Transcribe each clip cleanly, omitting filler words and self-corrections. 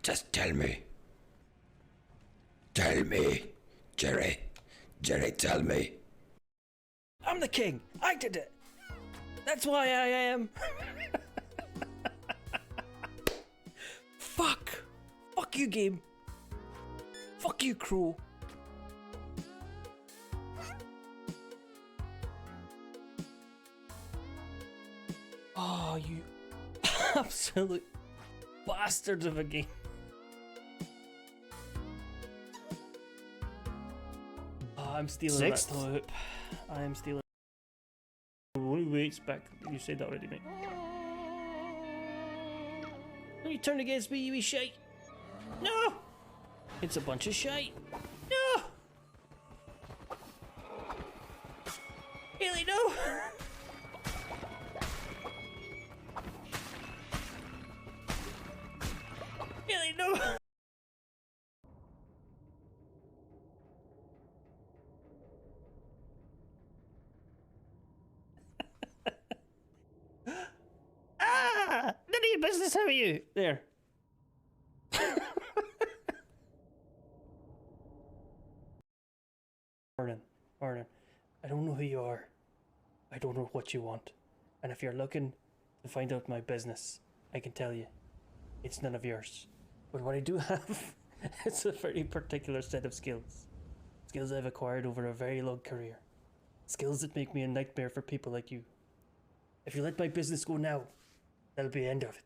Just tell me. Tell me, Jerry. Jerry, tell me. I'm the king. I did it. That's why I am. Fuck. Fuck you, game. Fuck you, Crow. Oh, you absolute bastards of a game. Oh, I'm stealing Sixth? that hoop. I am stealing. Wait, back. You said that already, mate. Don't you turn against me, you wee shite. No! It's a bunch of shite. No! Haley, no! Haley, no! Ah! None of your business, how are you? There. Arnon, I don't know who you are. I don't know what you want. And if you're looking to find out my business, I can tell you, it's none of yours. But what I do have, it's a very particular set of skills. Skills I've acquired over a very long career. Skills that make me a nightmare for people like you. If you let my business go now, that'll be the end of it.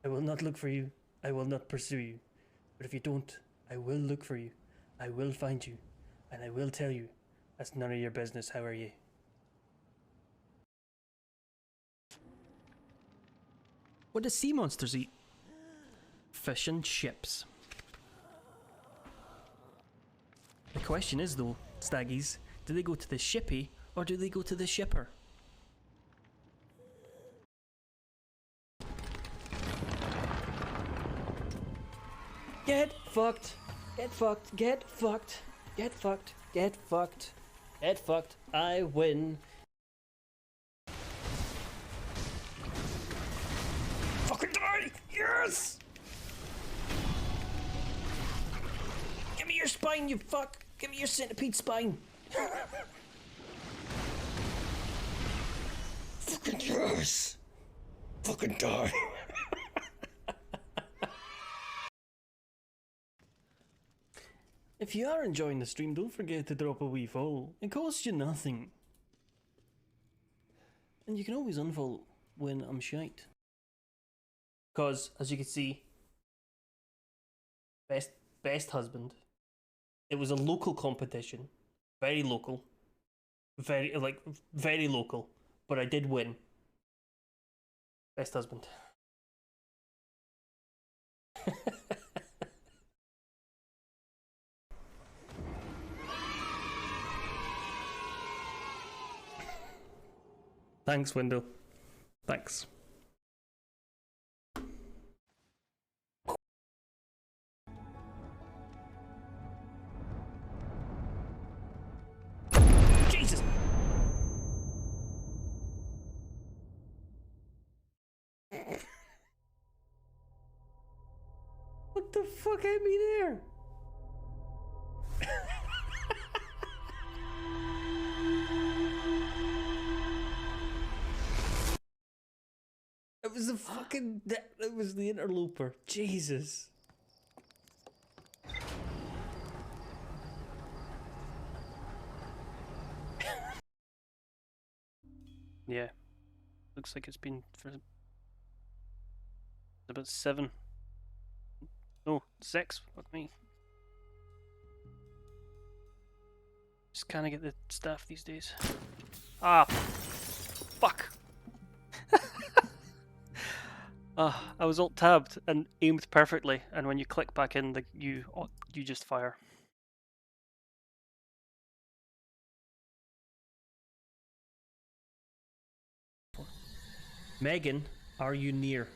I will not look for you. I will not pursue you. But if you don't, I will look for you. I will find you. And I will tell you, that's none of your business. How are you? What do sea monsters eat? Fish and chips. The question is though, Staggies, do they go to the shippy or do they go to the shipper? Get fucked. Get fucked. Get fucked. Get fucked. Get fucked. Get fucked. I win. Fucking die! Yes! Give me your spine, you fuck! Give me your centipede spine! Fucking yes! Fucking die! If you are enjoying the stream, don't forget to drop a wee follow. It costs you nothing. And you can always unfollow when I'm shite. Because, as you can see, best husband. It was a local competition. Very local. Very local. But I did win. Best husband. Thanks, Window. Thanks. Jesus! What the fuck hit me there? It was the fucking... It was the interloper. Jesus. Yeah. Looks like it's been for... about 7. No, 6. Fuck me. Just can't get the staff these days. Ah. Fuck. I was alt tabbed and aimed perfectly, and when you click back in, you just fire. Megan, are you near?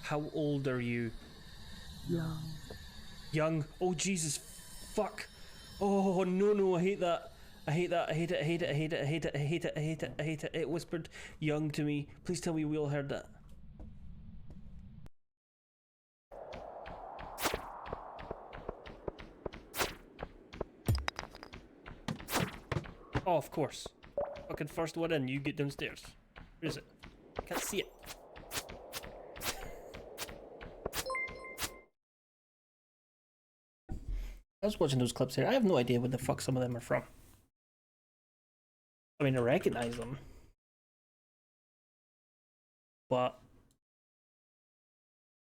How old are you? Young. Young? Oh Jesus, fuck. Oh no, I hate that. I hate that. I hate it. I hate it. I hate it. I hate it. I hate it. I hate it. I hate it. It whispered young to me. Please tell me we all heard that. Oh, of course. Fucking first one in, you get downstairs. Where is it? I can't see it. I was watching those clips here. I have no idea what the fuck some of them are from. I mean, I recognize them. But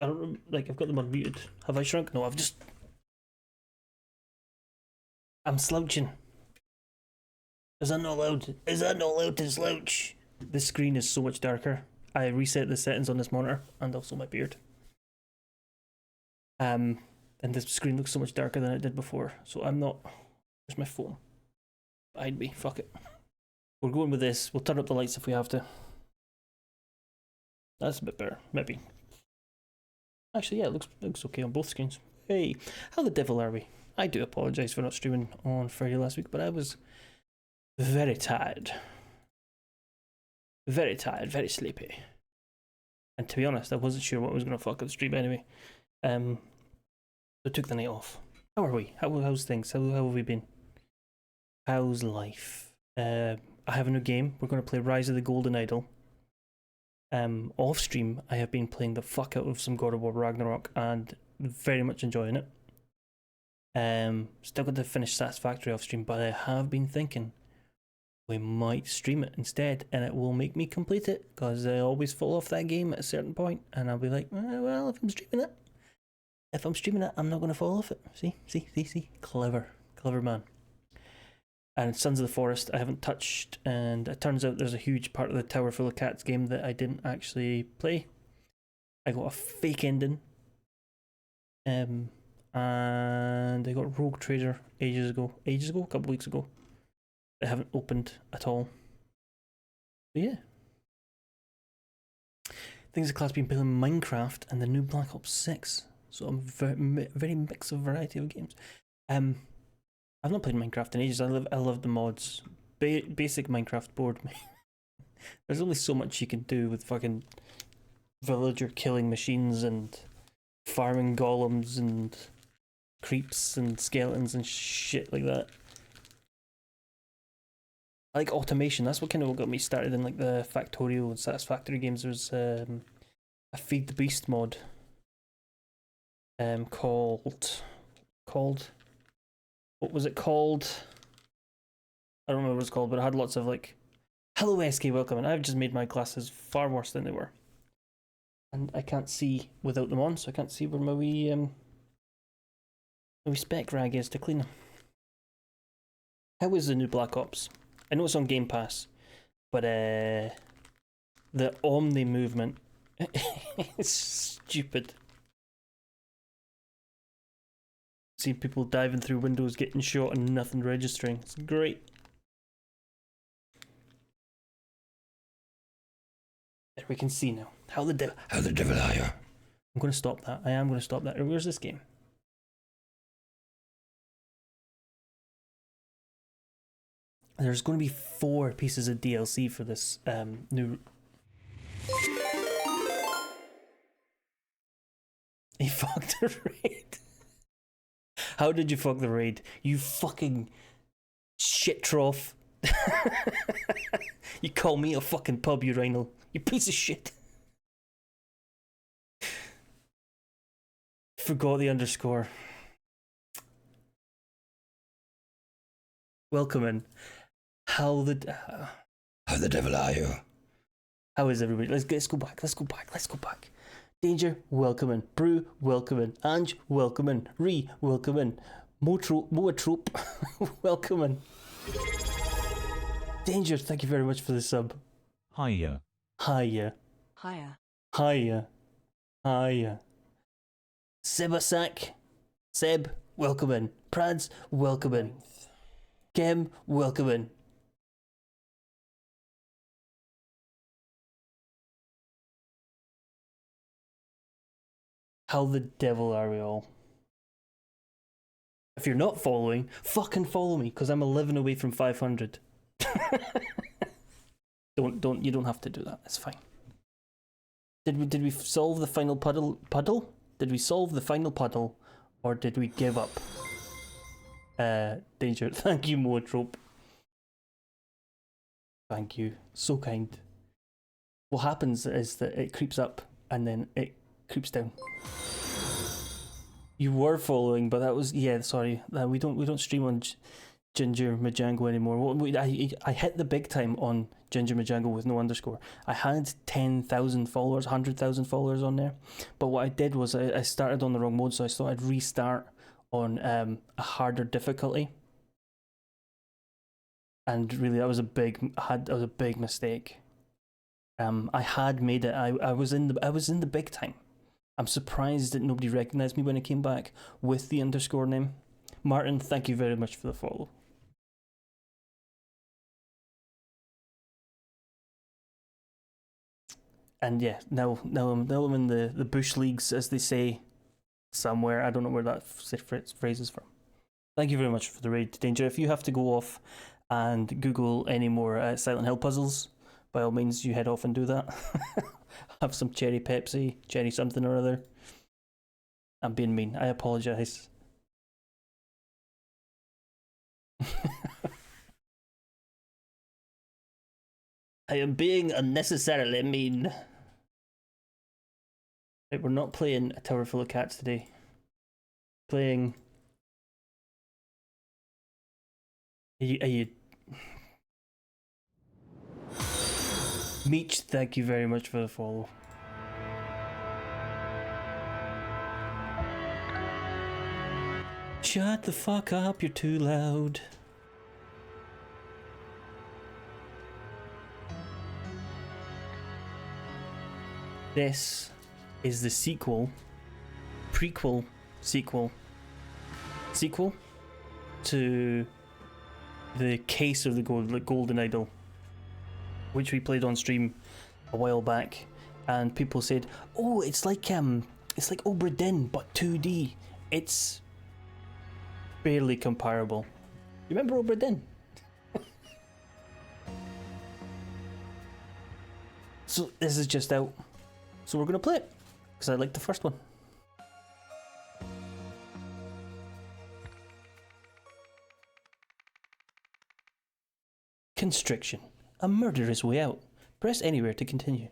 I don't, like, I've got them unmuted. Have I shrunk? No, I've just... I'm slouching. Is that not allowed? Is that not allowed to slouch? This screen is so much darker. I reset the settings on this monitor and also my beard. And this screen looks so much darker than it did before. So I'm not... Where's my phone? Behind me. Fuck it. We're going with this. We'll turn up the lights if we have to. That's a bit better. Maybe. Actually, yeah, it looks okay on both screens. Hey, how the devil are we? I do apologise for not streaming on Friday last week, but I was very tired. Very tired, very sleepy. And to be honest, I wasn't sure what was going to fuck up the stream anyway. So I took the night off. How are we? How's things? How have we been? How's life? I have a new game. We're going to play Rise of the Golden Idol. Off stream, I have been playing the fuck out of some God of War Ragnarok and very much enjoying it. Still got to finish Satisfactory off stream, but I have been thinking we might stream it instead, and it will make me complete it because I always fall off that game at a certain point, and I'll be like, well, if I'm streaming it, I'm not going to fall off it. See, clever man. And Sons of the Forest I haven't touched, and it turns out there's a huge part of the Tower Full of Cats game that I didn't actually play. I got a fake ending. And I got Rogue Trader ages ago, a couple weeks ago. I haven't opened at all. But yeah. Things are class been playing Minecraft and the new Black Ops 6. So I'm very mix of variety of games. I've not played Minecraft in ages. I love the mods. Basic Minecraft bored me. There's only so much you can do with fucking villager killing machines and farming golems and creeps and skeletons and shit like that. I like automation. That's what kind of got me started in like the Factorio and Satisfactory games. There's a Feed the Beast mod called what was it called? I don't remember what it's called, but it had lots of like, hello SK, welcome, and I've just made my glasses far worse than they were. And I can't see without them on, so I can't see where my wee spec rag is to clean them. How is the new Black Ops? I know it's on Game Pass, but the Omni movement is stupid. Seeing people diving through windows, getting shot, and nothing registering. It's great. There we can see now. How the devil are you? I'm going to stop that. I am going to stop that. Where's this game? There's going to be 4 pieces of DLC for this new... He fucked the raid. How did you fuck the raid? You fucking shit trough. You call me a fucking pub urinal. You piece of shit. Forgot the underscore. Welcome in. How the devil are you? How is everybody? Let's go back. Danger, welcome in. Brew, welcome in. Ange, welcome in. Ree, welcome in. Moatrope, welcome in. Danger, thank you very much for the sub. Hiya. Sebasak, Seb, welcome in. Prads, welcome in. Kem, welcome in. How the devil are we all? If you're not following, fucking follow me, because I'm 11 away from 500. You don't have to do that. It's fine. Did we solve the final puddle? Did we solve the final puddle, or did we give up? Danger. Thank you, Moatrope. Thank you. So kind. What happens is that it creeps up and then it creeps down. You were following, but that was sorry. We don't stream on Ginger Majango anymore. I hit the big time on Ginger Majango with no underscore. I had 10,000 followers, 100,000 followers on there. But what I did was I started on the wrong mode, so I thought I'd restart on a harder difficulty. And really, that was a big mistake. I had made it. I was in the big time. I'm surprised that nobody recognised me when I came back with the underscore name. Martin, thank you very much for the follow. And yeah, now I'm in the bush leagues, as they say, somewhere. I don't know where that phrase is from. Thank you very much for the raid, Danger. If you have to go off and Google any more Silent Hill puzzles, by all means, you head off and do that. Have some cherry Pepsi, cherry something or other. I'm being mean. I apologise. I am being unnecessarily mean. Right, we're not playing A Tower Full of Cats today. Playing... Are you... Meech, thank you very much for the follow. Shut the fuck up, you're too loud. This is the sequel to the Case of the Golden Idol, which we played on stream a while back, and people said, "Oh, it's like Obra Dinn but 2D." It's barely comparable. You remember Obra Dinn? So this is just out. So we're gonna play it because I liked the first one. Constriction. A murderous way out. Press anywhere to continue.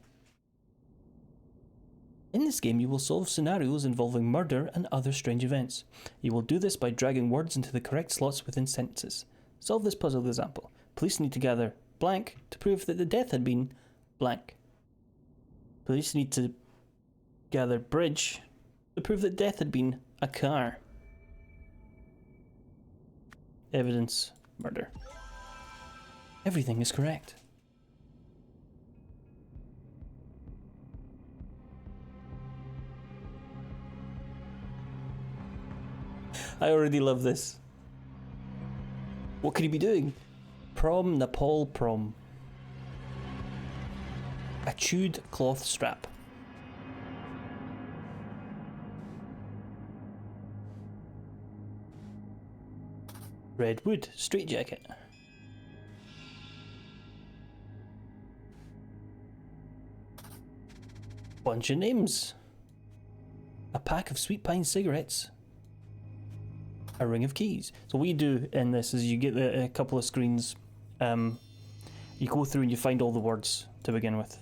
In this game, you will solve scenarios involving murder and other strange events. You will do this by dragging words into the correct slots within sentences. Solve this puzzle example. Police need to gather blank to prove that the death had been blank. Police need to gather bridge to prove that death had been a car. Evidence, murder. Everything is correct. I already love this. What could he be doing? Prom, Nepal prom. A chewed cloth strap. Redwood straitjacket. Bunch of names. A pack of Sweet Pine cigarettes. A ring of keys. So what you do in this is you get a couple of screens. You go through and you find all the words to begin with.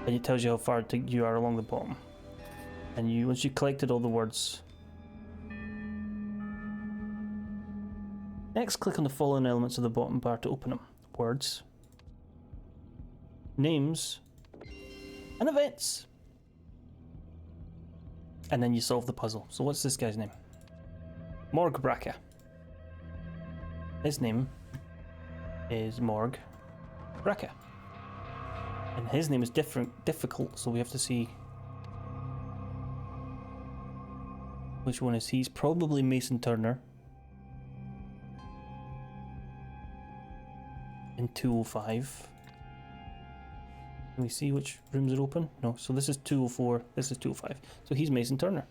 And it tells you how far you are along the bottom. And once you've collected all the words. Next, click on the following elements of the bottom bar to open them. Words. Names. And events. And then you solve the puzzle. So what's this guy's name? Morg Bracca. His name is Morg Bracca. And his name is difficult, so we have to see which one is he. He's probably Mason Turner. In 205. Can we see which rooms are open? No, so this is 204, this is 205. So he's Mason Turner.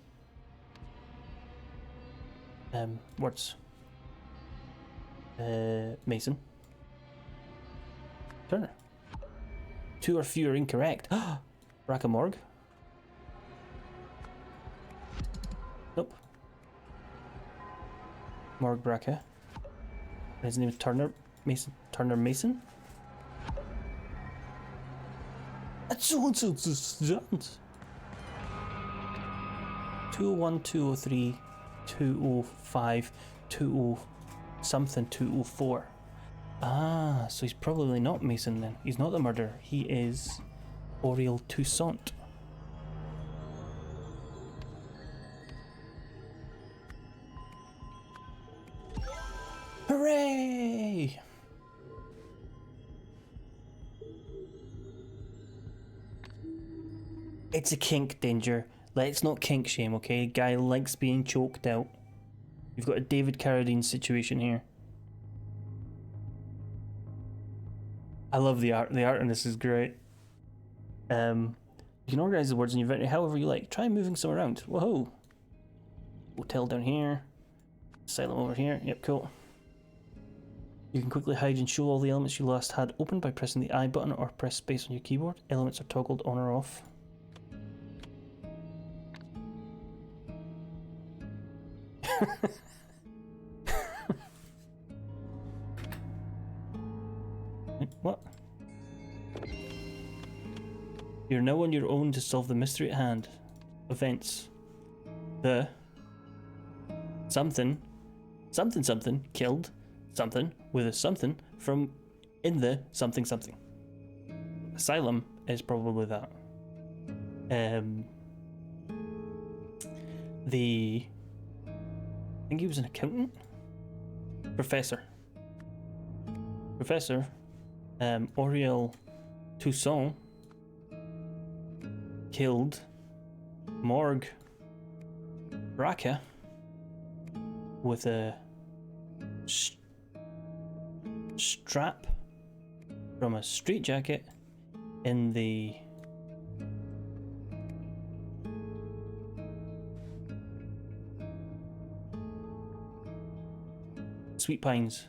Words. Mason. Turner. 2 or fewer incorrect. Braca Morgue. Nope. Morgue Braca. His name is Turner Mason. Turner Mason? That's so 201, 203, 205, 20 something, 204. Ah, so he's probably not Mason then. He's not the murderer. He is Auriel Toussaint. Hooray! It's a kink, Danger. Let's not kink shame, okay? Guy likes being choked out. You've got a David Carradine situation here. I love the art. The art in this is great. You can organize the words in your inventory however you like. Try moving some around. Whoa! Hotel down here. Asylum over here. Yep, cool. You can quickly hide and show all the elements you last had open by pressing the I button or press space on your keyboard. Elements are toggled on or off. What? You're now on your own to solve the mystery at hand. Events. The something killed something with a something from in the something. Asylum is probably that. I think he was an accountant? Professor, Auriel Toussaint killed Morgue Braca with a strap from a straitjacket in the Sweet Pines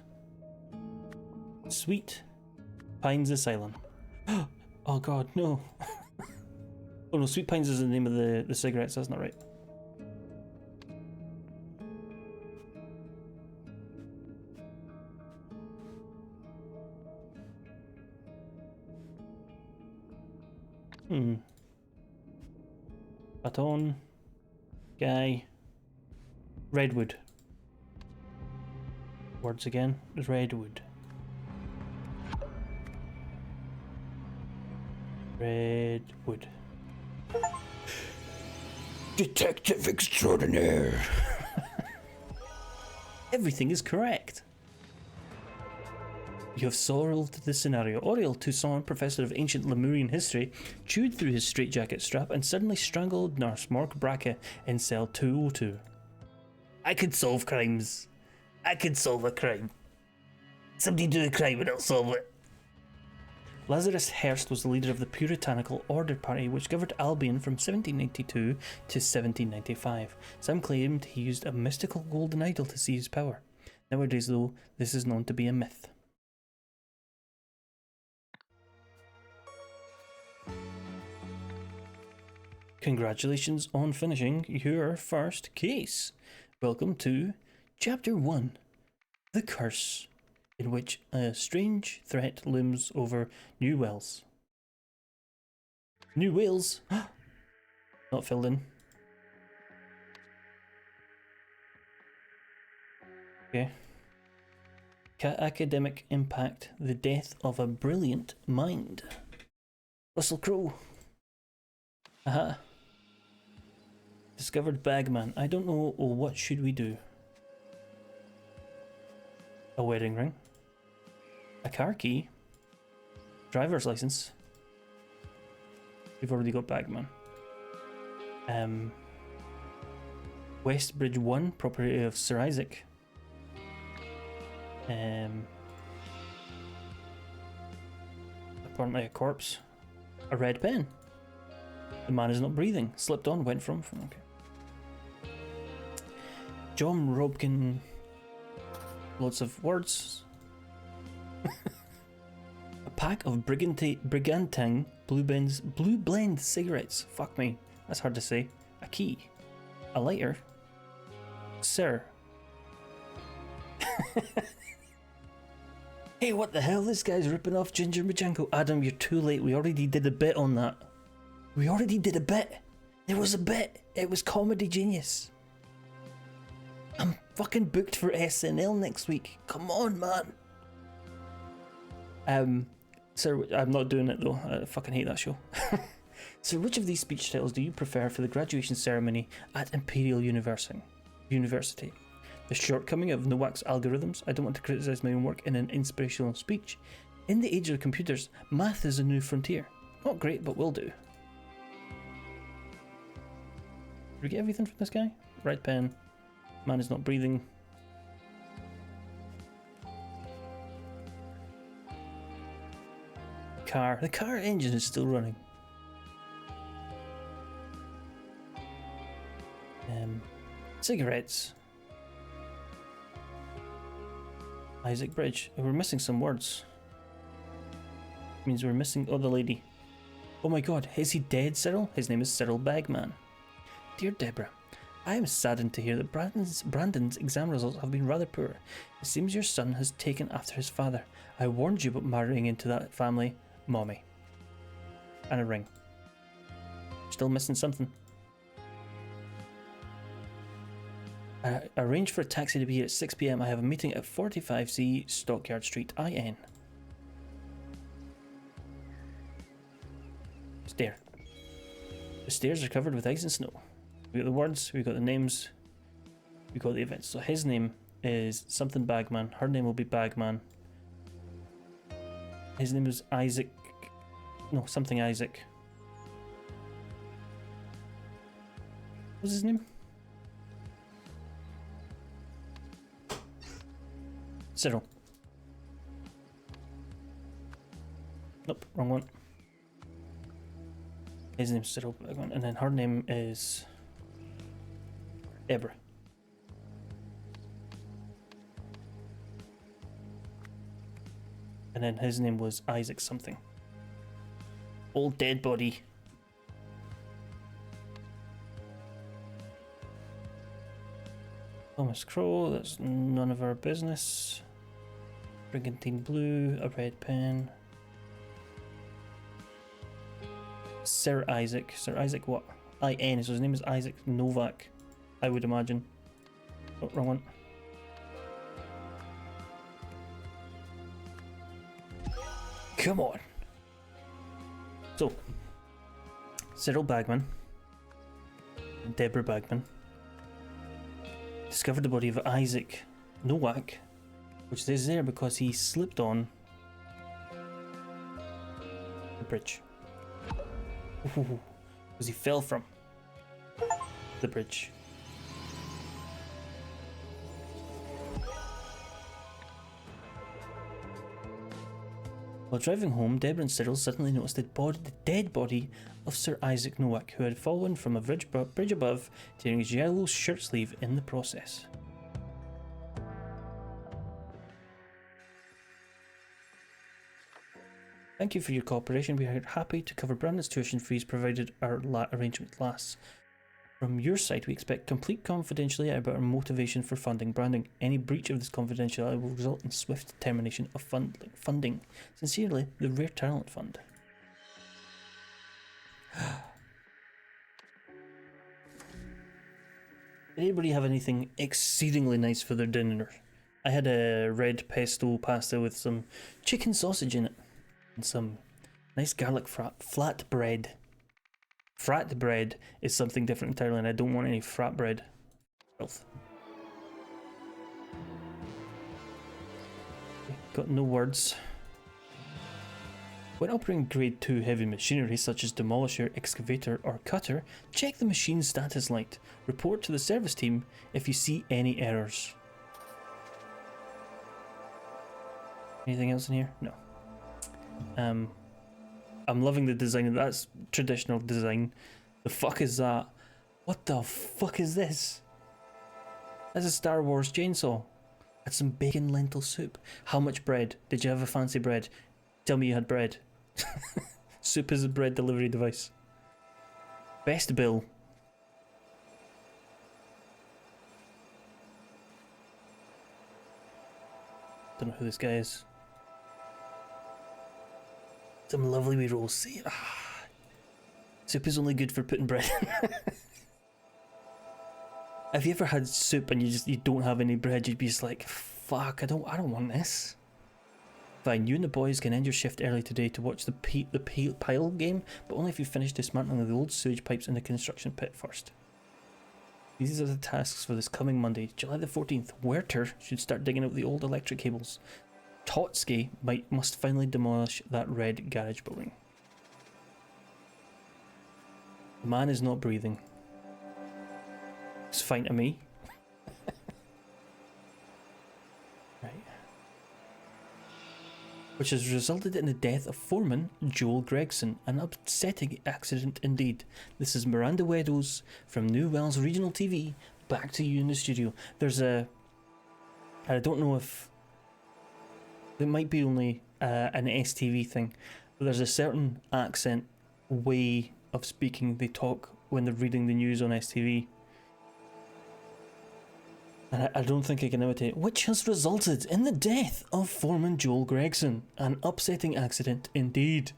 Asylum. Oh god, no. Oh no, Sweet Pines is the name of the cigarettes, that's not right. Baton. Guy. Redwood. Words again. Redwood. Redwood. Detective extraordinaire. Everything is correct. You have solved the scenario. Auriel Toussaint, professor of ancient Lemurian history, chewed through his straitjacket strap and suddenly strangled nurse Morgue Braca in cell 202. I could solve crimes. I could solve a crime. Somebody do a crime and I'll solve it. Lazarus Hearst was the leader of the Puritanical Order Party, which governed Albion from 1792 to 1795. Some claimed he used a mystical golden idol to seize power. Nowadays, though, this is known to be a myth. Congratulations on finishing your first case. Welcome to Chapter 1, The Curse, in which a strange threat looms over New Wales. New Wales? Not filled in. Okay. Academic impact, the death of a brilliant mind. Russell Crowe. Aha. Discovered Bagman. I don't know, what should we do? A wedding ring. A car key. Driver's license. We've already got Bagman. Westbridge 1, property of Sir Isaac. Apparently a corpse. A red pen. The man is not breathing. Slipped on, went from okay. John Robkin. Lots of words. A pack of Brigantine Blue Blend cigarettes. Fuck me. That's hard to say. A key. A lighter. Sir. Hey, what the hell? This guy's ripping off Ginger Majanko. Adam, you're too late. We already did a bit on that. We already did a bit. There was a bit. It was Comedy Genius. I'm fucking booked for SNL next week. Come on, man. Sir, I'm not doing it though. I fucking hate that show. So which of these speech styles do you prefer for the graduation ceremony at Imperial University? The shortcoming of Nowak's algorithms. I don't want to criticize my own work in an inspirational speech. In the age of computers, math is a new frontier. Not great, but will do. Did we get everything from this guy? Red pen. Man is not breathing. Car. The car engine is still running. Cigarettes. Isaac Bridge. We're missing some words. Means we're missing the lady. Oh my god, is he dead, Cyril? His name is Cyril Bagman. Dear Deborah, I am saddened to hear that Brandon's exam results have been rather poor. It seems your son has taken after his father. I warned you about marrying into that family, Mommy. And a ring. Still missing something. Arrange for a taxi to be here at 6 PM. I have a meeting at 45C Stockyard Street, IN. Stair. The stairs are covered with ice and snow. We got the words, we got the names, we got the events. So his name is something Bagman. Her name will be Bagman. His name is Isaac. No, something Isaac. What's his name? Cyril. Nope, wrong one. His name's Cyril Bagman, and then her name is Deborah. And then his name was Isaac something. Old dead body. Thomas Crow, that's none of our business. Brigantine Blue, a red pen. Sir Isaac. Sir Isaac what? IN, so his name is Isaac Novak, I would imagine. Oh, wrong one. Come on. So, Cyril Bagman, Deborah Bagman, discovered the body of Isaac Nowak, which is there because he slipped on the bridge. Because he fell from the bridge. While driving home, Deborah and Cyril suddenly noticed the dead body of Sir Isaac Nowak, who had fallen from a bridge above, tearing his yellow shirt sleeve in the process. Thank you for your cooperation. We are happy to cover Brandon's tuition fees provided our arrangement lasts. From your side, we expect complete confidentiality about our motivation for funding Brandon. Any breach of this confidentiality will result in swift termination of funding. Sincerely, the Rare Talent Fund. Did anybody have anything exceedingly nice for their dinner? I had a red pesto pasta with some chicken sausage in it and some nice garlic flat bread. Frat bread is something different entirely, and I don't want any frat bread. Filth. Got no words. When operating grade 2 heavy machinery such as demolisher, excavator or cutter, check the machine status light. Report to the service team if you see any errors. Anything else in here? No. I'm loving the design. That's traditional design. The fuck is that? What the fuck is this? That's a Star Wars chainsaw. Had some bacon lentil soup. How much bread? Did you have a fancy bread? Tell me you had bread. Soup is a bread delivery device. Best bill. Don't know who this guy is. Some lovely wee rolls. See, soup is only good for putting bread in. Have you ever had soup and you don't have any bread? You'd be just like, fuck, I don't want this. Fine, you and the boys can end your shift early today to watch the pile game, but only if you finish dismantling the old sewage pipes in the construction pit first. These are the tasks for this coming Monday, July the 14th. Werther should start digging out the old electric cables. Totsky must finally demolish that red garage building. The man is not breathing. It's fine to me. Right. Which has resulted in the death of foreman Joel Gregson. An upsetting accident indeed. This is Miranda Meadows from New Wells Regional TV. Back to you in the studio. There's a... I don't know if... It might be only an STV thing. But there's a certain accent way of speaking they talk when they're reading the news on STV. And I don't think I can imitate, which has resulted in the death of foreman Joel Gregson. An upsetting accident indeed.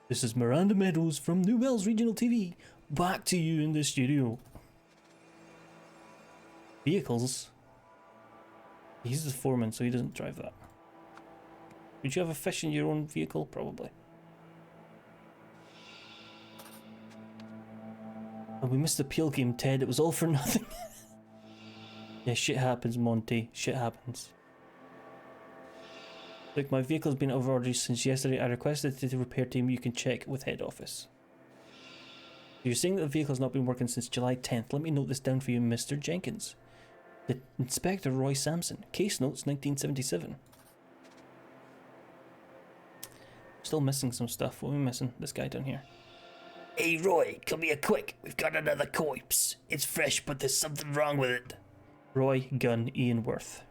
This is Miranda Meadows from New Wells Regional TV. Back to you in the studio. Vehicles. He's the foreman, so he doesn't drive that. Would you have a fish in your own vehicle? Probably. And we missed the peel game, Ted. It was all for nothing. Yeah, shit happens, Monty. Shit happens. Look, my vehicle's been out of order since yesterday. I requested the repair team. You can check with head office. You're saying that the vehicle's not been working since July 10th. Let me note this down for you, Mr. Jenkins. The Inspector Roy Sampson. Case notes 1977. Still missing some stuff. What are we missing? This guy down here. Hey Roy, come here quick. We've got another corpse. It's fresh, but there's something wrong with it. Roy Gunn Ian Worth.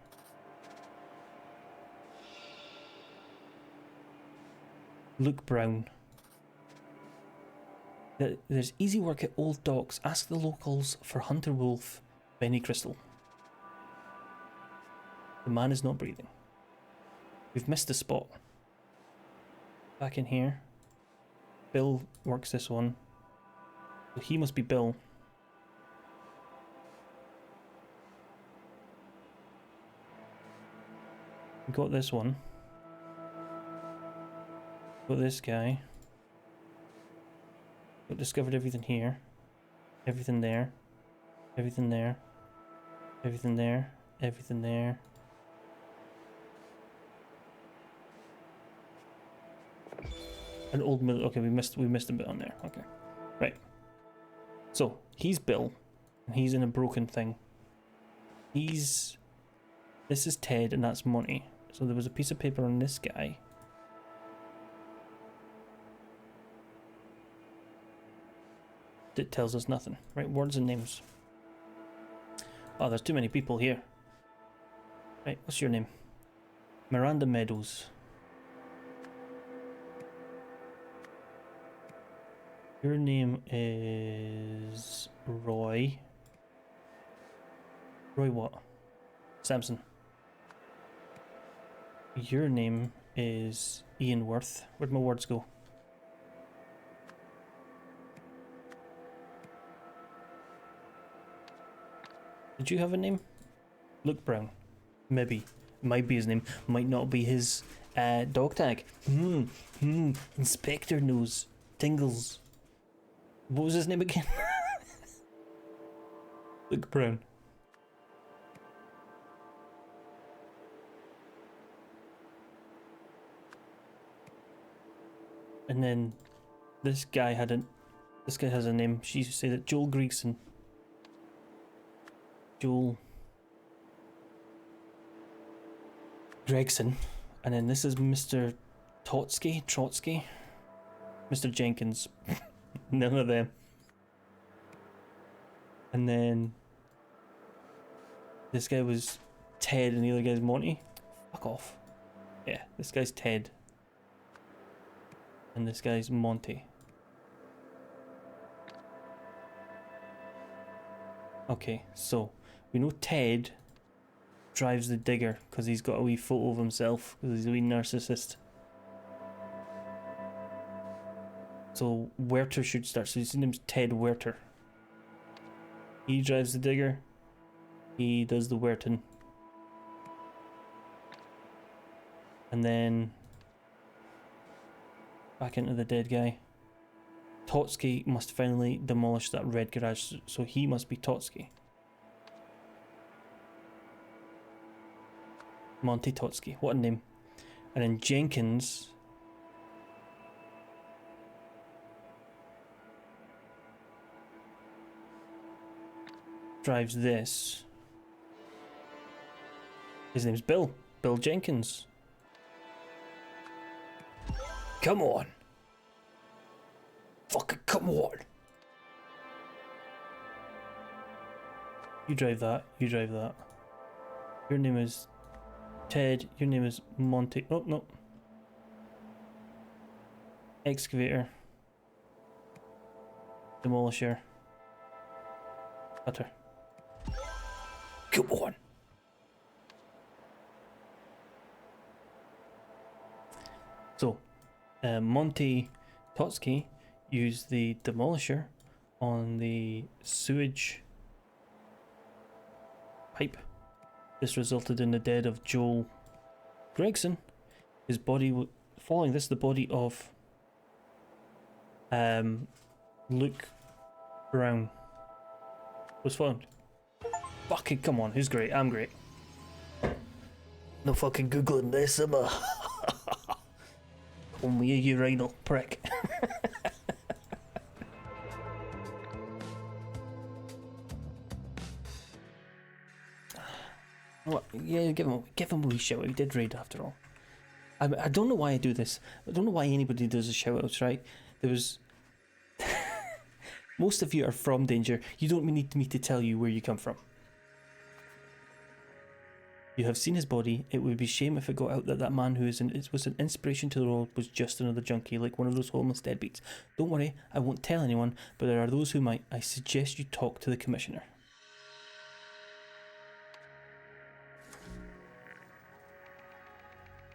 Luke Brown. There's easy work at Old Docks. Ask the locals for Hunter Wolf, Benny Crystal. The man is not breathing. We've missed a spot. Back in here. Bill works this one. So he must be Bill. We got this one. Got this guy. Got discovered everything here. Everything there. Everything there. Everything there. Everything there. An old middle. Okay, we missed a bit on there. Okay. Right. So he's Bill. And he's in a broken thing. This is Ted and that's Monty. So there was a piece of paper on this guy. That tells us nothing. Right, words and names. Oh, there's too many people here. Right, what's your name? Miranda Meadows. Your name is Roy. Roy what? Sampson. Your name is Ian Worth. Where'd my words go? Did you have a name? Luke Brown. Maybe. Might be his name. Might not be his dog tag. Inspector knows. Tingles. What was his name again? Luke Brown. And then this guy has a name. She said that Joel Gregson. Joel Gregson. And then this is Mr. Trotsky. Mr. Jenkins. None of them. And then this guy was Ted and the other guy's Monty. Fuck off. Yeah, this guy's Ted. And this guy's Monty. Okay, so we know Ted drives the digger because he's got a wee photo of himself because he's a wee narcissist. So Werther should start. So his name's Ted Werther. He drives the digger. He does the Werton. And then back into the dead guy. Totsky must finally demolish that red garage, so he must be Totsky. Monty Totsky, what a name. And then Jenkins drives this. His name's Bill. Bill Jenkins. Come on. Fucking come on. You drive that, you drive that. Your name is Ted, your name is Monty. Oh, no. Excavator. Demolisher. Cutter. Come on. So, Monty Totsky used the demolisher on the sewage pipe. This resulted in the death of Joel Gregson. His body, following this, the body of Luke Brown was found. Fucking come on, who's great? I'm great. No fucking googling this, am I? Only a urinal prick. What? Yeah, give him a wee shout out. He did raid after all. I don't know why I do this. I don't know why anybody does a shout outs, right? There was most of you are from Danger. You don't need me to tell you where you come from. You have seen his body. It would be shame if it got out that that man who was an inspiration to the world was just another junkie, like one of those homeless deadbeats. Don't worry, I won't tell anyone, but there are those who might. I suggest you talk to the commissioner.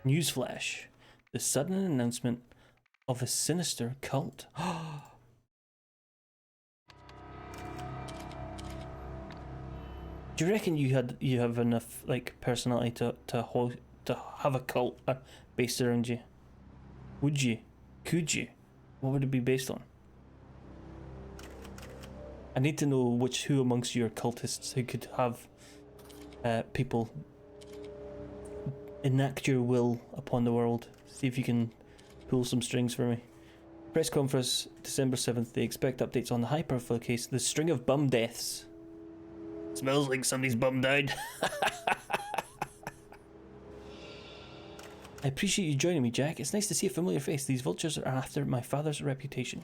Newsflash. The sudden announcement of a sinister cult. Do you reckon you have enough like personality to have a cult based around you? Would you? Could you? What would it be based on? I need to know who amongst you are cultists who could have people enact your will upon the world. See if you can pull some strings for me. Press conference, December 7th. They expect updates on the high-profile case, the string of bum deaths. Smells like somebody's bum died. I appreciate you joining me, Jack. It's nice to see a familiar face. These vultures are after my father's reputation.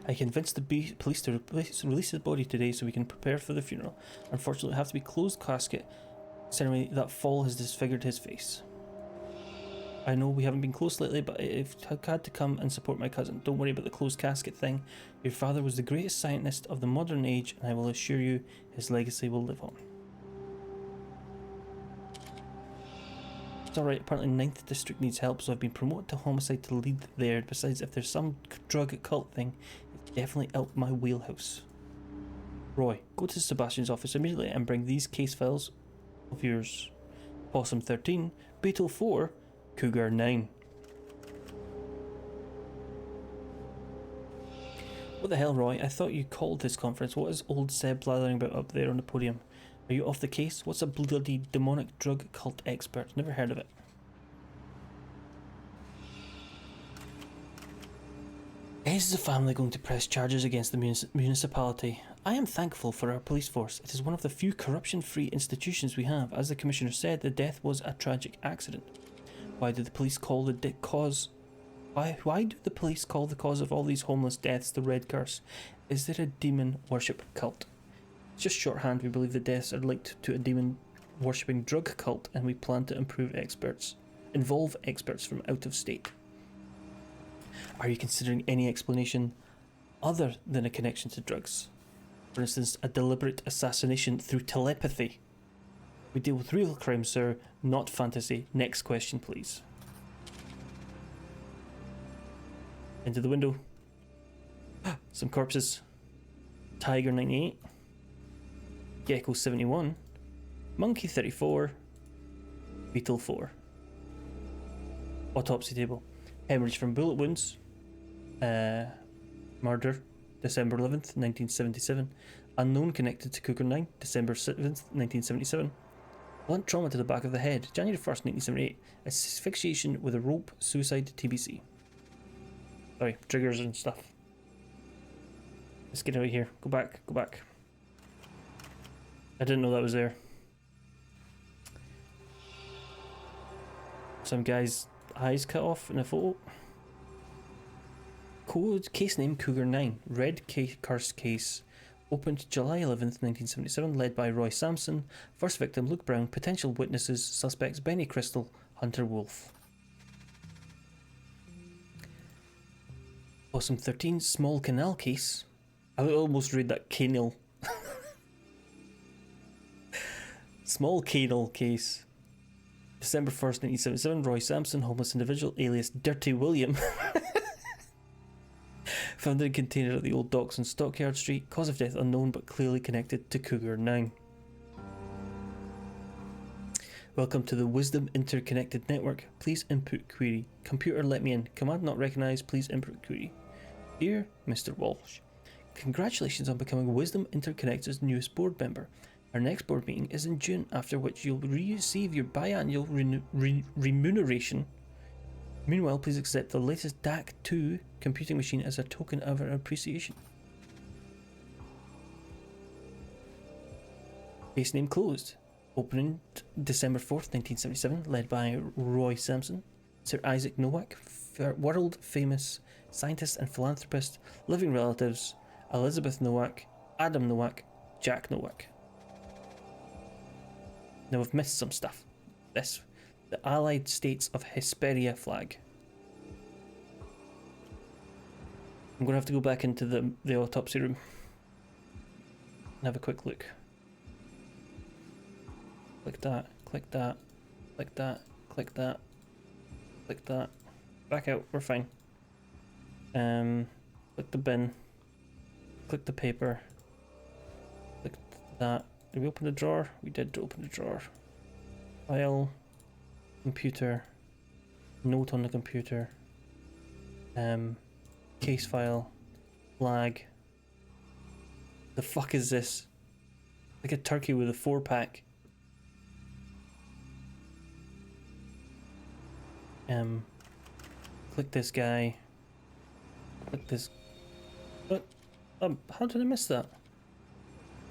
I convinced the police to release his body today so we can prepare for the funeral. Unfortunately, it will have to be closed casket ceremony. That fall has disfigured his face. I know we haven't been close lately, but I've had to come and support my cousin. Don't worry about the closed casket thing. Your father was the greatest scientist of the modern age, and I will assure you his legacy will live on. It's alright, apparently 9th District needs help, so I've been promoted to homicide to lead there. Besides, if there's some drug cult thing, it's definitely out my wheelhouse. Roy, go to Sebastian's office immediately and bring these case files of yours. Possum 13, Beetle 4, Cougar 9. What the hell, Roy? I thought you called this conference. What is old Seb blathering about up there on the podium? Are you off the case? What's a bloody demonic drug cult expert? Never heard of it. Is the family going to press charges against the municipality? I am thankful for our police force. It is one of the few corruption-free institutions we have. As the commissioner said, the death was a tragic accident. Why did the police call the cause Why do the police call the cause of all these homeless deaths the Red Curse? Is there a demon worship cult? It's just shorthand. We believe the deaths are linked to a demon worshipping drug cult, and we plan to involve experts from out of state. Are you considering any explanation other than a connection to drugs? For instance, a deliberate assassination through telepathy? We deal with real crime, sir, not fantasy. Next question, please. Into the window. Some corpses. Tiger 98. Gecko 71. Monkey 34. Beetle 4. Autopsy table. Hemorrhage from bullet wounds. Murder. December 11th, 1977. Unknown connected to Cougar 9. December 7th, 1977. Blunt trauma to the back of the head. January 1st, 1978. Asphyxiation with a rope. Suicide. TBC. Sorry, triggers and stuff. Let's get out of here. Go back. I didn't know that was there. Some guy's eyes cut off in a photo. Case name Cougar 9. Red Curse case. Opened July 11th, 1977. Led by Roy Sampson. First victim Luke Brown. Potential witnesses. Suspects Benny Crystal. Hunter Wolf. Awesome 13. Small canal case. I would almost read that canal. Small canal case. December 1st, 1977. Roy Sampson, homeless individual, alias Dirty William. Found in a container at the old docks on Stockyard Street. Cause of death unknown, but clearly connected to Cougar 9. Welcome to the Wisdom Interconnected Network. Please input query. Computer, let me in. Command not recognized. Please input query. Dear Mr. Walsh, congratulations on becoming Wisdom Interconnected's newest board member. Our next board meeting is in June, after which you'll receive your biannual remuneration. Meanwhile, please accept the latest DAC-2 computing machine as a token of our appreciation. Base name closed. Opening December 4th, 1977, led by Roy Sampson, Sir Isaac Nowak, world famous scientist and philanthropist, living relatives, Elizabeth Nowak, Adam Nowak, Jack Nowak. Now we've missed some stuff. The Allied States of Hesperia flag. I'm going to have to go back into the autopsy room and have a quick look. Click that, click that, click that, click that, click that. Back out, we're fine. Click the bin. Click the paper. Click that. Did we open the drawer? We did open the drawer. File. Computer. Note on the computer. Case file. Flag. The fuck is this? Like a turkey with a 4-pack. Click this guy. Click this. What? How did I miss that?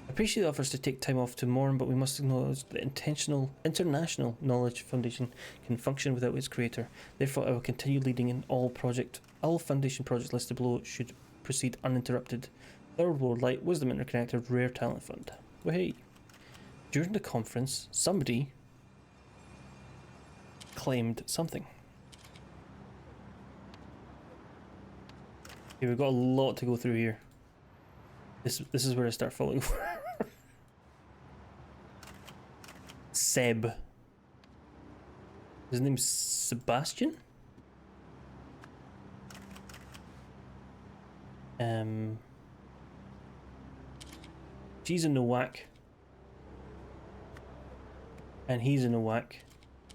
I appreciate the offers to take time off to mourn, but we must acknowledge that International Knowledge Foundation can function without its creator. Therefore, I will continue leading in all foundation projects listed below should proceed uninterrupted. Third World Light, Wisdom Interconnected, Rare Talent Fund. Wahey! During the conference, somebody claimed something. Okay, we've got a lot to go through here. This is where I start falling for. Seb. His name's Sebastian? She's a Nowak. And he's a Nowak.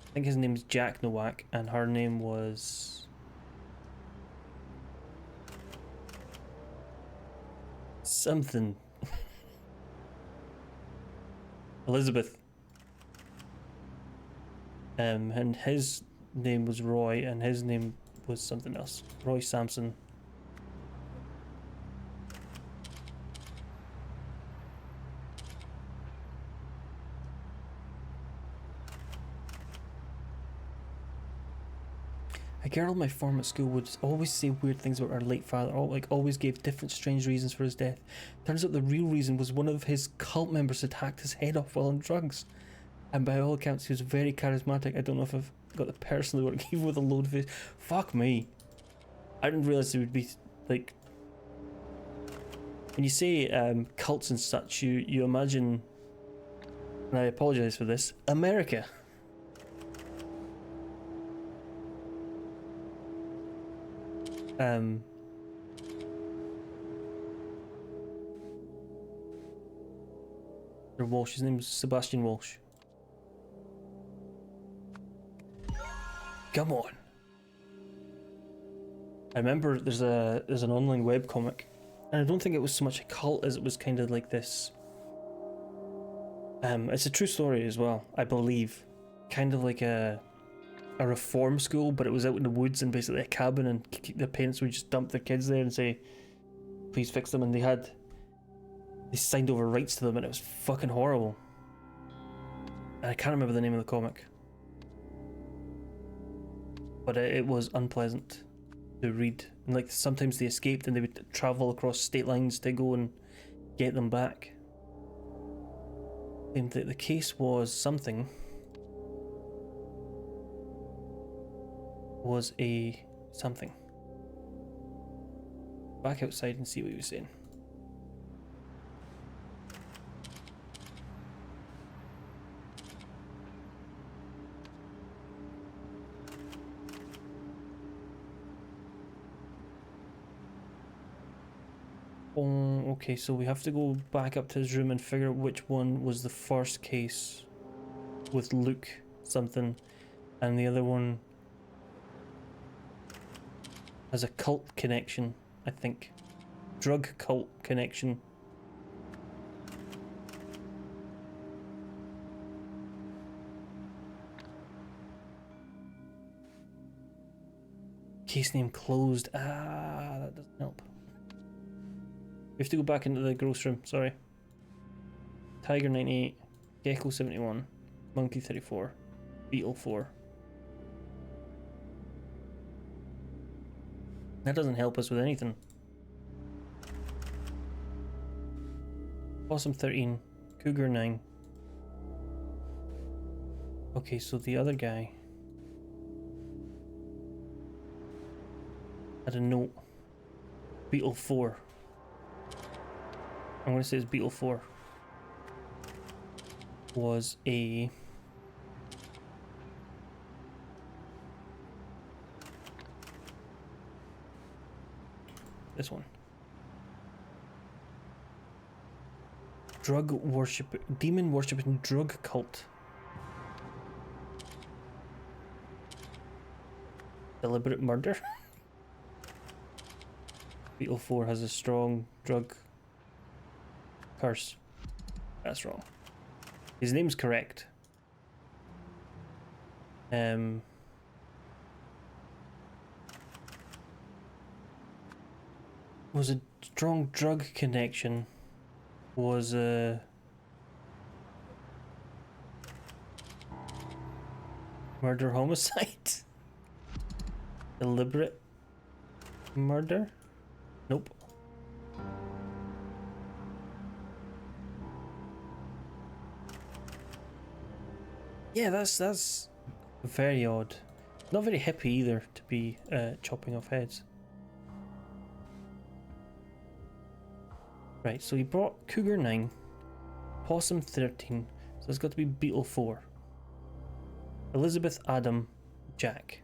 I think his name's Jack Nowak, and her name was... something. Elizabeth. And his name was Roy, and his name was something else. Roy Sampson. I girl in my form at school would always say weird things about our late father, always gave different strange reasons for his death. Turns out the real reason was one of his cult members had hacked his head off while on drugs. And by all accounts, he was very charismatic. I don't know if I've got the person to work even with a load of his. Fuck me. I didn't realise it would be, like... When you say cults and such, you imagine... And I apologise for this. America. They're Walsh. His name's Sebastian Walsh. Come on. I remember there's an online webcomic, and I don't think it was so much a cult as it was kind of like this. It's a true story as well, I believe. Kind of like a reform school, but it was out in the woods and basically a cabin, and the parents would just dump their kids there and say, please fix them, and they signed over rights to them, and it was fucking horrible. And I can't remember the name of the comic. But it was unpleasant to read. And like sometimes they escaped and they would travel across state lines to go and get them back. And the case was something. Was a something. Back outside and see what he was saying. Okay, so we have to go back up to his room and figure out which one was the first case with Luke something, and the other one has a cult connection, I think. Drug cult connection. Case name closed. That doesn't help. We have to go back into the gross room, sorry. Tiger 98, Gecko 71, Monkey 34, Beetle 4. That doesn't help us with anything. Possum 13, Cougar 9. Okay, so the other guy had a note. Beetle 4. I'm going to say it's Beetle 4. Was a... This one. Drug worship... Demon worshipping drug cult. Deliberate murder? Beetle 4 has a strong drug... curse. That's wrong. His name's correct. Was a strong drug connection. Was a murder homicide. Deliberate murder? Nope. Yeah, that's very odd. Not very hippie either to be chopping off heads. Right, so he brought Cougar 9, Possum 13, so it's got to be Beetle 4. Elizabeth, Adam, Jack.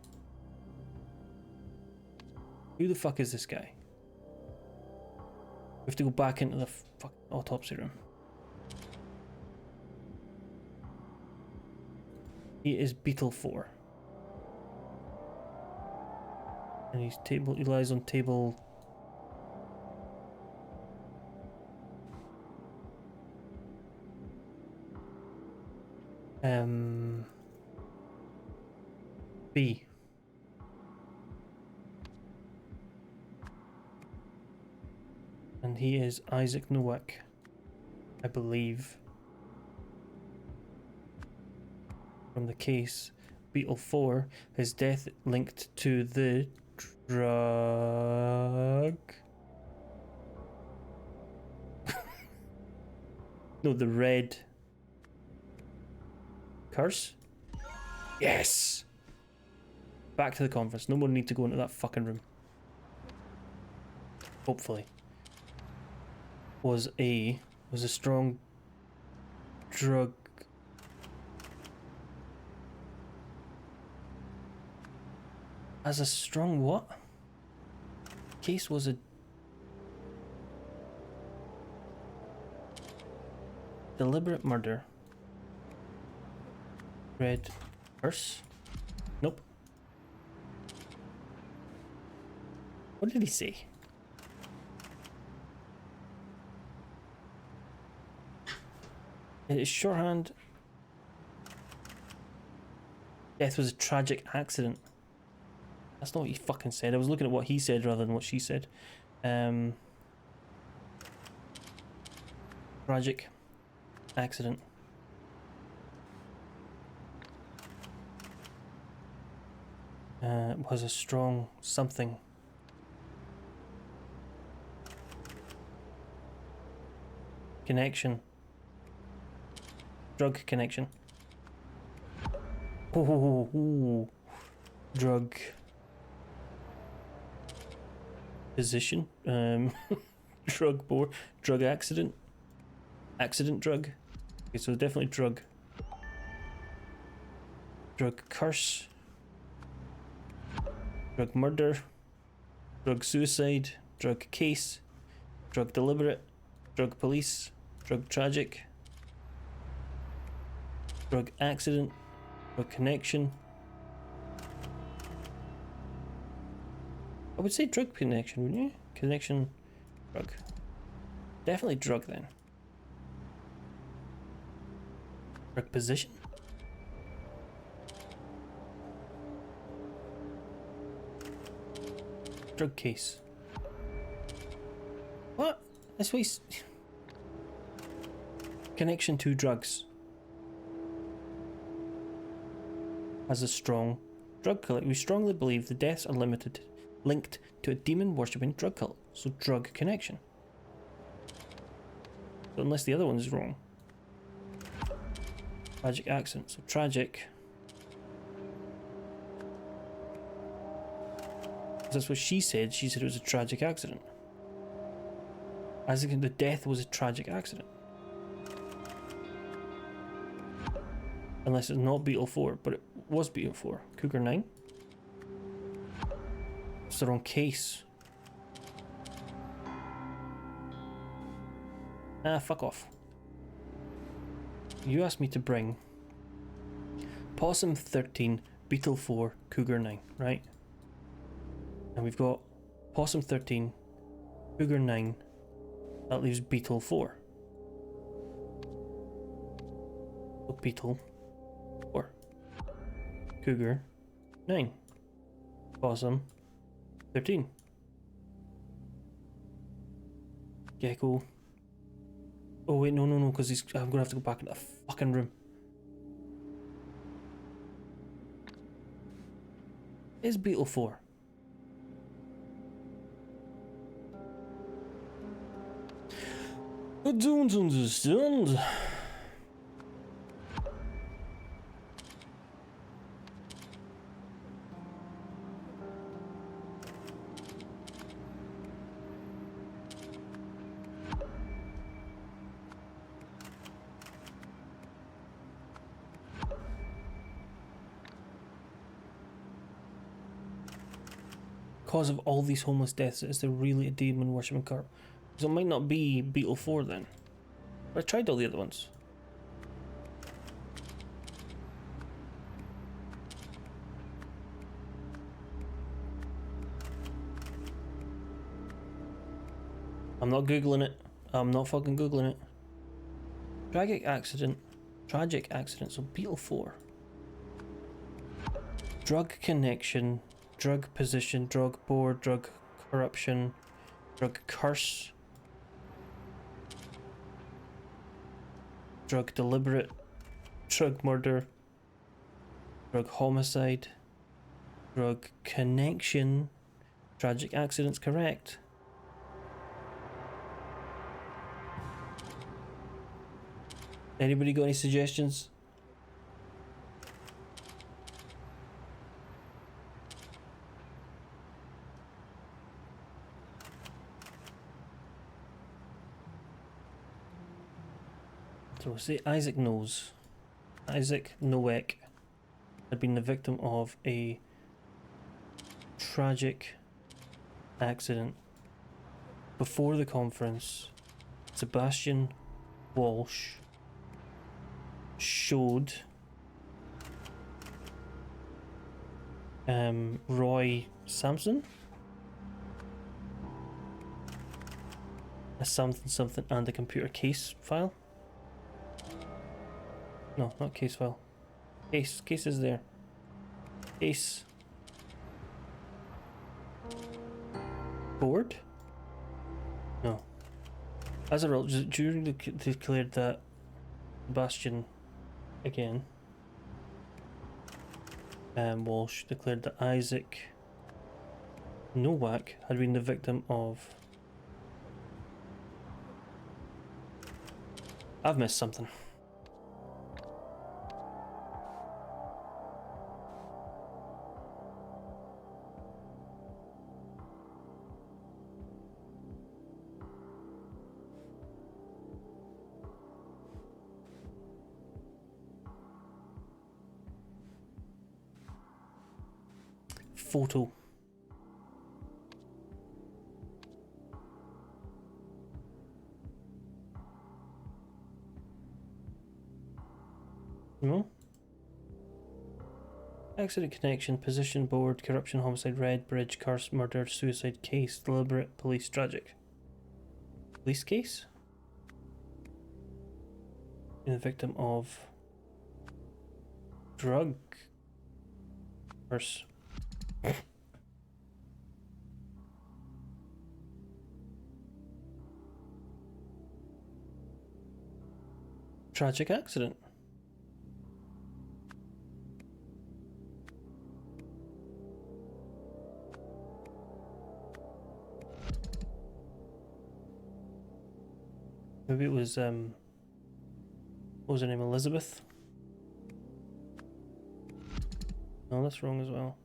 Who the fuck is this guy? We have to go back into the fucking autopsy room. He is Beetle 4. And he lies on table... B. And he is Isaac Nowak, I believe. From the case Beetle 4, his death linked to the drug. No, the red curse? Yes! Back to the conference. No more need to go into that fucking room. Hopefully. Was a strong drug. As a strong what? Case was a deliberate murder. Red curse? Nope. What did he say? It is shorthand. Death was a tragic accident. That's not what he fucking said. I was looking at what he said rather than what she said. Tragic accident. Was a strong something. Connection. Drug connection. Oh, drug position. Drug board. Drug accident. Accident drug. Okay, so definitely drug. Drug curse. Drug murder. Drug suicide. Drug case. Drug deliberate. Drug police. Drug tragic. Drug accident. Drug connection. I would say drug connection, wouldn't you? Connection. Drug. Definitely drug then. Drug position. Drug case. What? That's what he's... Connection to drugs. As a strong drug cult. We strongly believe the deaths are linked to a demon worshipping drug cult. So drug connection. So unless the other one is wrong. Tragic accident. So tragic. That's what she said. She said it was a tragic accident. As in the death was a tragic accident. Unless it's not Beetle 4, but it was Beetle 4. Cougar 9. It's the wrong case. Ah, fuck off. You asked me to bring Possum 13, Beetle 4, Cougar 9, right? And we've got Possum 13, Cougar 9, that leaves Beetle 4. So Beetle 4, Cougar 9, Possum 13, Gecko. Oh wait, no, because I'm gonna have to go back in the fucking room. Is Beetle 4? I don't understand. Cause of all these homeless deaths is there really a demon worshipping cult? So it might not be Beetle 4 then. But I tried all the other ones. I'm not googling it. I'm not fucking googling it. Tragic accident. So Beetle 4. Drug connection. Drug position. Drug board. Drug corruption. Drug curse. Drug deliberate. Drug murder. Drug homicide. Drug connection. Tragic accident's correct. Anybody got any suggestions? So say Isaac knows. Isaac Nowek had been the victim of a tragic accident. Before the conference, Sebastian Walsh showed Roy Sampson a something and a computer case file. No, not case file. Case is there. Case. Board? No. As a result, jury declared that Sebastian, again, Walsh declared that Isaac Nowak had been the victim of... I've missed something. Photo. No? Accident connection, position board, corruption, homicide, red bridge, curse, murder, suicide case, deliberate, police, tragic. Police case? Being the victim of drug curse. Tragic accident. Maybe it was what was her name, Elizabeth? No, that's wrong as well.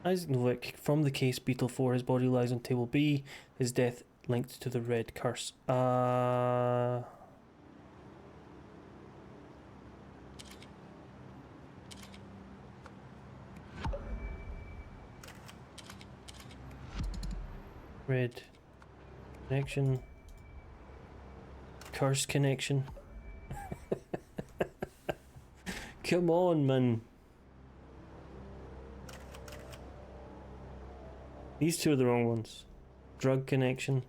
Isaac Nowak, from the case Beetle 4, his body lies on table B, his death linked to the red curse. Red connection. Curse connection. Come on, man. These two are the wrong ones. Drug connection.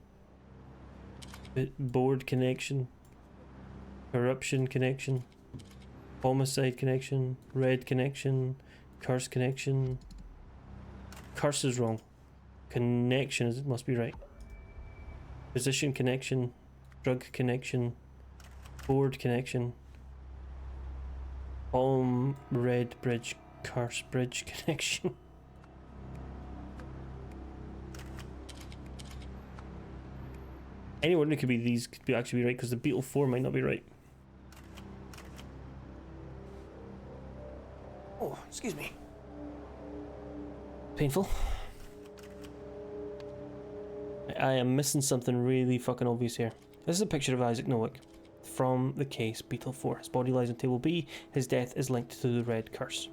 Board connection. Corruption connection. Homicide connection. Red connection. Curse connection. Curse is wrong. Connection is, it must be right. Position connection. Drug connection. Board connection. Red bridge. Curse bridge connection. Anyone, it could be these could be actually be right because the Beetle 4 might not be right. Oh, excuse me. Painful. I am missing something really fucking obvious here. This is a picture of Isaac Nowak from the case Beetle 4. His body lies on table B. His death is linked to the red curse.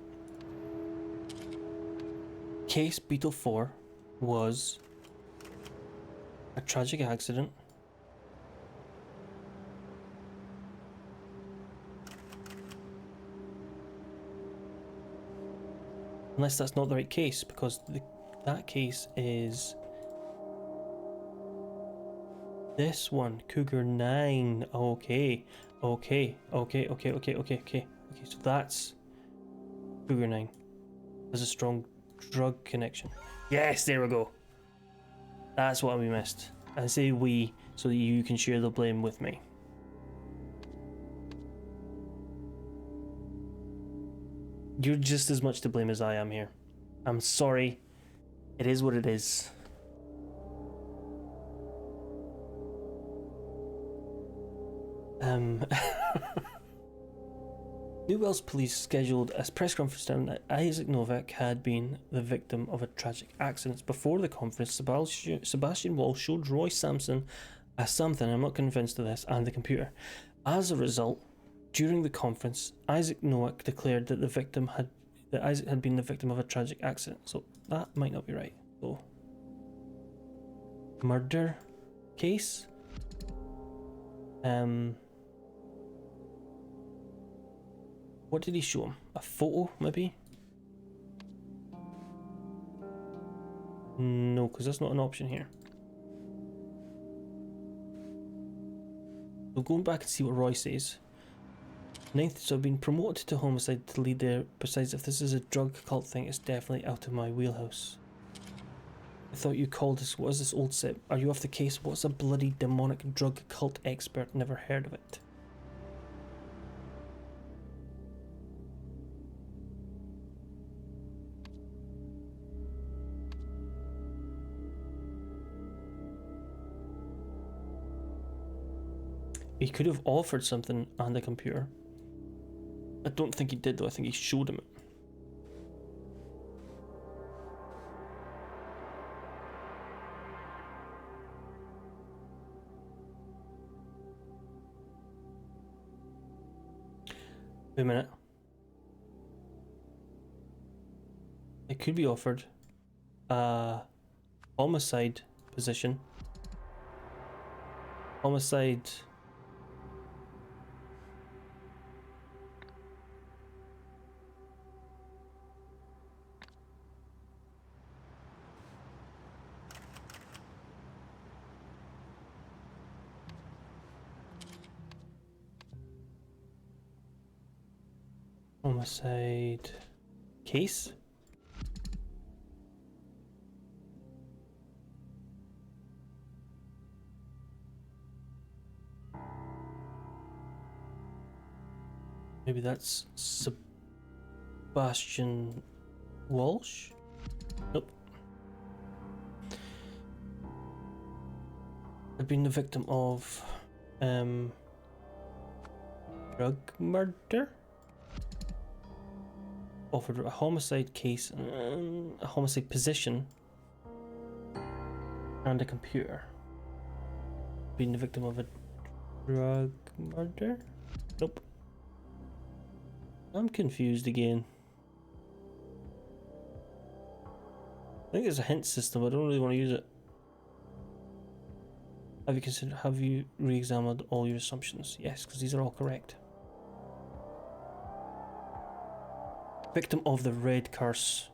Case Beetle 4 was a tragic accident. Unless that's not the right case, because that case is this one, Cougar 9. Okay, so that's Cougar 9. There's a strong drug connection. Yes, there we go. That's what we missed. I say we so that you can share the blame with me. You're just as much to blame as I am here. I'm sorry. It is what it is. New Wales police scheduled a press conference down that Isaac Novak had been the victim of a tragic accident. Before the conference, Sebastian Walsh showed Roy Sampson something, I'm not convinced of this, and the computer. As a result, during the conference, Isaac Novak declared that Isaac had been the victim of a tragic accident. So that might not be right. So, murder case. What did he show him? A photo, maybe? No, because that's not an option here. We'll go back and see what Roy says. Ninth, so I've been promoted to homicide to lead there. Besides, if this is a drug cult thing, it's definitely out of my wheelhouse. I thought you called us. What is this old set? Are you off the case? What's a bloody demonic drug cult expert? Never heard of it. He could have offered something on the computer. I don't think he did though, I think he showed him it. Wait a minute. It could be offered a homicide position. Homicide. Homicide case. Maybe that's Sebastian Walsh? Nope. I've been the victim of drug murder? Offered a homicide case, a homicide position, and a computer. Being the victim of a drug murder? Nope. I'm confused again. I think it's a hint system, I don't really want to use it. Have you re-examined all your assumptions? Yes, because these are all correct. Victim of the red curse.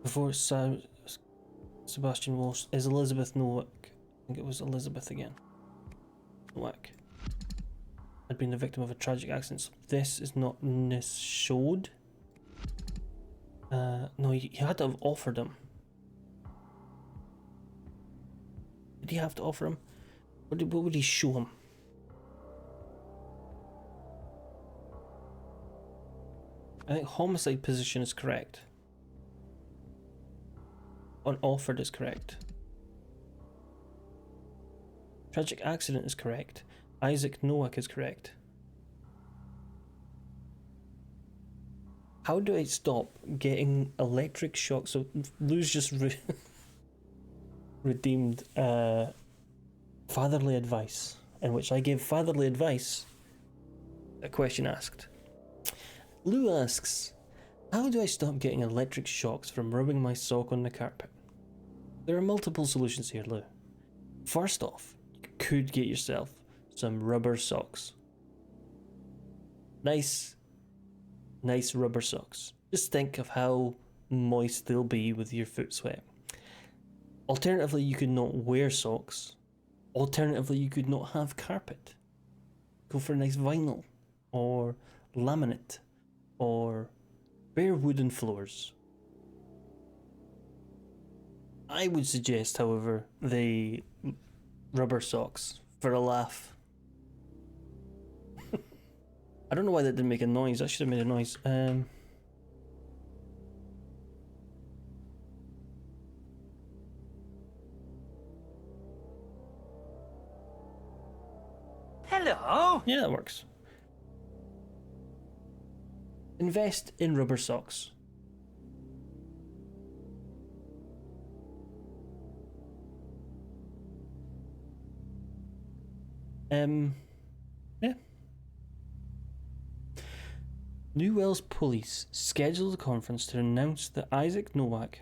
Before Sebastian Walsh is Elizabeth Nowak. I think it was Elizabeth again. Nowak. Had been the victim of a tragic accident. So this is not showed. No, he had to have offered him. Did he have to offer him? What would he show him? I think homicide position is correct. Unoffered is correct. Tragic accident is correct. Isaac Nowak is correct. How do I stop getting electric shocks? So Lou's just redeemed fatherly advice, in which I gave fatherly advice. A question asked. Lou asks, how do I stop getting electric shocks from rubbing my sock on the carpet? There are multiple solutions here, Lou. First off, you could get yourself some rubber socks. Nice rubber socks. Just think of how moist they'll be with your foot sweat. Alternatively, you could not wear socks. Alternatively, you could not have carpet. Go for a nice vinyl or laminate or Bare wooden floors. I would suggest, however, the rubber socks for a laugh. I don't know why that didn't make a noise. That should have made a noise. Hello? Yeah, that works. Invest in rubber socks. Yeah. New Wales Police scheduled a conference to announce that Isaac Nowak.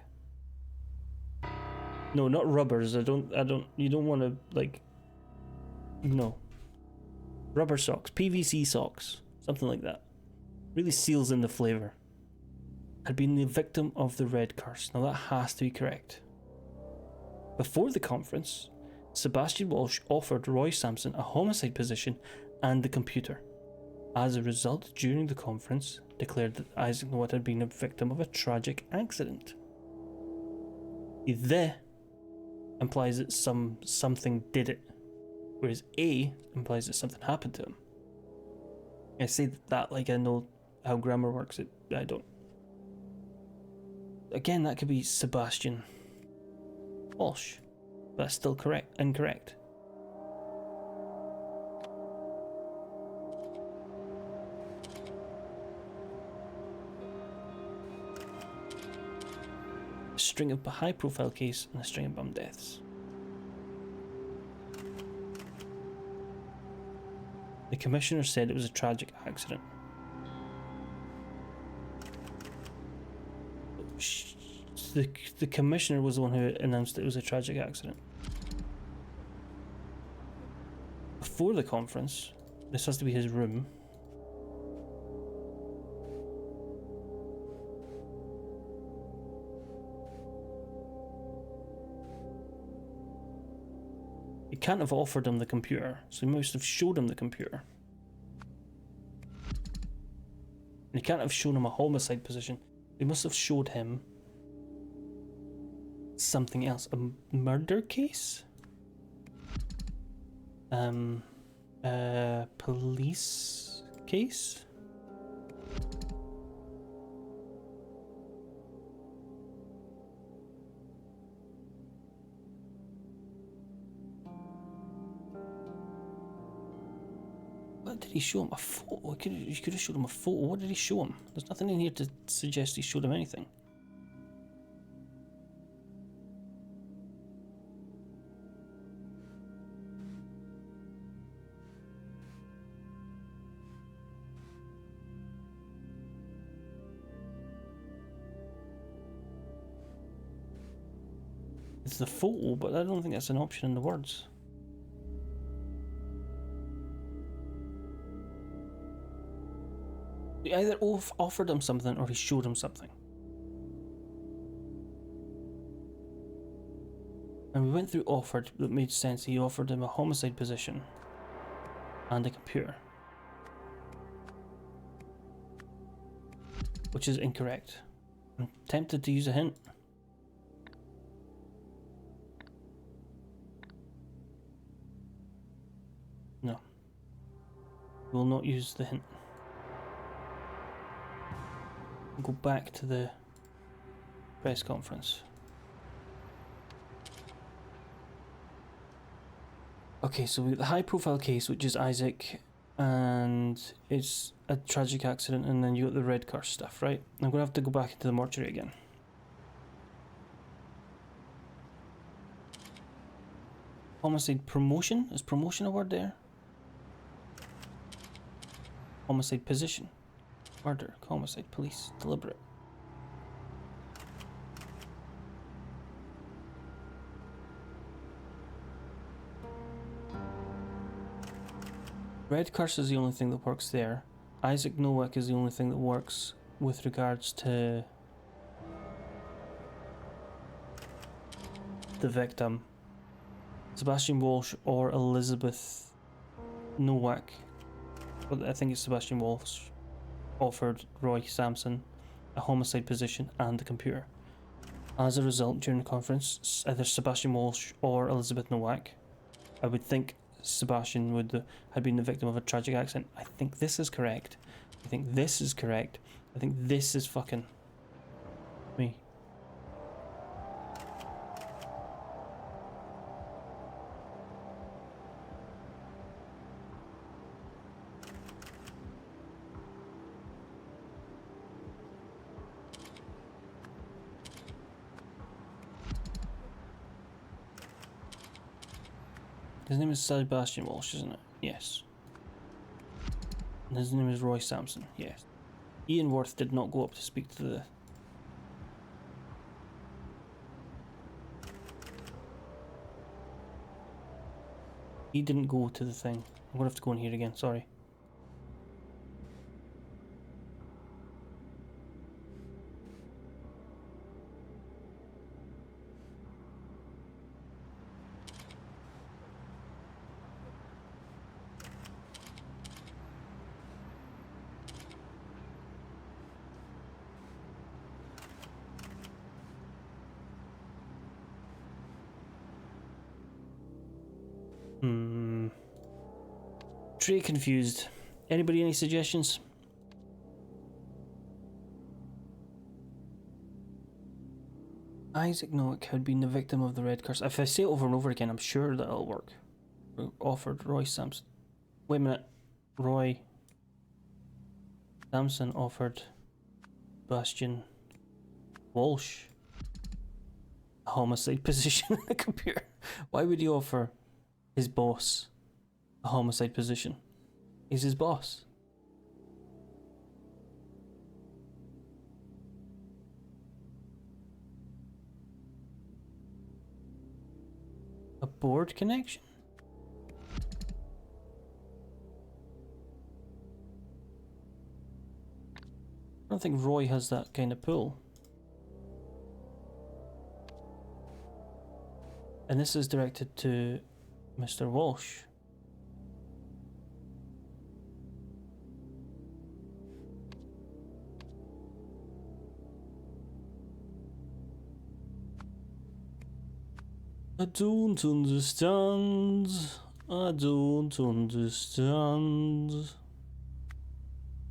No, not rubbers. You don't want to, like. No. Rubber socks. PVC socks. Something like that. Really seals in the flavour. Had been the victim of the Red Curse. Now that has to be correct. Before the conference, Sebastian Walsh offered Roy Sampson a homicide position and the computer. As a result, during the conference, declared that Isaac Nowak had been a victim of a tragic accident. The implies that something did it, whereas A implies that something happened to him. I say that like I know how grammar works. I don't. Again, that could be Sebastian Walsh. That's still incorrect. A string of high-profile case and a string of bum deaths. The commissioner said it was a tragic accident. The commissioner was the one who announced it was a tragic accident. Before the conference, this has to be his room. He can't have offered him the computer, so he must have showed him the computer. And he can't have shown him a homicide position. He must have showed him something else. A murder case? Police case? What did he show him? A photo? You could have showed him a photo. What did he show him? There's nothing in here to suggest he showed him anything. It's the photo, but I don't think that's an option in the words. He either offered him something or he showed him something. And we went through offered, that made sense. He offered him a homicide position and a computer. Which is incorrect. I'm tempted to use a hint. No. We will not use the hint. Go back to the press conference. Okay, so we got the high profile case, which is Isaac, and it's a tragic accident, and then you got the Red Curse stuff, right? I'm gonna have to go back into the mortuary again. Homicide promotion? Is promotion a word there? Homicide position. Murder, homicide, police, deliberate. Red Curse is the only thing that works there. Isaac Nowak is the only thing that works with regards to the victim. Sebastian Walsh or Elizabeth Nowak. But I think it's Sebastian Walsh. Offered Roy Sampson a homicide position, and a computer. As a result, during the conference, either Sebastian Walsh or Elizabeth Nowak, I would think Sebastian had been the victim of a tragic accident. I think this is correct. I think this is correct. I think this is fucking me. His name is Sebastian Walsh, isn't it? Yes. And his name is Roy Sampson. Yes. Ian Worth did not go up to speak to the... He didn't go to the thing. I'm gonna have to go in here again, sorry. Pretty confused. Anybody any suggestions? Isaac Nowak had been the victim of the red curse. If I say it over and over again, I'm sure that'll work. Offered Roy Sampson. Wait a minute. Roy Sampson offered Sebastian Walsh a homicide position in the computer. Why would he offer his boss a homicide position? He's his boss. A board connection? I don't think Roy has that kind of pull. And this is directed to Mr. Walsh. I don't understand. I don't understand.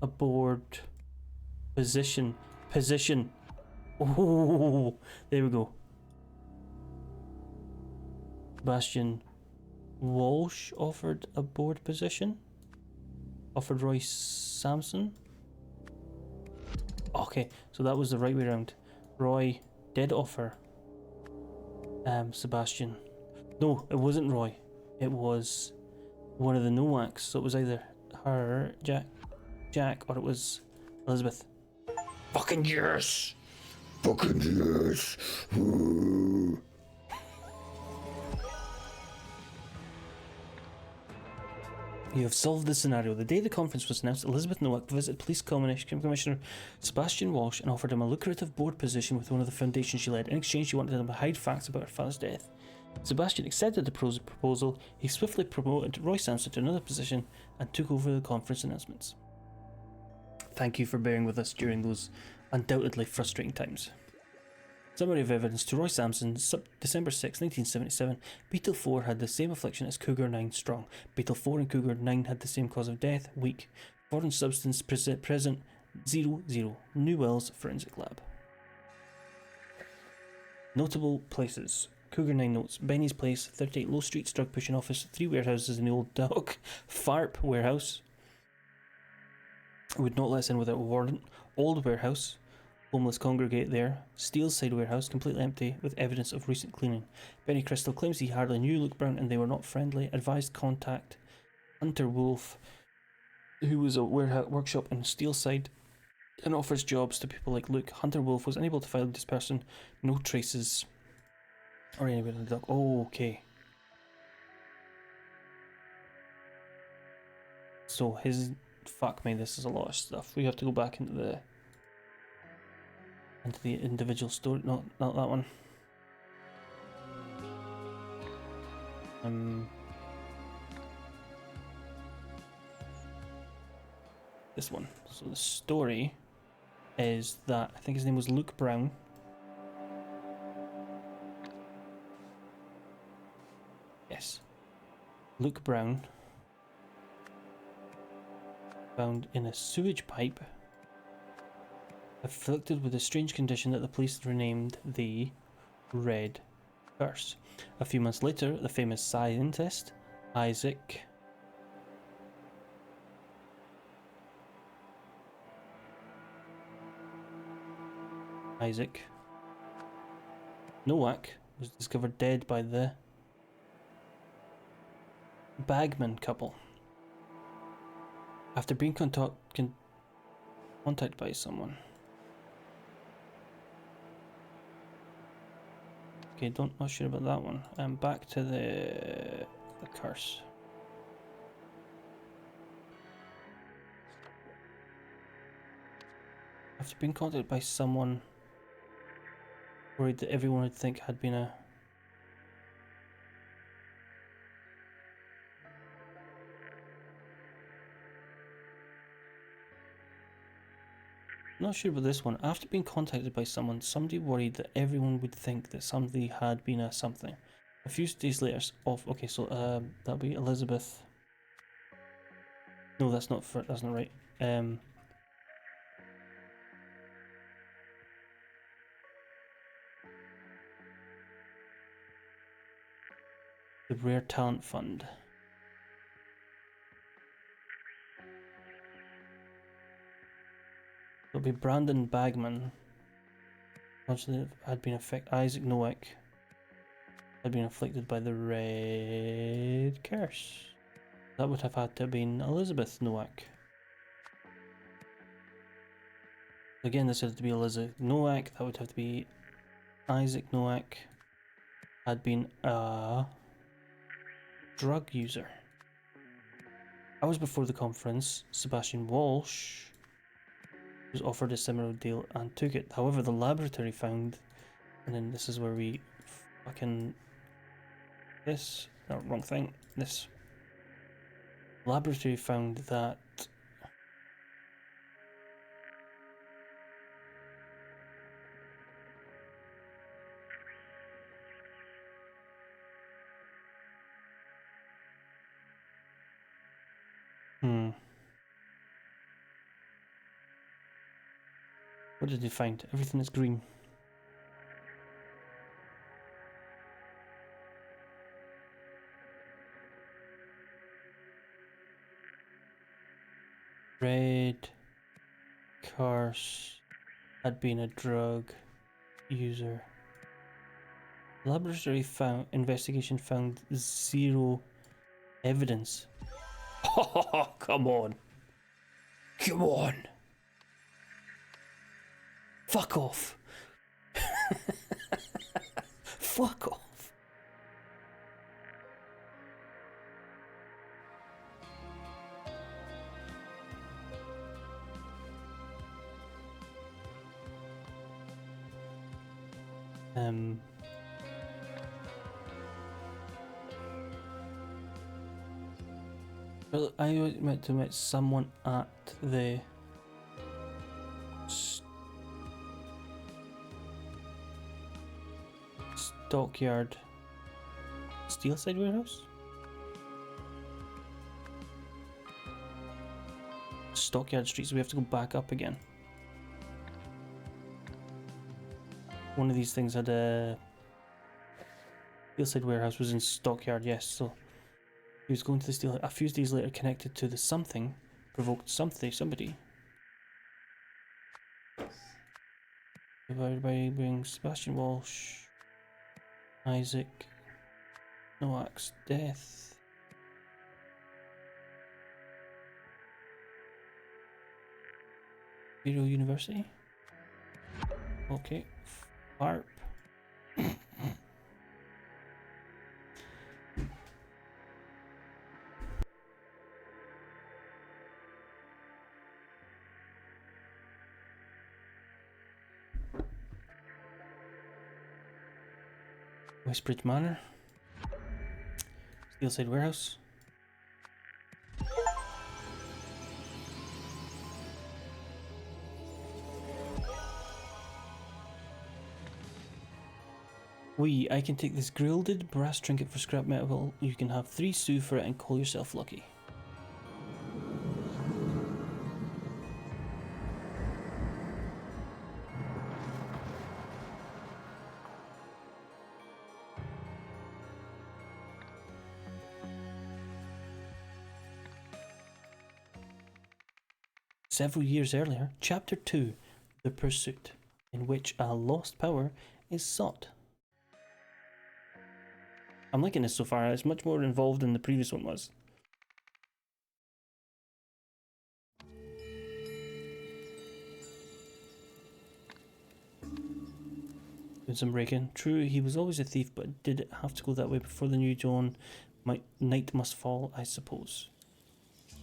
A board position. Position. Oh, there we go. Sebastian Walsh offered a board position. Offered Roy Sampson. Okay, so that was the right way around. Roy did offer Sebastian. No, it wasn't Roy. It was one of the Nowaks. So it was either her, Jack, or it was Elizabeth. Fucking yes! Fucking yes! Ooh. You have solved the scenario. The day the conference was announced, Elizabeth Nowak visited Police Commissioner Sebastian Walsh and offered him a lucrative board position with one of the foundations she led. In exchange, she wanted him to hide facts about her father's death. Sebastian accepted the proposal. He swiftly promoted Roy Sampson to another position and took over the conference announcements. Thank you for bearing with us during those undoubtedly frustrating times. Summary of evidence to Roy Sampson, December 6, 1977. Beetle 4 had the same affliction as Cougar 9, strong. Beetle 4 and Cougar 9 had the same cause of death, weak. Foreign substance present, 0. New Wells Forensic Lab. Notable places. Cougar 9 notes. Benny's Place, 38 Low Street, drug pushing office, 3 warehouses in the old dock. Farp warehouse. Would not let us in without a warrant. Old warehouse. Homeless congregate there. Steele's side warehouse, completely empty, with evidence of recent cleaning. Benny Crystal claims he hardly knew Luke Brown and they were not friendly. Advised contact Hunter Wolf, who was a workshop in Steele's side, and offers jobs to people like Luke. Hunter Wolf was unable to find this person. No traces or anybody in the dock. Oh, okay. So his... Fuck me, this is a lot of stuff. We have to go back into the individual story. Not that one. This one. So the story is that I think his name was Luke Brown. Yes. Luke Brown, found in a sewage pipe, afflicted with a strange condition that the police renamed the Red Curse. A few months later, the famous scientist Isaac Nowak was discovered dead by the Bagman couple after being contacted by someone. Okay, not sure about that one. Back to the curse. After being contacted by someone worried that everyone would think had been a Not sure about this one. After being contacted by someone, somebody worried that everyone would think that somebody had been a something. A few days later, okay, so that'll be Elizabeth. No, that's not right. The Rare Talent Fund. It'll be Brandon Bagman. Actually, had been Isaac Nowak had been afflicted by the Red Curse. That would have had to have been Elizabeth Nowak. Again, this had to be Elizabeth Nowak. That would have to be Isaac Nowak. Had been a drug user. Hours before the conference, Sebastian Walsh was offered a similar deal and took it. However, the laboratory found, and then this is where we fucking wrong thing. This laboratory found that what did they find? Everything is green. Red Curse had been a drug user. Laboratory investigation found zero evidence. Oh, come on. Come on. Fuck off. Fuck off. Well, I meant to meet someone at the Stockyard Steelside warehouse? Stockyard Street, so we have to go back up again. One of these things had a Steelside warehouse was in Stockyard, yes, so he was going to the steel. A few days later, connected to the something, provoked somebody. Divided by being Sebastian Walsh, Isaac Nowak's death. Zero University. Okay, FARP. Westbridge Manor. Steelside Warehouse. I can take this gilded brass trinket for scrap metal. You can have 3 sous for it and call yourself lucky. Several years earlier, Chapter 2, The Pursuit, in which a lost power is sought. I'm liking this so far. It's much more involved than the previous one was. Doing some breaking. True, he was always a thief, but did it have to go that way before the new dawn? Night must fall, I suppose.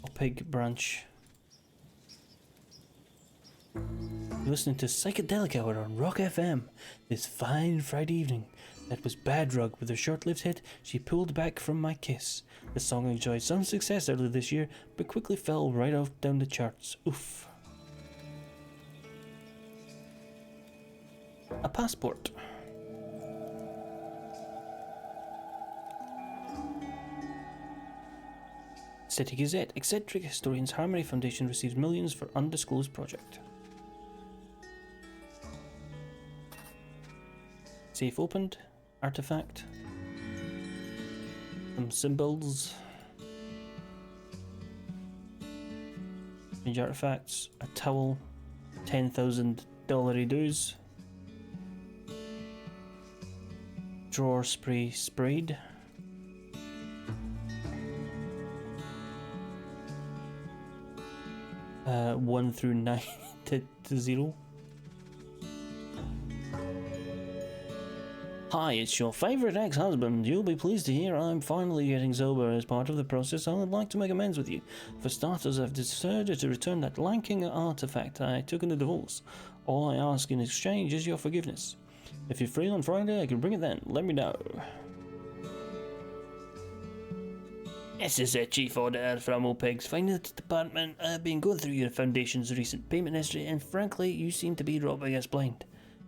A pig branch. You're listening to Psychedelic Hour on Rock FM this fine Friday evening. That was Bad Drug with a short-lived hit, She Pulled Back From My Kiss. The song enjoyed some success earlier this year, but quickly fell right off down the charts. Oof. A passport. City Gazette. Eccentric historians Harmony Foundation receives millions for undisclosed project. Safe opened. Artifact. Some symbols. Strange artifacts. A towel. $10,000 dues. Drawer spray sprayed. 1 through 9 to 0. Hi, it's your favourite ex-husband. You'll be pleased to hear I'm finally getting sober. As part of the process, I would like to make amends with you. For starters, I've decided to return that lanking artifact I took in the divorce. All I ask in exchange is your forgiveness. If you're free on Friday, I can bring it then. Let me know. This is a chief order from OPEG's finance department. I've been going through your foundation's recent payment history, and frankly, you seem to be robbing us blind.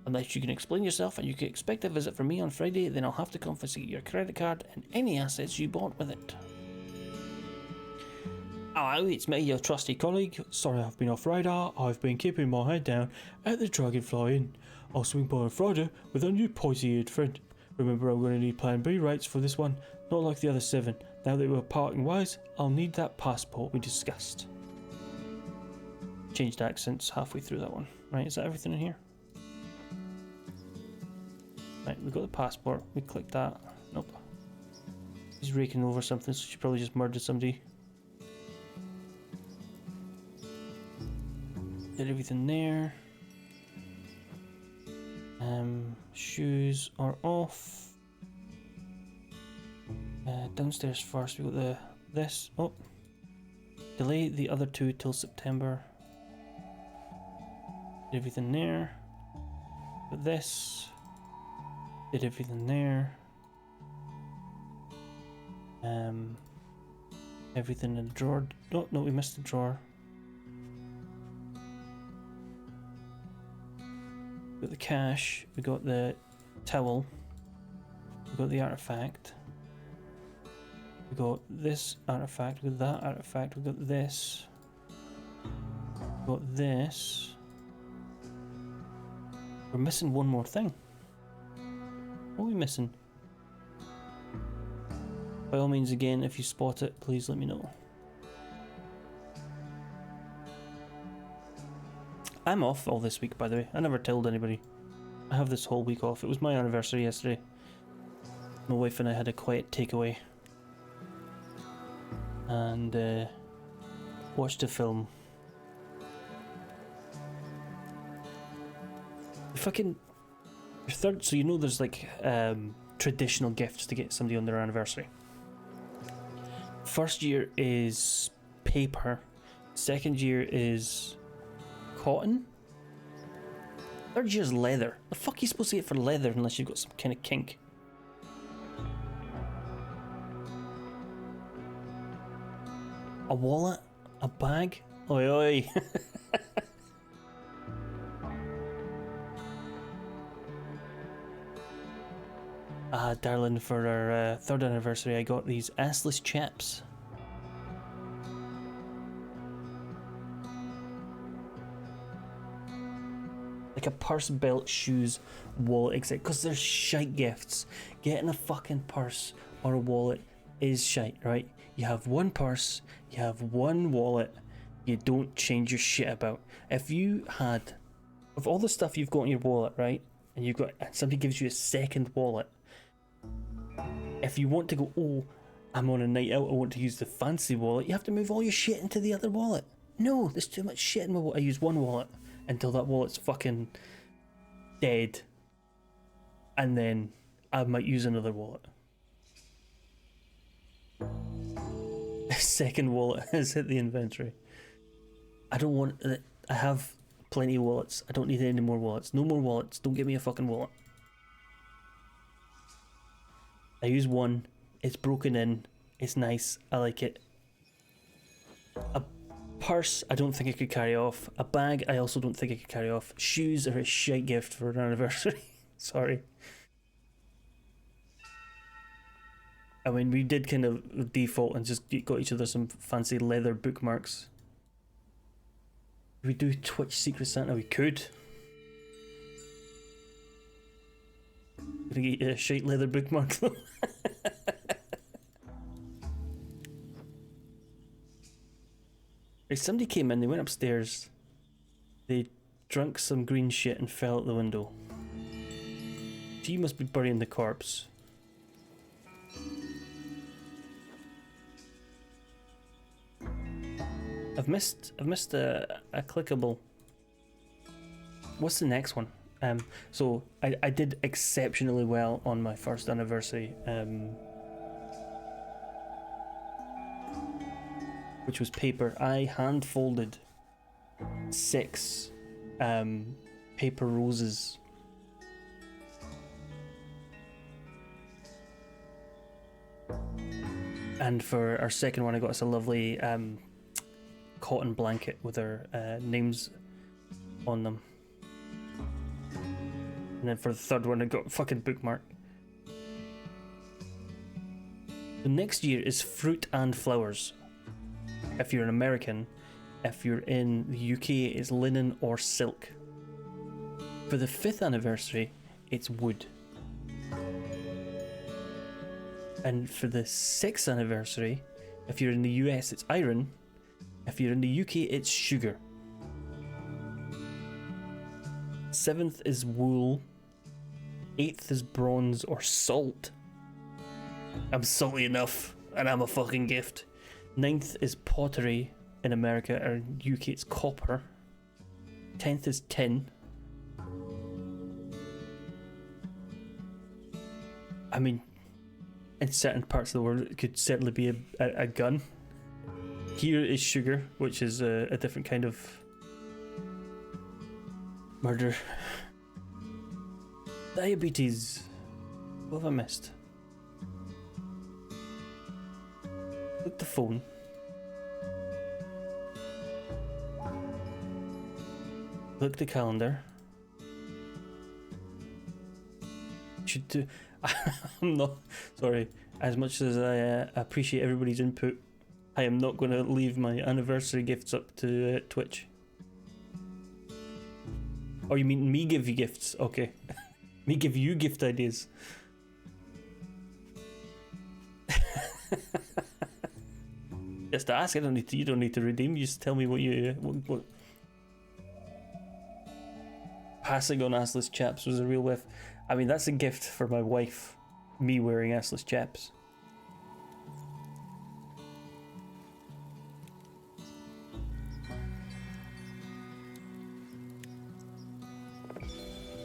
Unless you can explain yourself and you can expect a visit from me on Friday, then I'll have to confiscate your credit card and any assets you bought with it. Hello, it's me, your trusty colleague. Sorry I've been off radar. I've been keeping my head down at the Dragonfly Inn. I'll swing by on Friday with a new poisy-eared friend. Remember, I'm going to need Plan B rates for this one, not like the other 7. Now that we're parting ways, I'll need that passport we discussed. Changed accents halfway through that one. Right, is that everything in here? Right, we got the passport. We clicked that. Nope. He's raking over something, so she probably just murdered somebody. Did everything there. Shoes are off. Downstairs first. We got this. Oh, delay the other 2 till September. Did everything there. Got this. Did everything there. Everything in the drawer. Oh, no, we missed the drawer. We got the cash. We got the towel. We got the artifact. We got this artifact. We got that artifact. We got this. We got this. We're missing one more thing. What are we missing? By all means, again, if you spot it, please let me know. I'm off all this week, by the way. I never told anybody. I have this whole week off. It was my anniversary yesterday. My wife and I had a quiet takeaway. And watched a film. Fucking... Your third... So you know there's like traditional gifts to get somebody on their anniversary. First year is paper. Second year is cotton. Third year is leather. The fuck are you supposed to get for leather unless you've got some kind of kink? A wallet? A bag? Oi oi. Darling, for our 3rd anniversary, I got these assless chaps. Like a purse, belt, shoes, wallet, etc. Because they're shite gifts. Getting a fucking purse or a wallet is shite, right? You have one purse, you have one wallet, you don't change your shit about. If you had, of all the stuff you've got in your wallet, right, and somebody gives you a second wallet, if you want to go, oh, I'm on a night out, I want to use the fancy wallet, you have to move all your shit into the other wallet. No, there's too much shit in my wallet. I use one wallet until that wallet's fucking dead, and then I might use another wallet. The second wallet has hit the inventory. I don't want it. I have plenty of wallets. I don't need any more wallets. No more wallets. Don't give me a fucking wallet. I use one. It's broken in. It's nice. I like it. A purse, I don't think I could carry off. A bag, I also don't think I could carry off. Shoes are a shite gift for an anniversary. Sorry. I mean, we did kind of default and just got each other some fancy leather bookmarks. Did we do Twitch Secret Santa? We could. Gonna get you a shite leather bookmark though. Somebody came in, they went upstairs, they drank some green shit and fell out the window. She must be burying the corpse. I've missed a clickable. What's the next one? So I did exceptionally well on my 1st anniversary, which was paper. I hand folded 6 paper roses. And for our second one, I got us a lovely cotton blanket with our names on them. And then for the 3rd one, I got a fucking bookmark. The next year is fruit and flowers. If you're an American, if you're in the UK, it's linen or silk. For the 5th anniversary, it's wood. And for the 6th anniversary, if you're in the US, it's iron. If you're in the UK, it's sugar. 7th is wool. 8th is bronze or salt. I'm salty enough, and I'm a fucking gift. 9th is pottery in America, or UK it's copper. 10th is tin. I mean, in certain parts of the world it could certainly be a gun. Here is sugar, which is a different kind of murder. Diabetes. What have I missed? Look the phone. Look the calendar. Should do. I'm not sorry. As much as I appreciate everybody's input, I am not going to leave my anniversary gifts up to Twitch. Oh, you mean me give you gifts? Okay, me give you gift ideas. Just ask. I don't need to. You don't need to redeem. You just tell me what you. What. Passing on assless chaps was a real whiff. I mean, that's a gift for my wife. Me wearing assless chaps.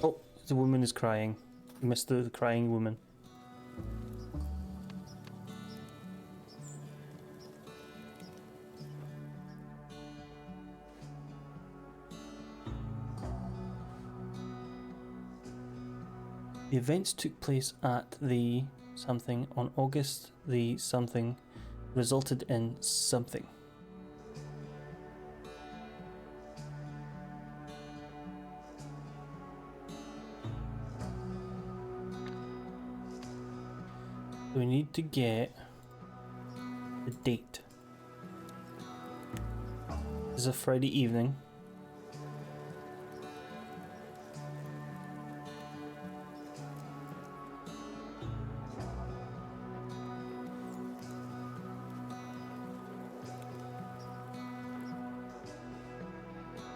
Oh, the woman is crying. Missed the crying woman. The events took place at the something on August the something resulted in something. We need to get the date. This is a Friday evening.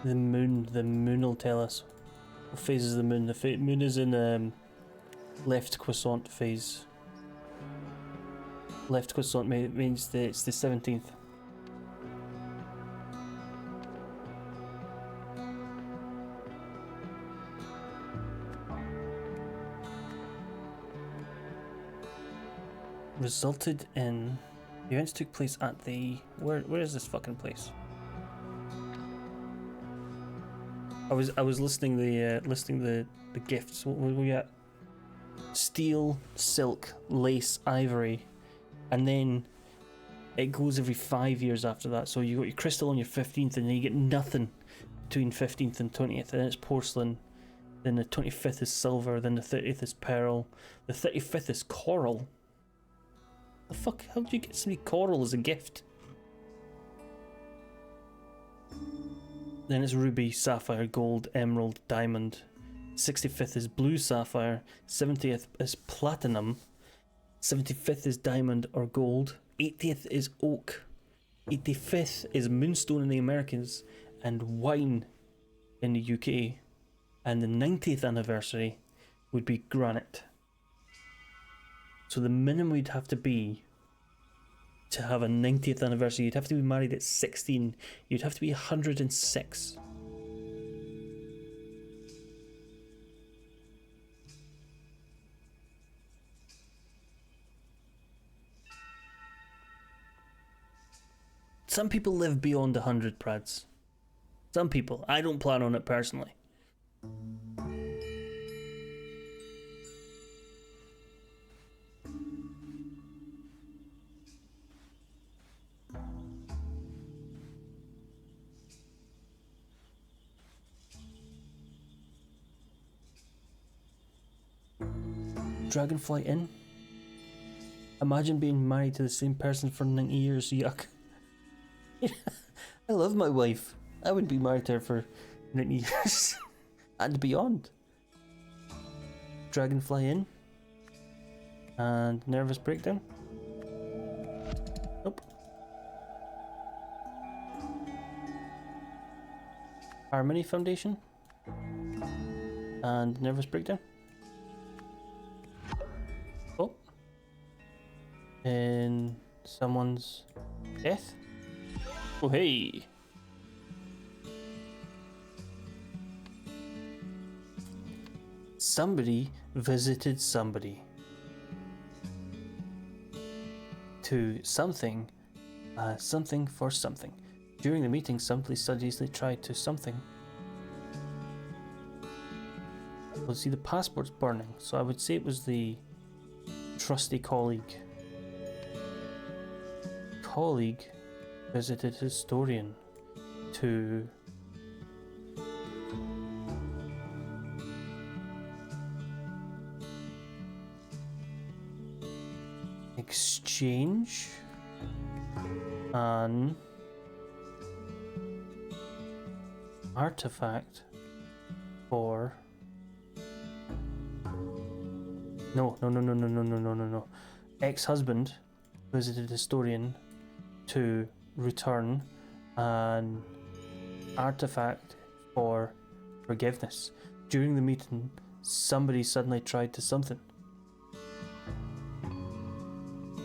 The moon will tell us what phase is the moon. The moon is in left quiescent phase. Left quiescent means that it's the 17th. Resulted in the events took place at the where is this fucking place? I was listening the gifts. What were we at? Steel, silk, lace, ivory, and then it goes every 5 years after that. So you got your crystal on your 15th, and then you get nothing between 15th and 20th. Then it's porcelain. Then the 25th is silver. Then the 30th is pearl. The 35th is coral. The fuck? How did you get somebody coral as a gift? Then it's ruby, sapphire, gold, emerald, diamond. 65th is blue sapphire. 70th is platinum. 75th is diamond or gold. 80th is oak. 85th is moonstone in the Americas and wine in the UK. And the 90th anniversary would be granite. So the minimum we'd have to be to have a 90th anniversary, you'd have to be married at 16. You'd have to be 106. Some people live beyond 100, Prads. Some people. I don't plan on it personally. Dragonfly Inn? Imagine being married to the same person for 90 years, yuck. I love my wife. I wouldn't be married to her for 90 years. And beyond. Dragonfly Inn. And Nervous Breakdown. Nope. Harmony Foundation. And Nervous Breakdown. Oh. In someone's death. Oh hey. Somebody visited somebody. To something, something for something. During the meeting, somebody studiously tried to something. Well, see, the passport's burning, so I would say it was the trusty colleague. Colleague visited historian to exchange an artifact for no. Ex-husband visited historian to return an artifact for forgiveness. During the meeting, somebody suddenly tried to something.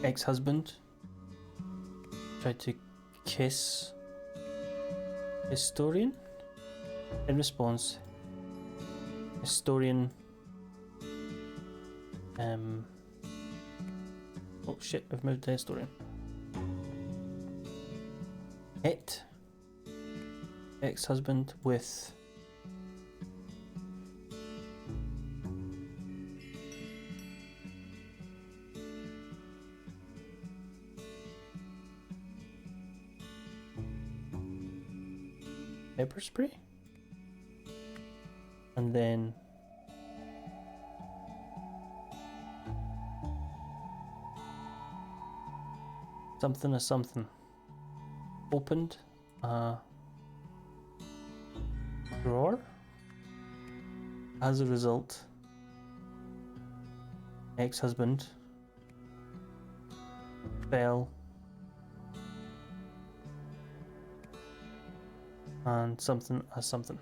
Ex-husband tried to kiss historian. In response, historian oh shit, I've moved the historian. Hit ex-husband with pepper spray, and then something or something. Opened a drawer. As a result, ex-husband fell and something as something.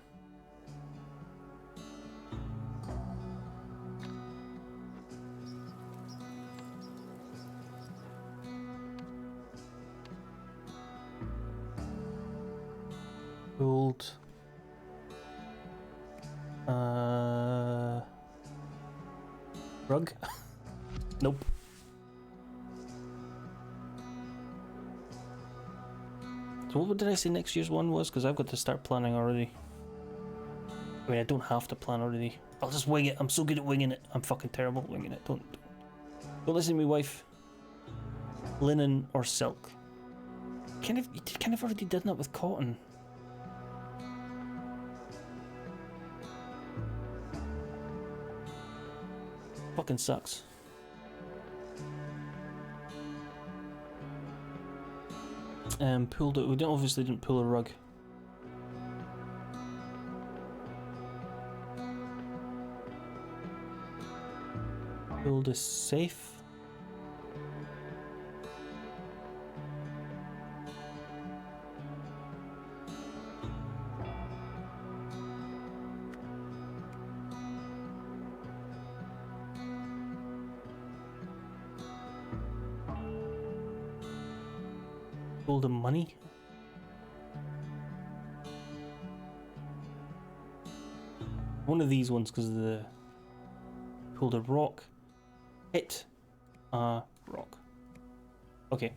Pulled rug? Nope. So what did I say next year's one was? Because I've got to start planning already. I mean, I don't have to plan already. I'll just wing it. I'm so good at winging it. I'm fucking terrible at winging it. Don't listen to me, wife. Linen or silk? You kind of already did that with cotton. Fucking sucks. Pulled it. We obviously didn't pull a rug. Pulled a safe. Pulled the money. One of these ones because the pulled a rock. Hit a rock. Okay.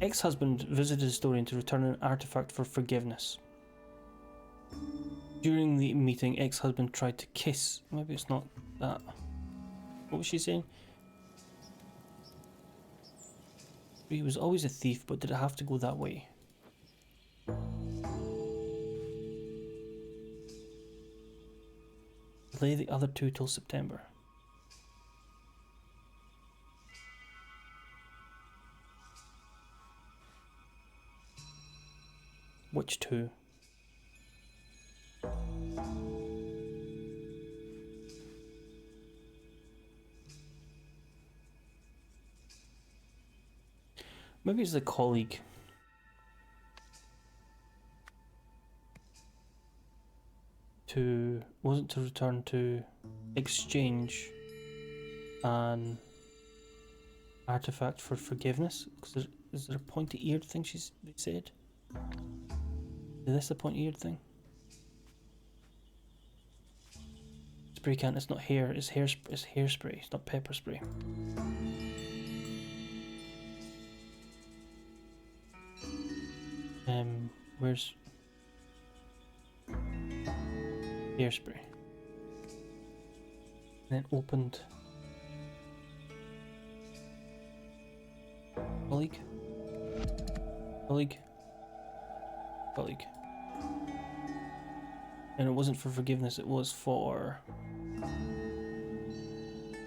Ex-husband visited historian to return an artifact for forgiveness. During the meeting, ex-husband tried to kiss. Maybe it's not that. What was she saying? He was always a thief, but did it have to go that way? Delay the other two till September. Which two? Maybe it's the colleague. Wasn't to return to exchange an artifact for forgiveness? Because is there a pointy-eared thing they said? Is this a pointy-eared thing? Spray can. It's not hair. It's hairspray. It's hairspray. It's not pepper spray. Where's hairspray? And then opened. Colleague. And it wasn't for forgiveness, it was for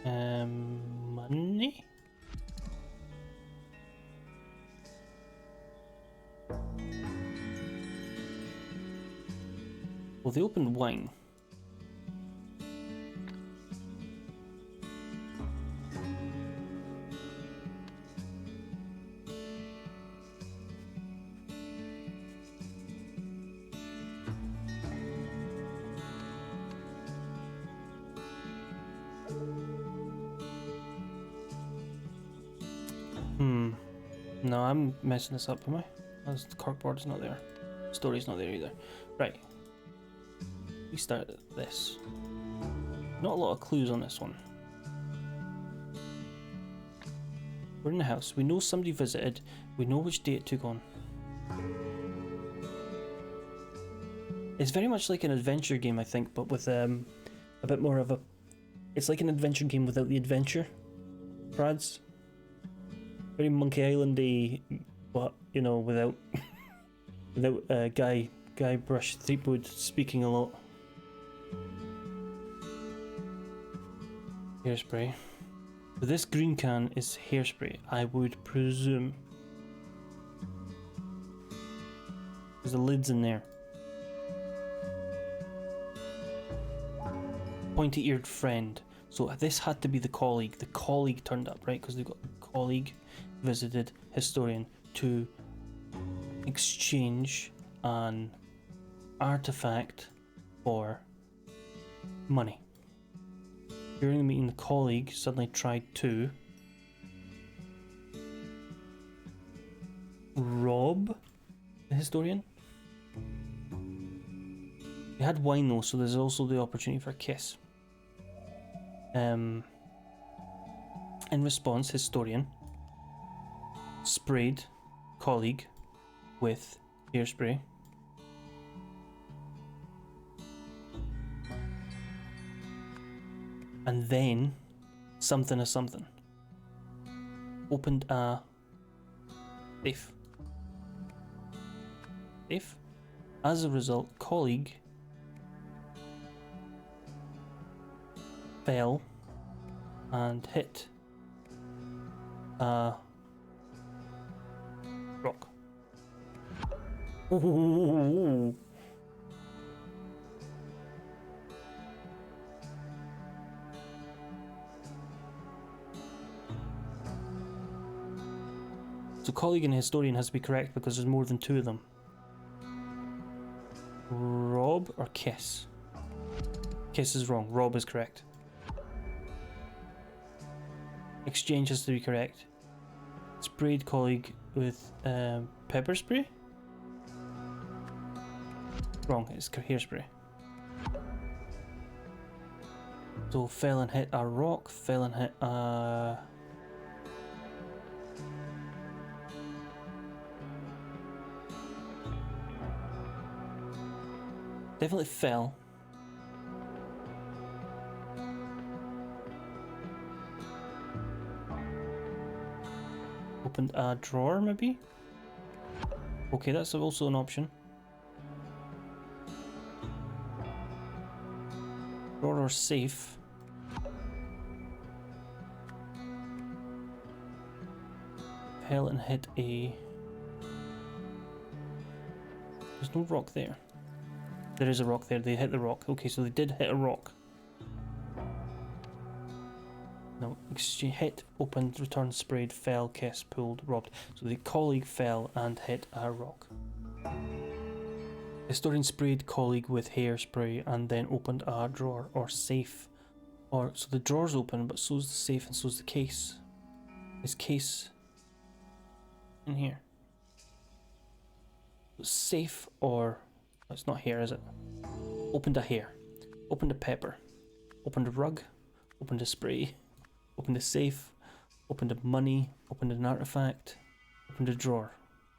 money? Well, they opened wine. No, I'm messing this up, am I? The corkboard's not there. Story's not there either. Right. We start this. Not a lot of clues on this one. We're in the house. We know somebody visited. We know which day it took on. It's very much like an adventure game, I think, but with a bit more of a... It's like an adventure game without the adventure. Prads. Very Monkey Island-y, but, you know, without... without Guybrush Threepwood speaking a lot. Hairspray. So this green can is hairspray, I would presume. There's the lid's in there. Pointy-eared friend. So this had to be the colleague. The colleague turned up, right? Because they've got colleague, visited, historian to exchange an artifact for money. During the meeting, the colleague suddenly tried to rob the historian. They had wine though, so there's also the opportunity for a kiss. In response, historian sprayed colleague with hairspray. And then something is something. Opened a safe. Safe. As a result, colleague fell and hit a rock. Ooh. So colleague and historian has to be correct because there's more than two of them. Rob or kiss? Kiss is wrong. Rob is correct. Exchange has to be correct. Sprayed colleague with pepper spray? Wrong, it's hairspray. So fell and hit a rock, fell and hit a... Definitely fell. Opened a drawer, maybe? Okay, that's also an option. Drawer or safe. Fell and hit a... There's no rock there. There is a rock there, they hit the rock. Okay, so they did hit a rock. No, exchange, hit, opened, returned, sprayed, fell, kissed, pulled, robbed. So the colleague fell and hit a rock. Historian sprayed colleague with hairspray and then opened a drawer or safe. Or so the drawer's open, but so's the safe and so's the case. Is case in here? Safe or... It's not hair, is it? Opened a hair. Opened a pepper. Opened a rug. Opened a spray. Opened a safe. Opened a money. Opened an artifact. Opened a drawer.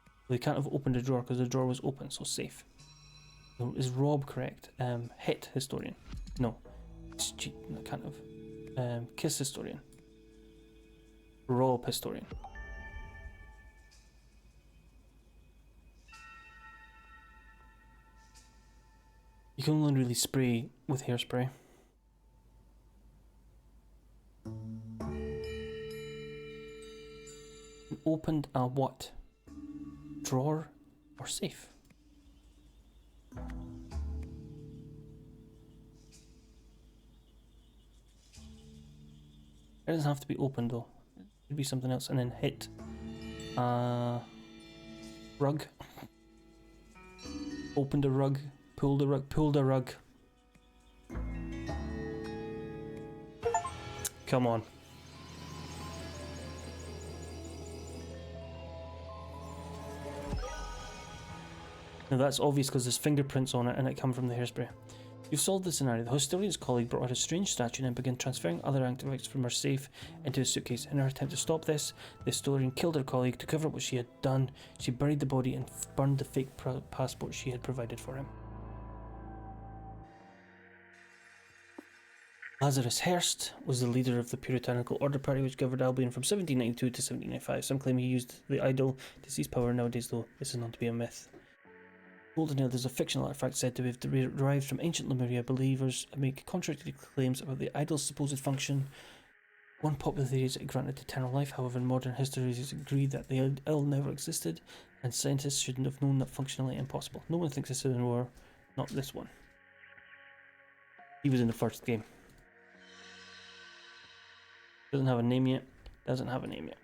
Well, they can't have opened a drawer because the drawer was open, so safe. So is Rob correct? Hit historian. No. It's kind of. Kiss historian. Rob historian. You can only really spray with hairspray. Opened a what? Drawer or safe? It doesn't have to be open though. It could be something else. And then hit rug. Opened a rug. Pulled a rug. Pulled a rug. Come on. Now that's obvious because there's fingerprints on it and it come from the hairspray. You've solved the scenario. The historian's colleague brought out a strange statue and began transferring other artifacts from her safe into a suitcase. In her attempt to stop this, the historian killed her colleague. To cover up what she had done, she buried the body and burned the fake passport she had provided for him. Lazarus Hearst was the leader of the Puritanical Order Party which governed Albion from 1792 to 1795. Some claim he used the idol to seize power. Nowadays, though, this is known to be a myth. Golden Ale is a fictional artifact said to have derived from ancient Lemuria. Believers make contradictory claims about the idol's supposed function. One popular theory is it granted eternal life. However, modern historians agree that the ill never existed, and scientists shouldn't have known that functionally impossible. No one thinks this is in war, not this one. He was in the first game. Doesn't have a name yet. Doesn't have a name yet.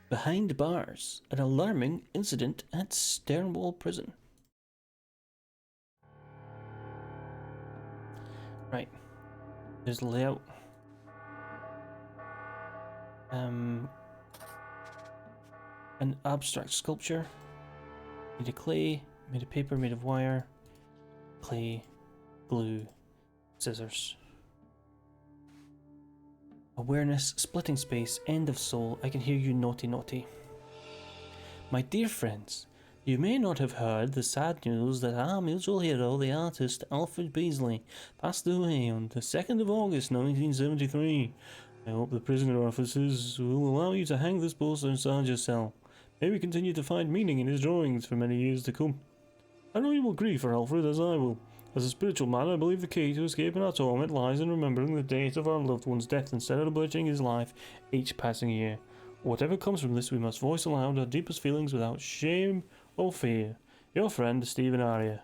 Behind bars, an alarming incident at Sternwall Prison. Right, there's the layout. An abstract sculpture, made of clay, made of paper, made of wire, clay, glue, scissors. Awareness, splitting space, end of soul, I can hear you naughty naughty. My dear friends, you may not have heard the sad news that our mutual hero, the artist Alfred Beasley, passed away on the 2nd of August 1973. I hope the prisoner officers will allow you to hang this poster inside your cell. May we continue to find meaning in his drawings for many years to come. I know you will grieve for Alfred as I will. As a spiritual man, I believe the key to escaping our torment lies in remembering the date of our loved one's death instead of celebrating his life each passing year. Whatever comes from this, we must voice aloud our deepest feelings without shame or fear. Your friend, Stephen Aria.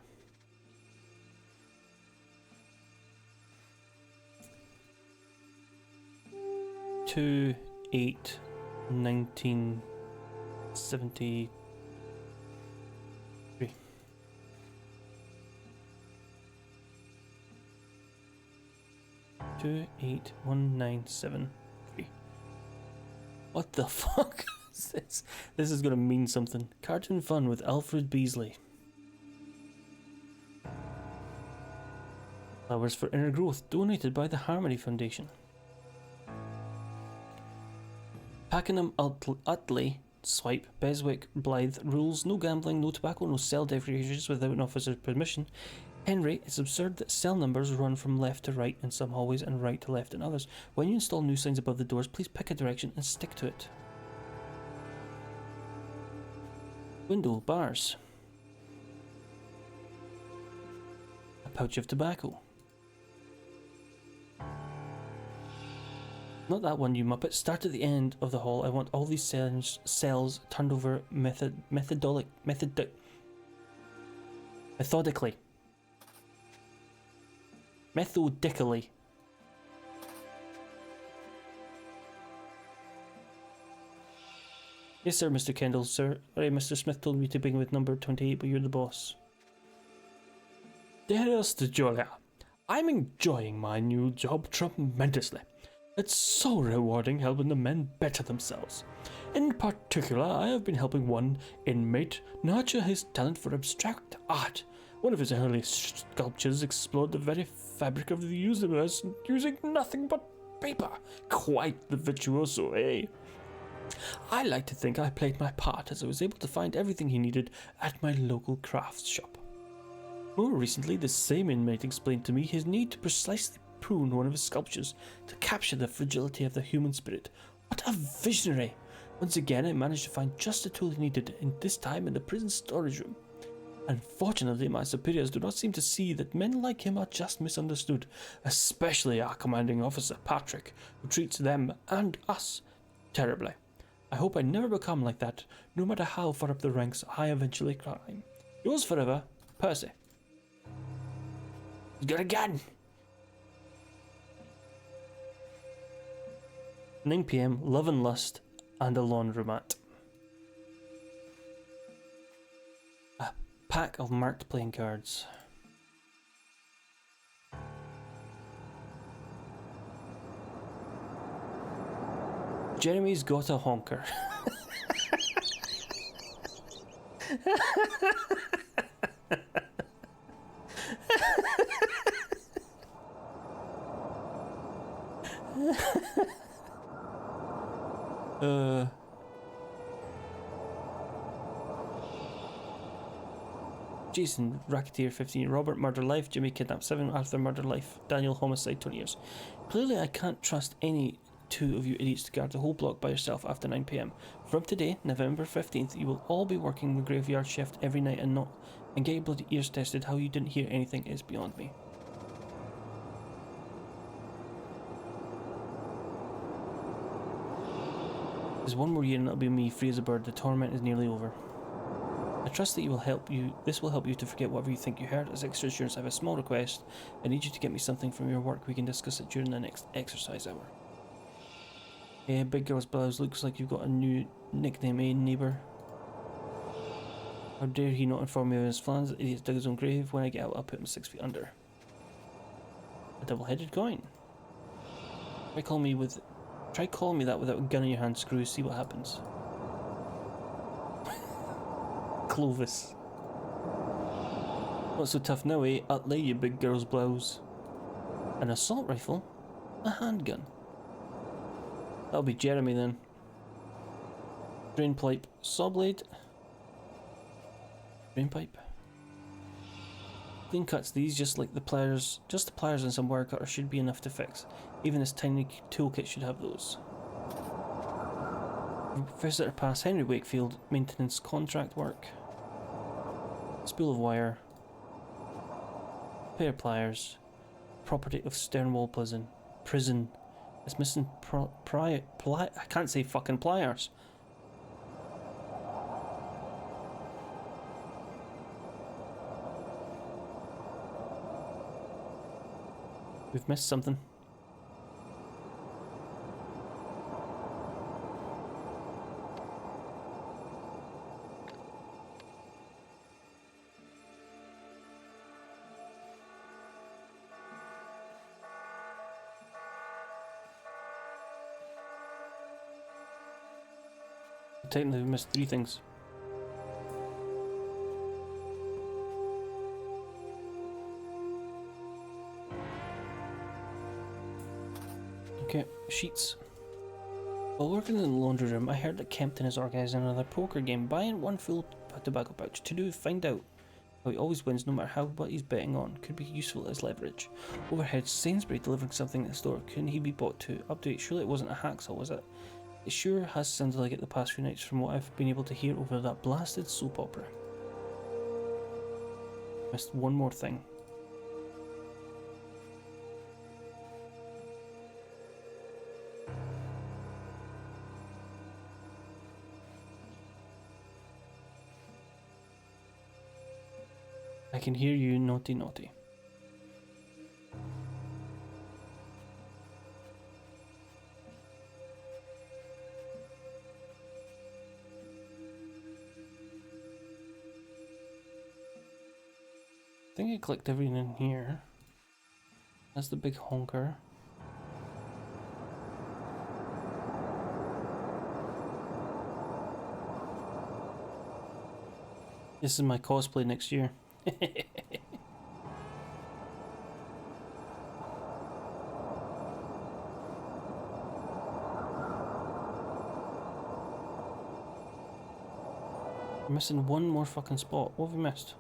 To 8/1973. 281973. What the fuck is this? This is gonna mean something. Cartoon fun with Alfred Beasley. Flowers for Inner Growth, donated by the Harmony Foundation. Pakenham Utley, Swipe, Beswick, Blythe, rules, no gambling, no tobacco, no cell decorations without an officer's permission. Henry, it's absurd that cell numbers run from left to right in some hallways and right to left in others. When you install new signs above the doors, please pick a direction and stick to it. Window, bars. A pouch of tobacco. Not that one, you muppet. Start at the end of the hall. I want all these cells turned over methodically. Methodically. Yes, sir, Mr. Kendall, sir. Sorry, Mr. Smith told me to begin with number 28, but you're the boss. Dearest Julia, I'm enjoying my new job tremendously. It's so rewarding helping the men better themselves. In particular, I have been helping one inmate nurture his talent for abstract art. One of his early sculptures explored the very fabric of the universe using nothing but paper. Quite the virtuoso, eh? I like to think I played my part as I was able to find everything he needed at my local crafts shop. More recently, the same inmate explained to me his need to precisely prune one of his sculptures to capture the fragility of the human spirit. What a visionary! Once again, I managed to find just the tool he needed, in this time in the prison storage room. Unfortunately, my superiors do not seem to see that men like him are just misunderstood, especially our commanding officer, Patrick, who treats them and us terribly. I hope I never become like that, no matter how far up the ranks I eventually climb. Yours forever, Percy. He's got a gun! 9 PM, Love and Lust, and a laundromat. A pack of marked playing cards. Jeremy's got a honker. Jason, Racketeer 15, Robert, Murder Life, Jimmy, Kidnap 7, Arthur, Murder Life, Daniel, Homicide 20 years. Clearly I can't trust any two of you idiots to guard the whole block by yourself after 9 PM. From today, November 15th, you will all be working the graveyard shift every night and get your bloody ears tested. How you didn't hear anything is beyond me. There's one more year and it'll be me, free as a bird. The torment is nearly over. I trust that this will help you to forget whatever you think you heard. As extra assurance, I have a small request. I need you to get me something from your work. We can discuss it during the next exercise hour. Yeah, Big Girl's Blouse, looks like you've got a new nickname, eh, neighbour? How dare he not inform me of his plans? The idiot's dug his own grave. When I get out, I'll put him 6 feet under. A double-headed coin. Try calling me that without a gun in your hand, Screw. See what happens. Clovis. Not so tough now, eh? Outlay you, Big Girl's Blouse. An assault rifle? A handgun? That'll be Jeremy then. Drain pipe. Saw blade. Drain pipe. Clean cuts. These, just the pliers and some wire cutter should be enough to fix. Even this tiny toolkit should have those. Visitor pass. Henry Wakefield. Maintenance contract work. Spool of wire. Pair of pliers. Property of Sternwall prison. It's missing I can't say fucking pliers. We've missed something. Technically, we missed 3 things. Okay, sheets. While working in the laundry room, I heard that Kempton is organising another poker game. Buying 1 full tobacco pouch. To do, find out how he always wins no matter what he's betting on. Could be useful as leverage. Overhead, Sainsbury delivering something at the store. Couldn't he be bought to update? Surely it wasn't a hacksaw, was it? It sure has sounded like it the past few nights from what I've been able to hear over that blasted soap opera. Missed one more thing. I can hear you, naughty naughty. I think I clicked everything in here. That's the big honker. This is my cosplay next year. We're missing one more fucking spot. What have we missed?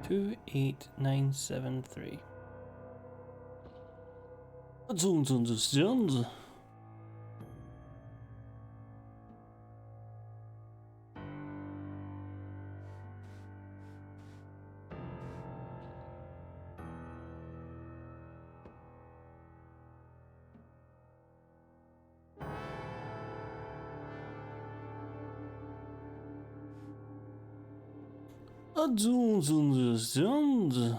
Two 28973. Jones.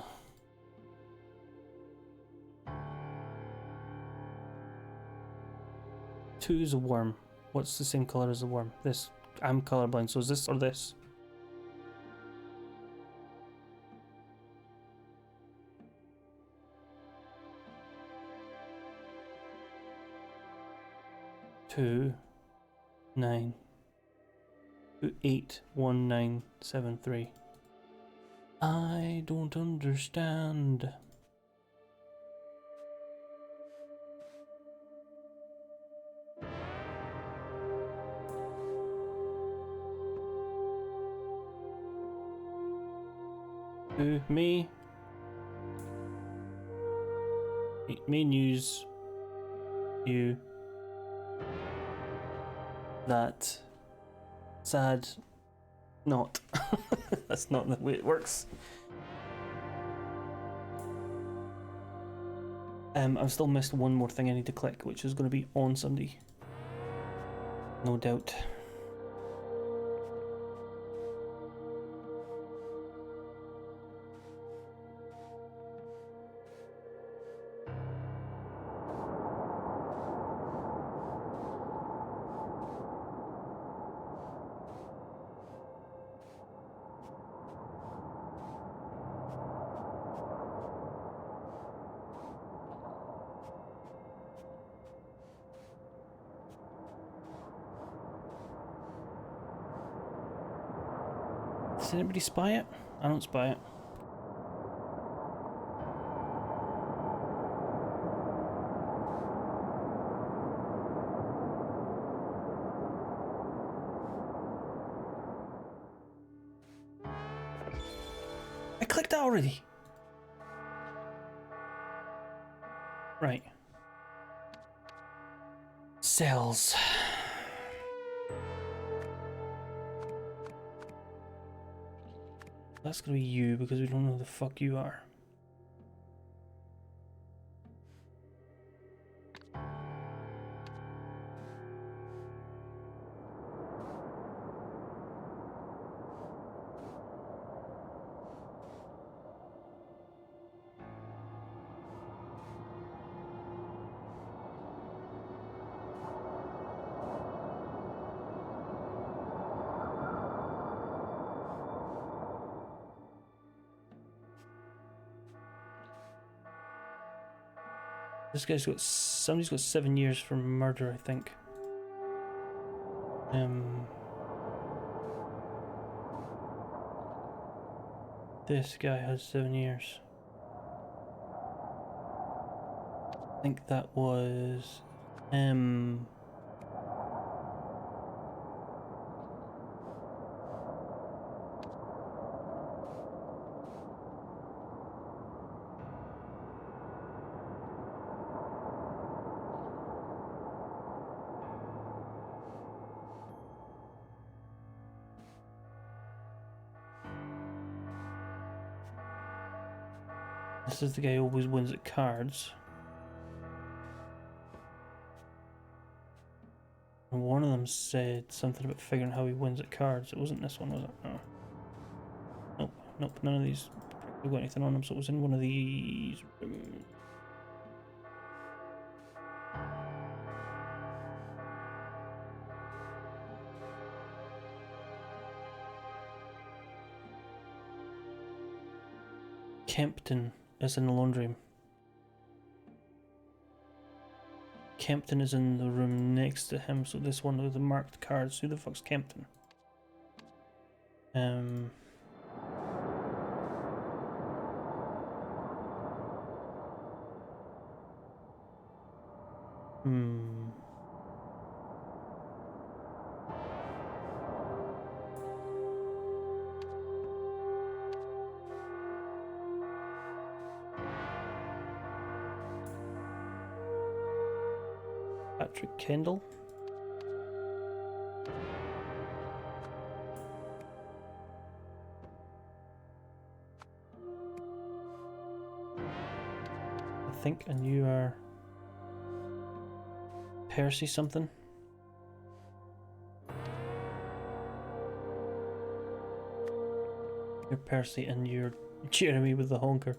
2 is a worm. What's the same color as the worm? This. I'm colorblind, so is this or this? Two, 9, 8, 1, 9, 7, 3. I don't understand. To me. Me news. You. That. Sad. Not. That's not the way it works. I've still missed one more thing I need to click, which is going to be on somebody. No doubt. Does anybody spy it? I don't spy it. I clicked that already. Right. Cells. That's gonna be you because we don't know who the fuck you are. This guy's got, somebody's got 7 years for murder, I think. This guy has 7 years. I think that was, this is the guy who always wins at cards. And one of them said something about figuring how he wins at cards. It wasn't this one, was it? No. Nope, nope, none of these have got anything on them, so it was in one of these rooms. Kempton is in the laundry room. Kempton is in the room next to him, so this one with the marked cards. Who the fuck's Kempton? Patrick Kendall. I think, and you are Percy something. You're Percy and you're Jeremy with the honker.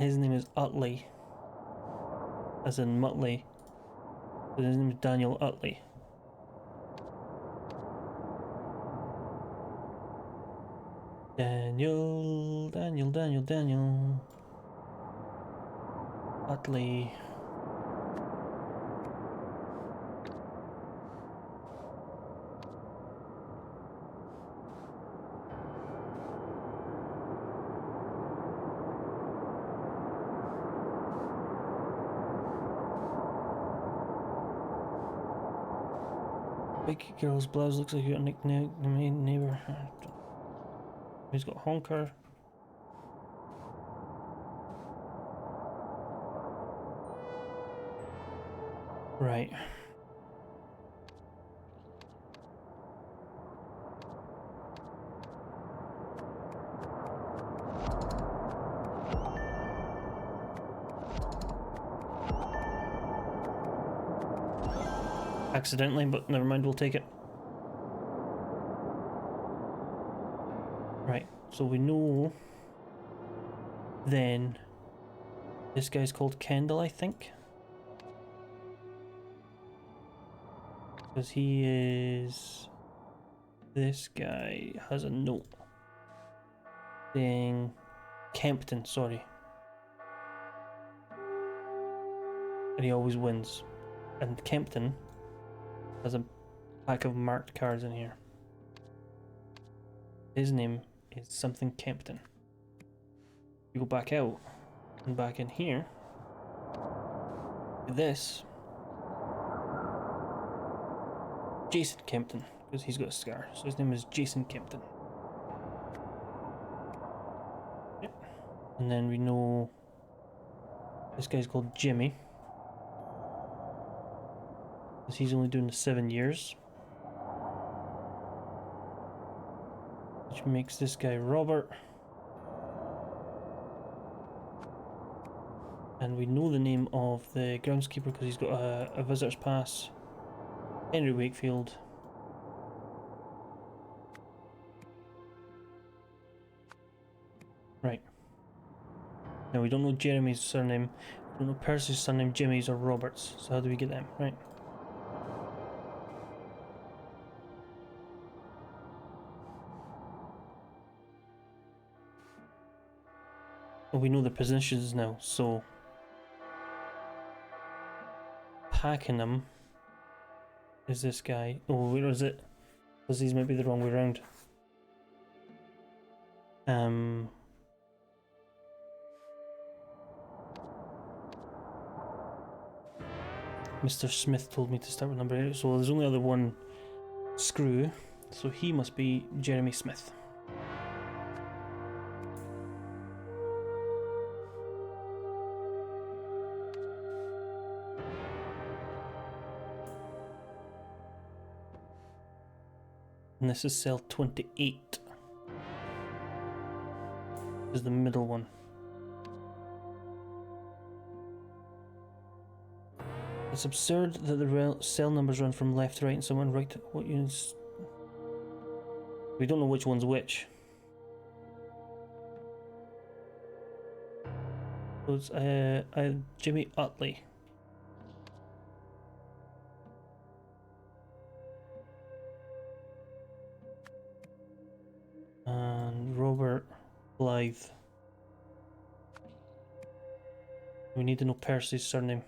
his name is Utley, as in Muttley. But his name is Daniel Utley. Daniel Utley. Big girl's blouse looks like your nickname neighbor. He's got honker. Right. Accidentally, but never mind, we'll take it. Right, so we know then this guy's called Kendall, I think. Because he is... This guy has a note saying Kempton, sorry. And he always wins. And Kempton has a pack of marked cards in here. His name is something Kempton. You go back out and back in here. This Jason Kempton, because he's got a scar, so his name is Jason Kempton. Yep. And then we know this guy's called Jimmy, because he's only doing the 7 years, which makes this guy Robert. And we know the name of the groundskeeper because he's got a visitor's pass. Henry Wakefield. Right. Now we don't know Jeremy's surname. We don't know Percy's surname, Jimmy's or Roberts. So how do we get them? Right. Well, we know the positions now, so Pakenham is this guy. Oh, where is it? Because these might be the wrong way around. Mr. Smith told me to start with number 8, so there's only other one screw, so he must be Jeremy Smith. And this is cell 28. This is the middle one. It's absurd that the cell numbers run from left to right and someone right to what units. We don't know which one's which. So it's Jimmy Utley. And Robert Blythe. We need to know Percy's surname.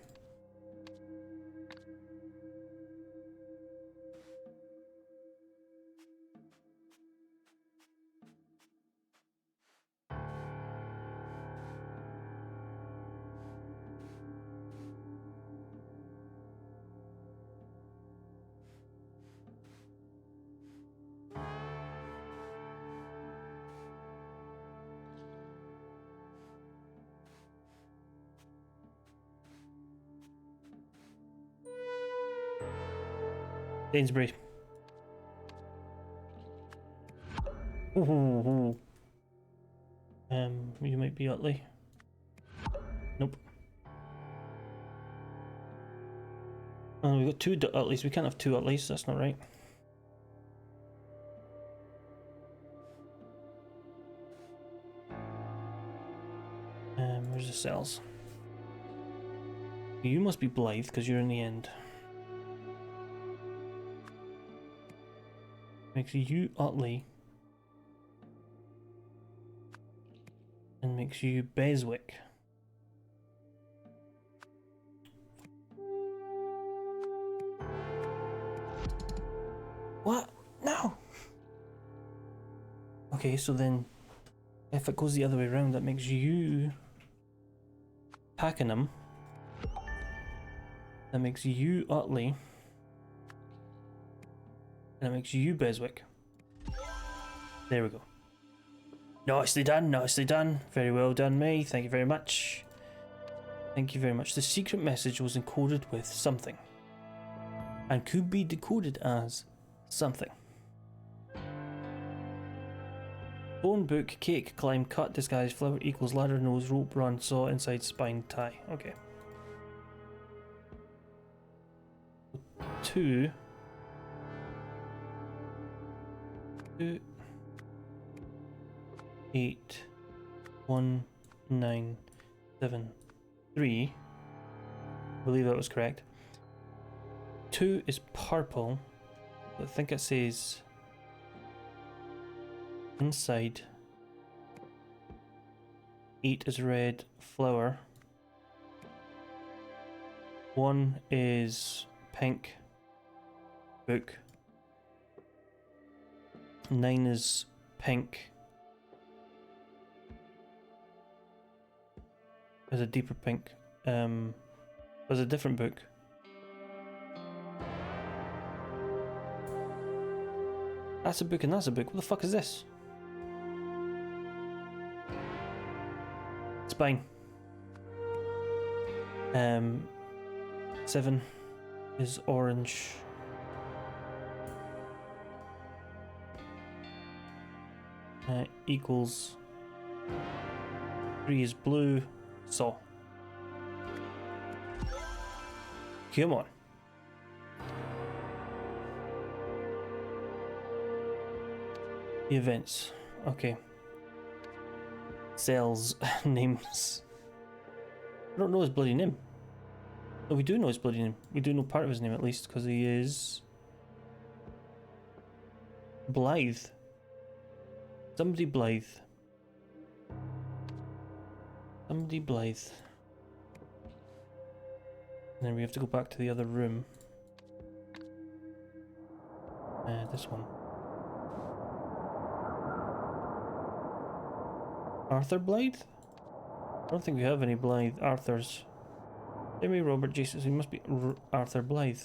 Sainsbury. Ooh. You might be Utley. Nope. Oh, we've got two Utleys. We can't have two Utleys. That's not right. Where's There's the cells. You must be Blythe because you're in the end. Makes you Utley. And makes you Beswick. What? No! Okay, so then if it goes the other way around, that makes you Pakenham. That makes you Utley. And it makes you Beswick. There we go. Nicely done, nicely done. Very well done, May. Thank you very much. Thank you very much. The secret message was encoded with something. And could be decoded as something. Bone, book, cake, climb, cut, disguise, flower equals ladder, nose, rope, run, saw, inside, spine, tie. Okay. 2, 8, 1, 9, 7, 3. I believe that was correct. 2 is purple. I think it says inside. 8 is red, flower. 1 is pink, book. 9 is pink. There's a deeper pink. There's a different book. That's a book and that's a book. What the fuck is this? Spine. 7 is orange. Equals 3 is blue. Saw. Come on. The events. Okay. Cells. Names. I don't know his bloody name. No, we do know his bloody name. We do know part of his name at least, because he is Blythe. Somebody Blythe. Somebody Blythe. And then we have to go back to the other room. This one. Arthur Blythe? I don't think we have any Blythe Arthurs. Jimmy, Robert, Jesus, he must be Arthur Blythe.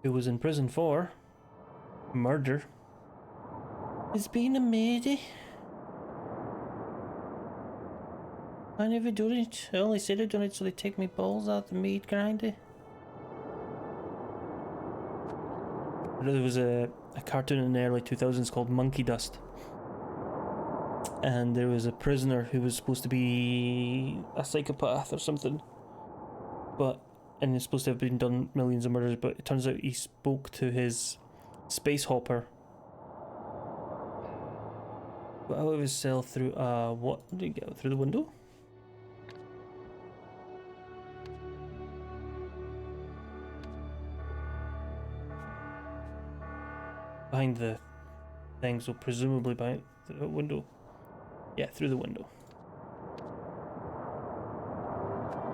Who was in prison for murder. It's been a murder. I never done it. I only said I done it so they take me balls out the meat grinder. There was a cartoon in the early 2000s called Monkey Dust. And there was a prisoner who was supposed to be a psychopath or something. And he's supposed to have been done millions of murders, but it turns out he spoke to his space hopper. Got out of his cell through what did he get out through the window? Behind the thing, so presumably behind the window. Yeah, through the window.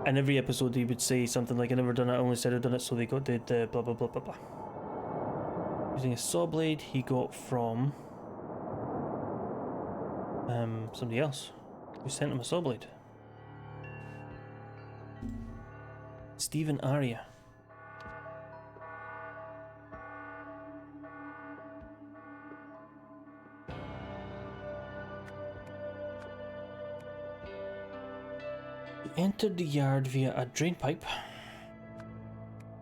And every episode he would say something like, I never done it, I only said I done it, so they did blah blah blah blah blah. Using a saw blade he got from somebody else who sent him a saw blade. Stephen Aria. He entered the yard via a drain pipe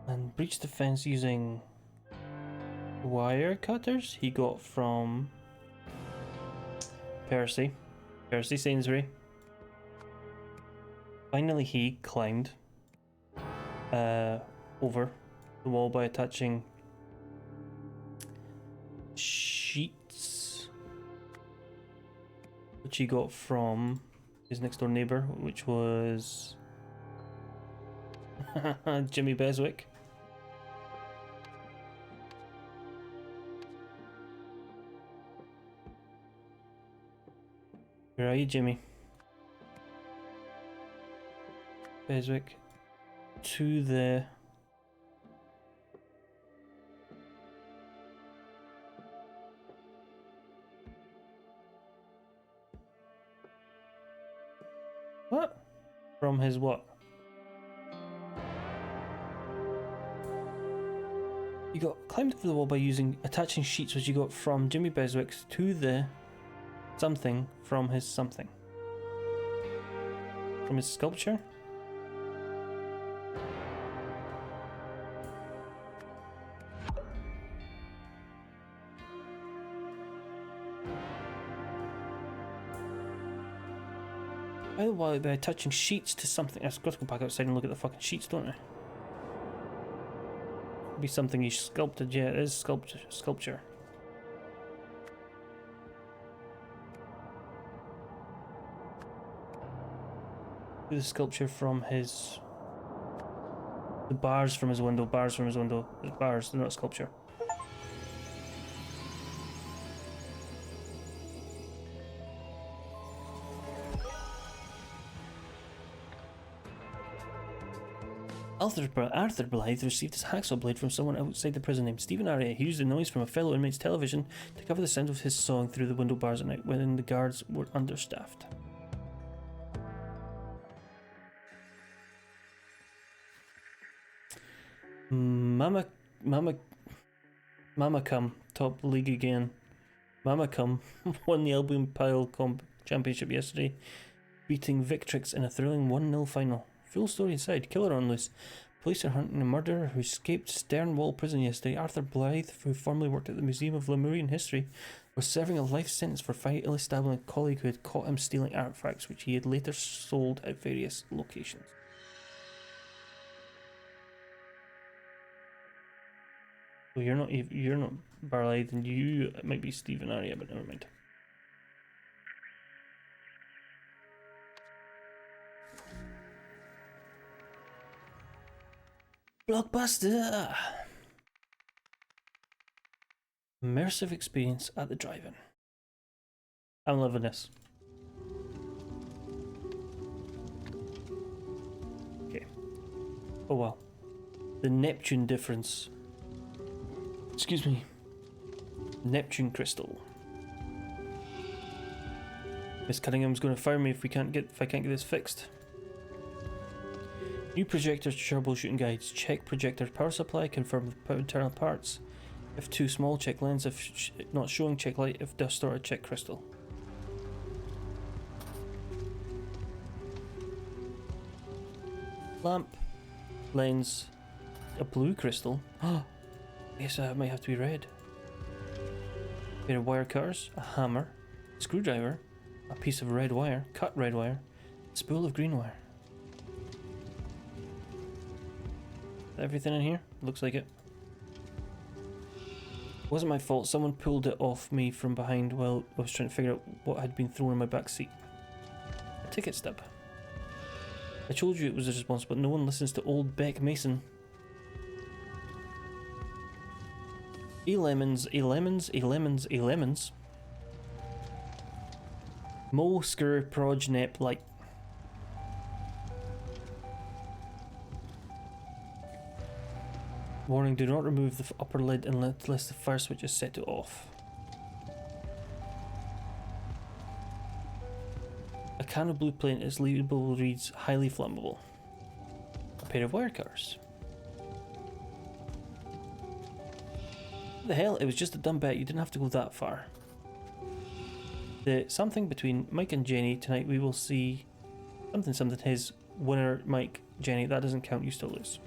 and breached the fence using wire cutters he got from Percy Sainsbury. Finally he climbed over the wall by attaching sheets which he got from his next door neighbour, which was Jimmy Beswick. Where are you, Jimmy? Beswick to the what? From his what? You got climbed over the wall by using attaching sheets, which you got from Jimmy Beswick's to the something from his something. From his sculpture? By the way, by attaching sheets to something. I've got to go back outside and look at the fucking sheets, don't I? Be something he sculpted. Yeah, it is sculpture. The sculpture from his... The bars from his window, bars, they're not sculpture. Arthur Blythe received his hacksaw blade from someone outside the prison named Stephen Aria. He used the noise from a fellow inmate's television to cover the sound of his sawing through the window bars at night when the guards were understaffed. Mama Cum, top league again. Mama Cum won the Albion Pile Championship yesterday, beating Victrix in a thrilling 1-0 final. Full story inside. Killer on loose. Police are hunting a murderer who escaped Sternwall prison yesterday. Arthur Blythe, who formerly worked at the Museum of Lemurian History, was serving a life sentence for ill establishing a colleague who had caught him stealing artifacts, which he had later sold at various locations. So you're not Blythe, and you might be Stephen Aria, but never mind. Blockbuster! Immersive experience at the drive-in. I'm loving this. Okay. Oh well. The Neptune difference. Excuse me. Neptune crystal. Miss Cunningham's going to fire me if I can't get this fixed. New projector troubleshooting guides. Check projector power supply. Confirm the internal parts. If too small, check lens. If not showing, check light. If distorted, check crystal. Lamp. Lens. A blue crystal. Oh, yes, it might have to be red. A pair of wire cutters. A hammer. A screwdriver. A piece of red wire. Cut red wire. A spool of green wire. Everything in here? Looks like it. Wasn't my fault. Someone pulled it off me from behind while I was trying to figure out what had been thrown in my back seat. A ticket stub. I told you it was a response, but no one listens to old Beck Mason. E-lemons, e-lemons, e-lemons, e-lemons. Mo screw proj nep light. Warning, do not remove the upper lid unless the fire switch is set to off. A can of blue paint is label reads highly flammable. A pair of wire cutters. What the hell, it was just a dumb bet, you didn't have to go that far. The something between Mike and Jenny, tonight we will see something his winner Mike, Jenny, that doesn't count, you still lose.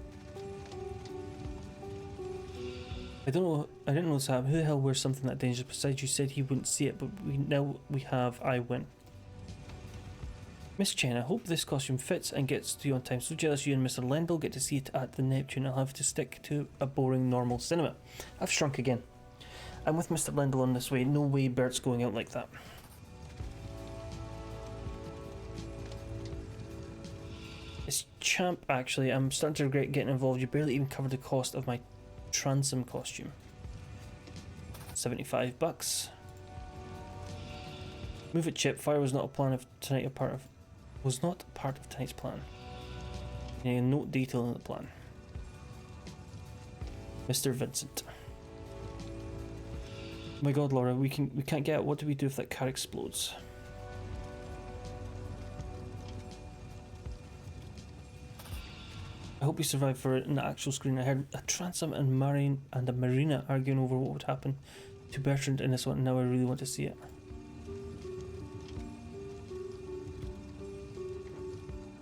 I didn't know this happened. Who the hell wears something that dangerous? Besides, you said he wouldn't see it, but now we have. I win. Miss Chen, I hope this costume fits and gets to you on time. So jealous you and Mr. Lendl get to see it at the Neptune. I'll have to stick to a boring normal cinema. I've shrunk again. I'm with Mr. Lendl on this way. No way Bert's going out like that. champ, actually, I'm starting to regret getting involved. You barely even covered the cost of my transom costume. 75 bucks. Move it, Chip. Fire was not a plan of tonight. Was not part of tonight's plan. You need a note detail in the plan. Mr. Vincent. Oh my God, Laura, we can't get out. What do we do if that car explodes? I hope you survived for it in the actual screen. I heard a transom and a Marina arguing over what would happen to Bertrand in this one. Now I really want to see it.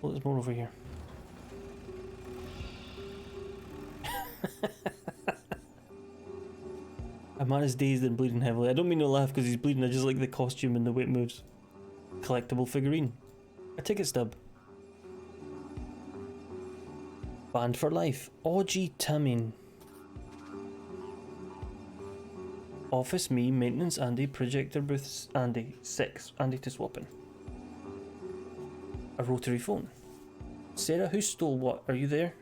Well, there's more over here. A man is dazed and bleeding heavily. I don't mean to laugh because he's bleeding. I just like the costume and the way it moves. Collectible figurine. A ticket stub. Banned for life. Oji Tamin. Office me, maintenance Andy, projector booths Andy. 6. Andy to swap in. A rotary phone. Sarah, who stole what? Are you there?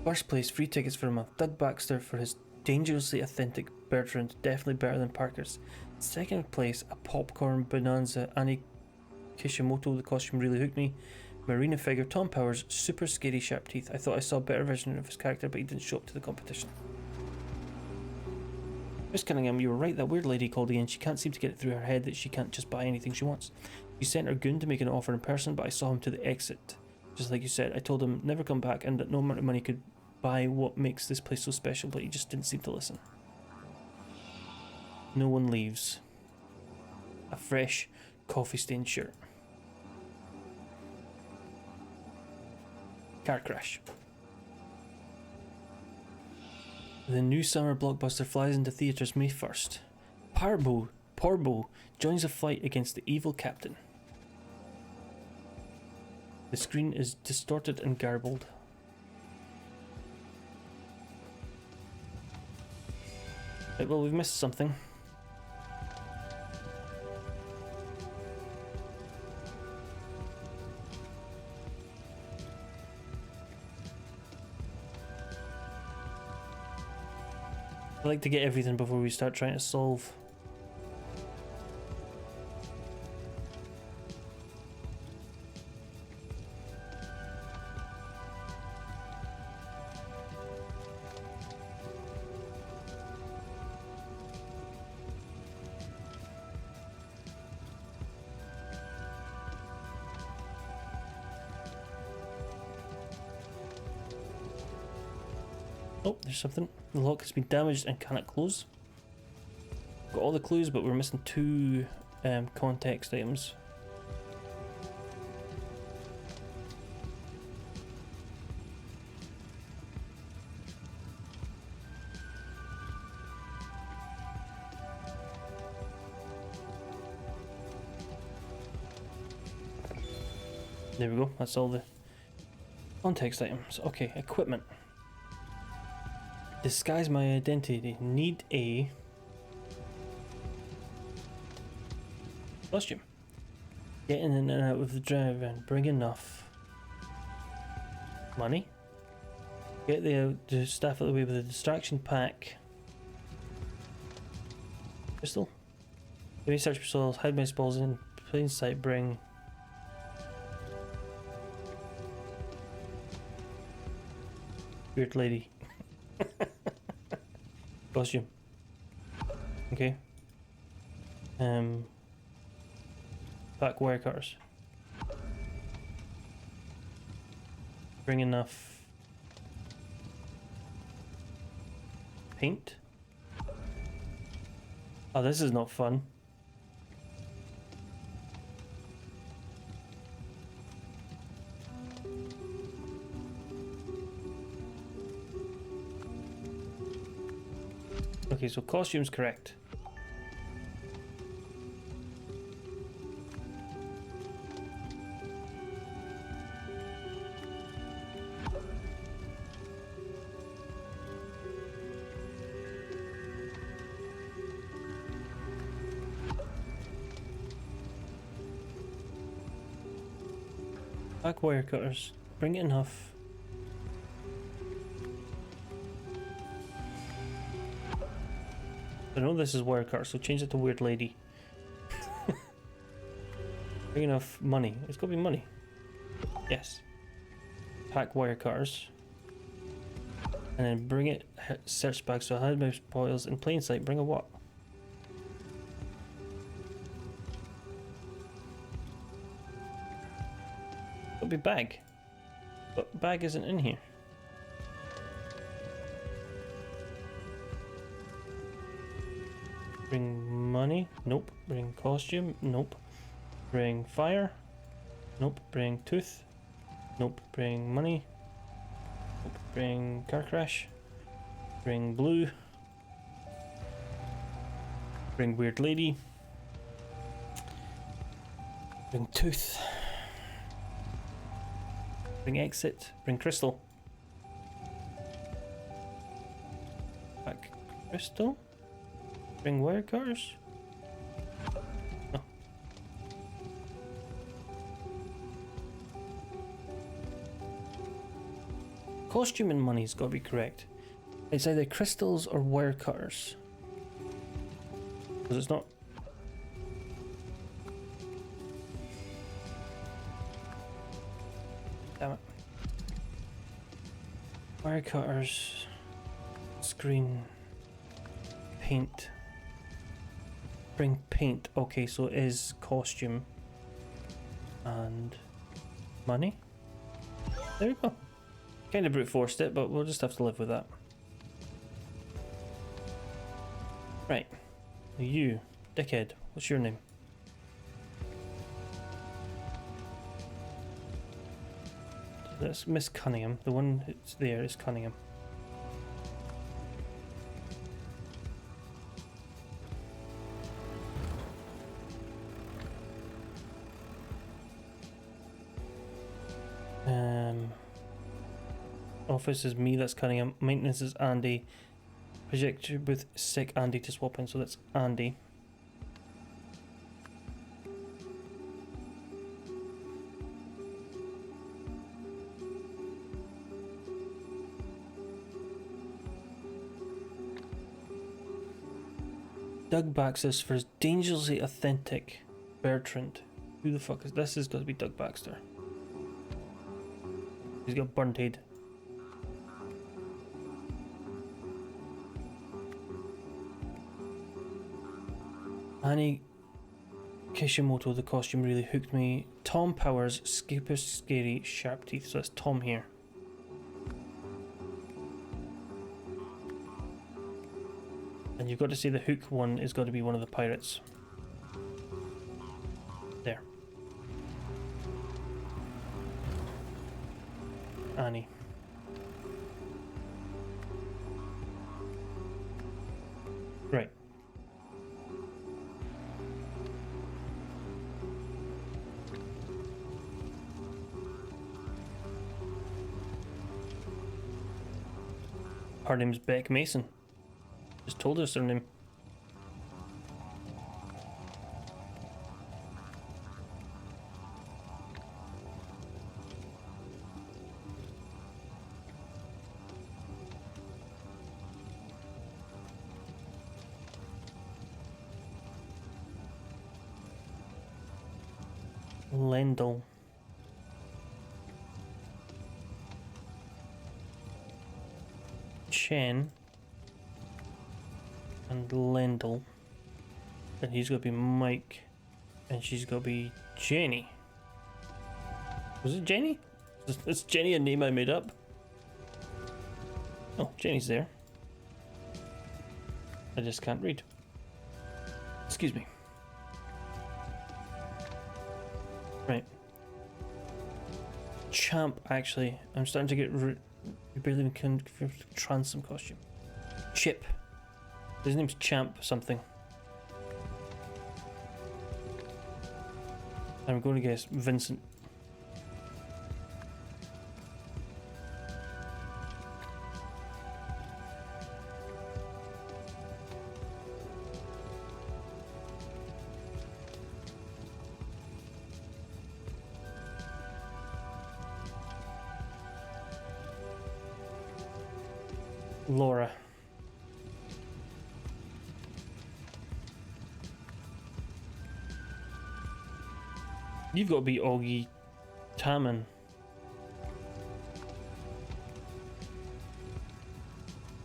First place, free tickets for a month. Doug Baxter for his dangerously authentic Bertrand, definitely better than Parker's. Second place, a popcorn bonanza. Annie Kishimoto, the costume really hooked me. Marina figure, Tom Powers, super scary sharp teeth. I thought I saw a better version of his character, but he didn't show up to the competition. Miss Cunningham, you were right, that weird lady called again. She can't seem to get it through her head that she can't just buy anything she wants. You sent her goon to make an offer in person, but I saw him to the exit. Just like you said, I told him never come back and that no amount of money could buy what makes this place so special, but he just didn't seem to listen. No one leaves. A fresh, coffee-stained shirt. Car crash. The new summer blockbuster flies into theatres May 1st. Porbo joins a fight against the evil captain. The screen is distorted and garbled. Right, well, we've missed something. I like to get everything before we start trying to solve. Oh, there's something. The lock has been damaged and cannot close. Got all the clues, but we're missing 2 context items. There we go, that's all the context items. Okay, equipment. Disguise my identity. Need a costume. Get in and out of the drive and bring enough money. Get the staff out of the way with a distraction pack. Pistol. Maybe search for souls. Hide my spells in plain sight. Bring. Weird lady. Costume. Okay. Back wire cutters. Bring enough paint. Oh, this is not fun. Okay, so costume's correct. Back wire cutters. Bring it enough. I know this is wire cutter, so change it to weird lady. Bring enough money. It's got to be money. Yes. Pack wire cutters. And then bring it. Search bag. So hide my spoils in plain sight. Bring a what? It'll be bag. But bag isn't in here. Bring money? Nope. Bring costume? Nope. Bring fire? Nope. Bring tooth? Nope. Bring money? Nope. Bring car crash? Bring blue? Bring weird lady? Bring tooth? Bring exit? Bring crystal? Back crystal? Bring wire cutters? No. Costume and money's got to be correct. It's either crystals or wire cutters. Because it's not. Damn it. Wire cutters. Screen. Paint. Bring paint. Okay, so it is costume and money. There we go. Kind of brute forced it, but we'll just have to live with that. Right. You, dickhead. What's your name? That's Miss Cunningham. The one that's there is Cunningham. Office is me, that's Cunningham. Maintenance is Andy. Projector with sick Andy to swap in, so that's Andy. Doug Baxter for dangerously authentic. Bertrand. Who the fuck is this? Has got to be Doug Baxter. He's got burnt head. Annie Kishimoto, the costume really hooked me. Tom Powers, super scary, sharp teeth. So that's Tom here. And you've got to say the hook one is got to be one of the pirates. There. Annie. Right. Her name's Beck Mason. Just told us her name. Lendl. Chen and Lendl. And he's got to be Mike. And she's got to be Jenny. Was it Jenny? Is Jenny a name I made up? Oh, Jenny's there. I just can't read. Excuse me. Right. Champ, actually. I'm starting to get barely confused with Transom costume. Chip. His name's Champ something. I'm going to guess Vincent. Laura. You've got to be Augie Taman.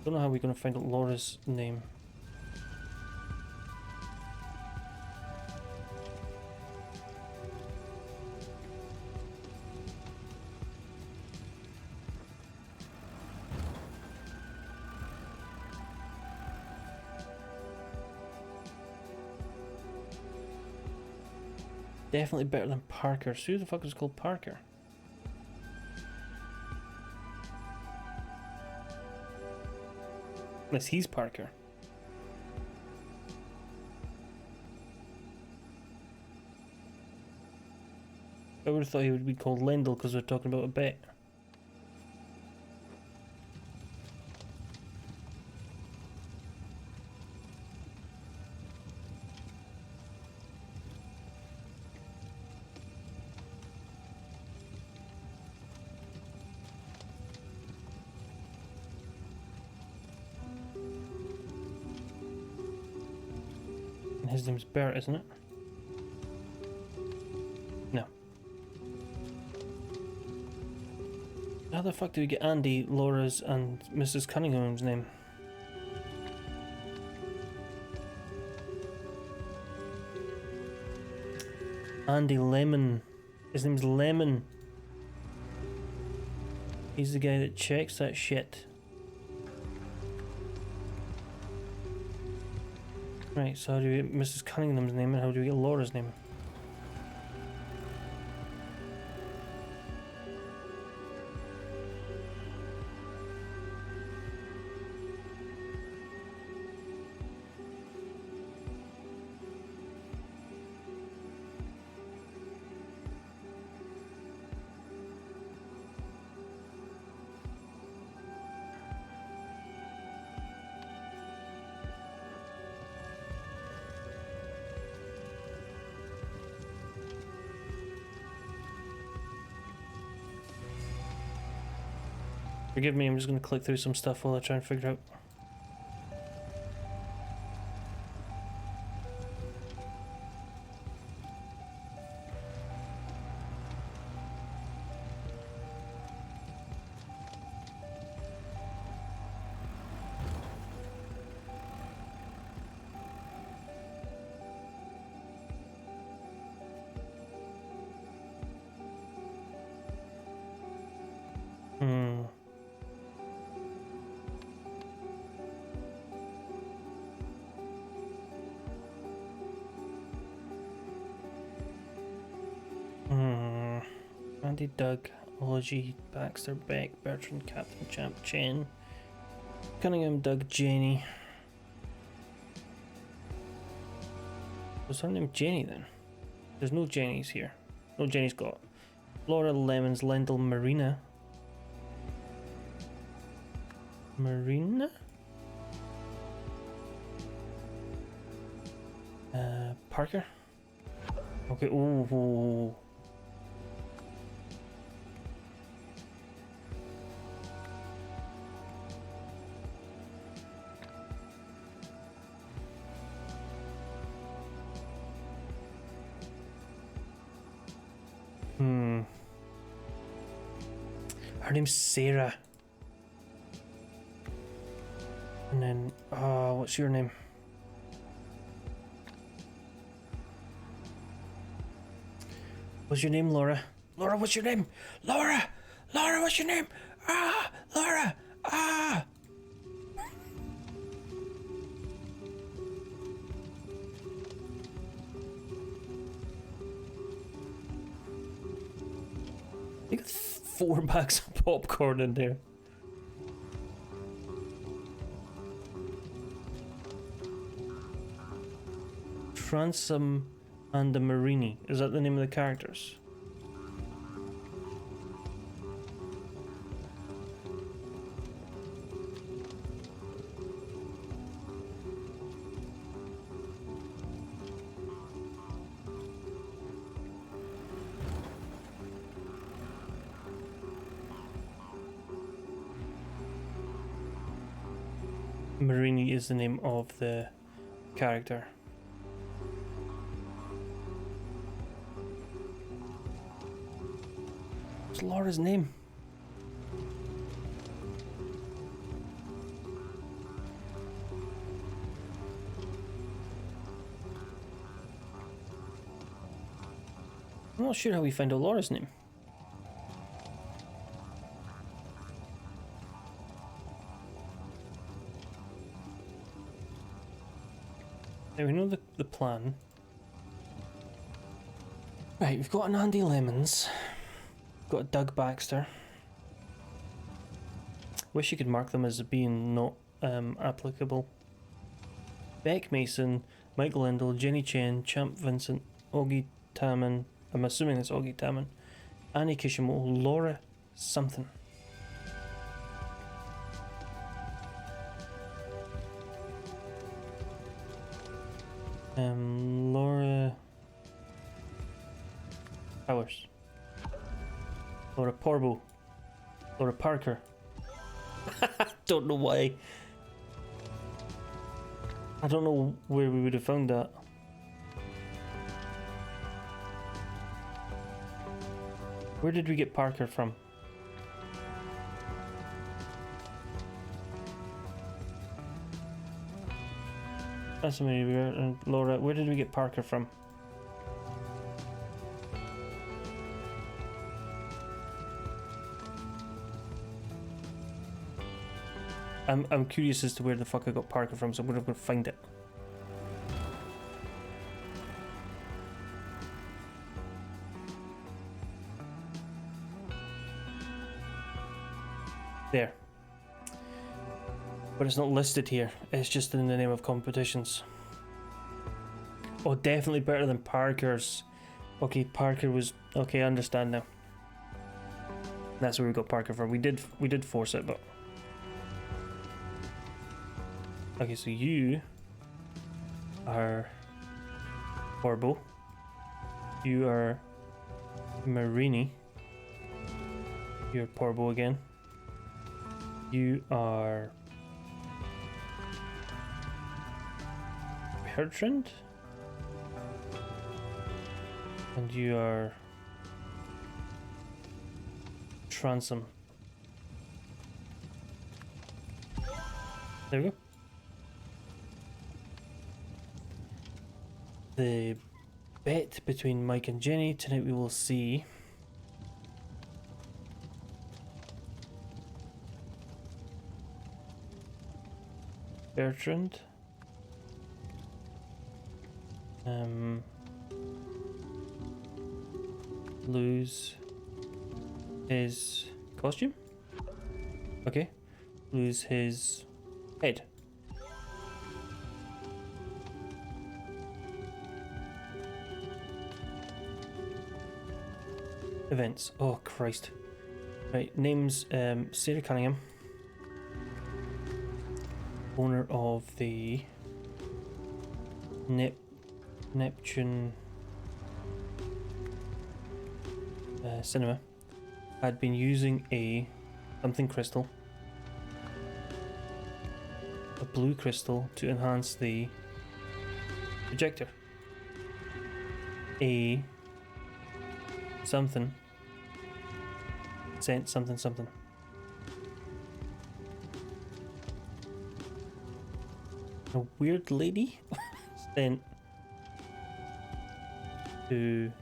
Don't know how we're going to find out Laura's name. Definitely better than Parker. So who the fuck is called Parker? Unless he's Parker. I would have thought he would be called Lendl because we're talking about a bet. His name's Bert, isn't it? No. How the fuck do we get Andy, Laura's, and Mrs. Cunningham's name? Andy Lemon. His name's Lemon. He's the guy that checks that shit. Right, so how do we get Mrs. Cunningham's name and how do we get Laura's name? Forgive me, I'm just going to click through some stuff while I try and figure out. Andy, Doug, Ology, Baxter, Beck, Bertrand, Captain, Champ, Chen, Cunningham, Doug, Janie. Was her name Jenny then? There's no Jennies here. No Jenny's got Laura, Lemons, Lendl, Marina. Marina? Parker? Okay, ooh. Her name's Sarah. And then, what's your name? What's your name, Laura? Laura, what's your name? Laura! Laura, what's your name? Ah! Laura! Ah! You got 4 bags of popcorn in there. Transome and the Marini. Is that the name of the characters? Marini is the name of the character. What's Laura's name? I'm not sure how we find out Laura's name. Now we know the plan. Right, we've got an Andy Lemons. We've got a Doug Baxter. Wish you could mark them as being not applicable. Beck Mason, Michael Lindell, Jenny Chen, Champ Vincent, Augie Tamman. I'm assuming it's Augie Tamman. Annie Kishimoto, Laura something. Laura Powers. Laura Porbo. Laura Parker. Don't know why. I don't know where we would have found that. Where did we get Parker from? That's maybe weird. And Laura, where did we get Parker from? I'm curious as to where the fuck I got Parker from, so I'm gonna find it. There. But it's not listed here. It's just in the name of competitions. Oh, definitely better than Parker's. Okay, Parker was... Okay, I understand now. That's where we got Parker from. We did force it, but... Okay, so you are Orbo. You are Marini. You're Porbo again. You are Bertrand. And you are Transom. There we go. The bet between Mike and Jenny. Tonight we will see Bertrand. Lose his costume. Okay. Lose his head. Events. Oh Christ. Right, names Sarah Cunningham. Owner of the Neptune cinema, had been using a something crystal, a blue crystal, to enhance the projector. A something sent something. A weird lady sent to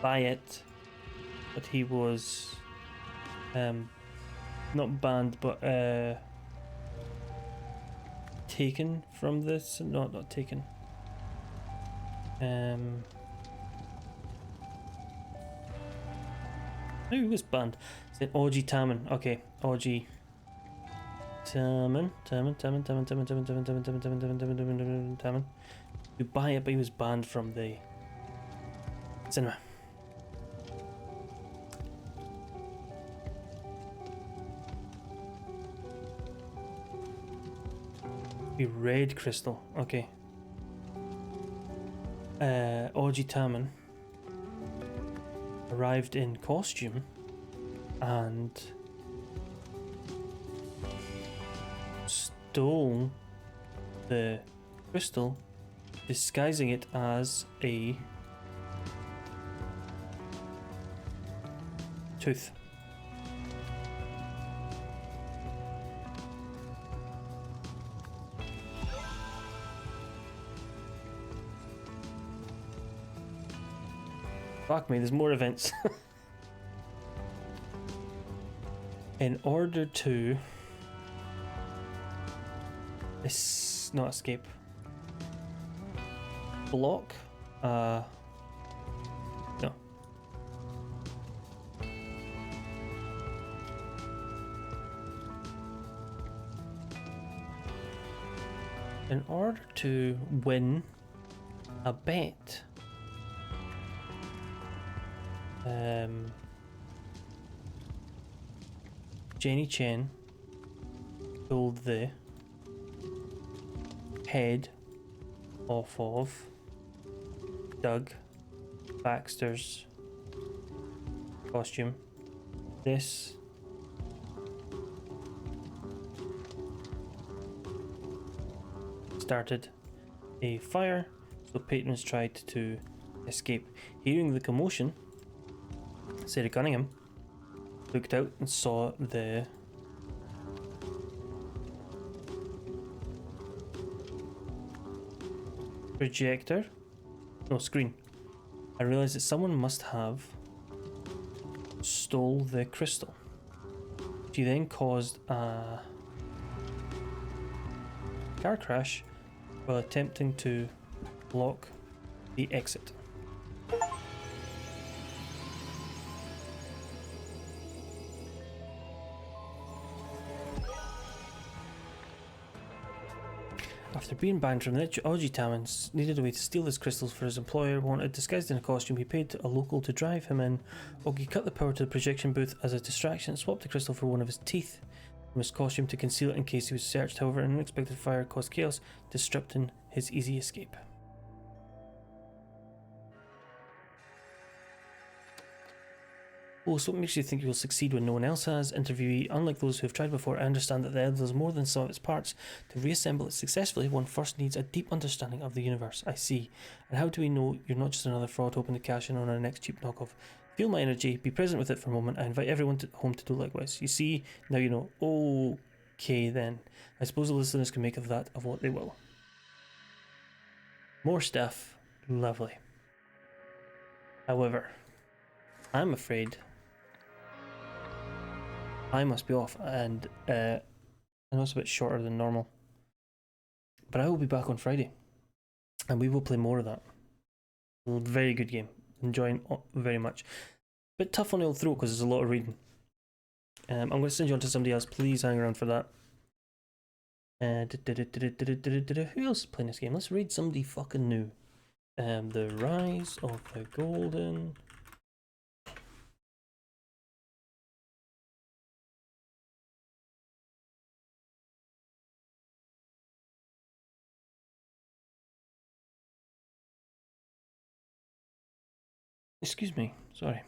buy it, but he was not banned but taken from this. Not taken. Who was banned? Said Augie Tamman. Okay, Augie Tamman. You buy it, but he was banned from the cinema. The red crystal. Okay. Augie Tamman arrived in costume and stole the crystal, disguising it as a tooth. Fuck me, there's more events. In order to not escape, block, no. In order to win a bet, Jenny Chen pulled the head off of Doug Baxter's costume. This started a fire, so patrons tried to escape. Hearing the commotion, Sarah Cunningham looked out and saw the screen. I realized that someone must have stole the crystal. She then caused a car crash while attempting to block the exit. After being banned from the Oji Tamans, needed a way to steal his crystals for his employer wanted. Disguised in a costume, he paid a local to drive him in. Ogi cut the power to the projection booth as a distraction and swapped the crystal for one of his teeth from his costume to conceal it in case he was searched. However, an unexpected fire caused chaos, disrupting his easy escape. So what makes you think you will succeed when no one else has? Interviewee: unlike those who have tried before, I understand that the Earth is more than some of its parts. To reassemble it successfully, one first needs a deep understanding of the universe. I see. And how do we know you're not just another fraud hoping to cash in on our next cheap knockoff? Feel my energy, be present with it for a moment. I invite everyone home to do likewise. You see, now you know. Okay then. I suppose the listeners can make of that of what they will. More stuff. Lovely. However, I'm afraid I must be off, and I know it's a bit shorter than normal, but I will be back on Friday, and we will play more of that. Very good game, enjoying very much. Bit tough on the old throat because there's a lot of reading. I'm going to send you on to somebody else. Please hang around for that. Who else is playing this game? Let's read somebody fucking new. The Rise of the Golden. Excuse me, sorry.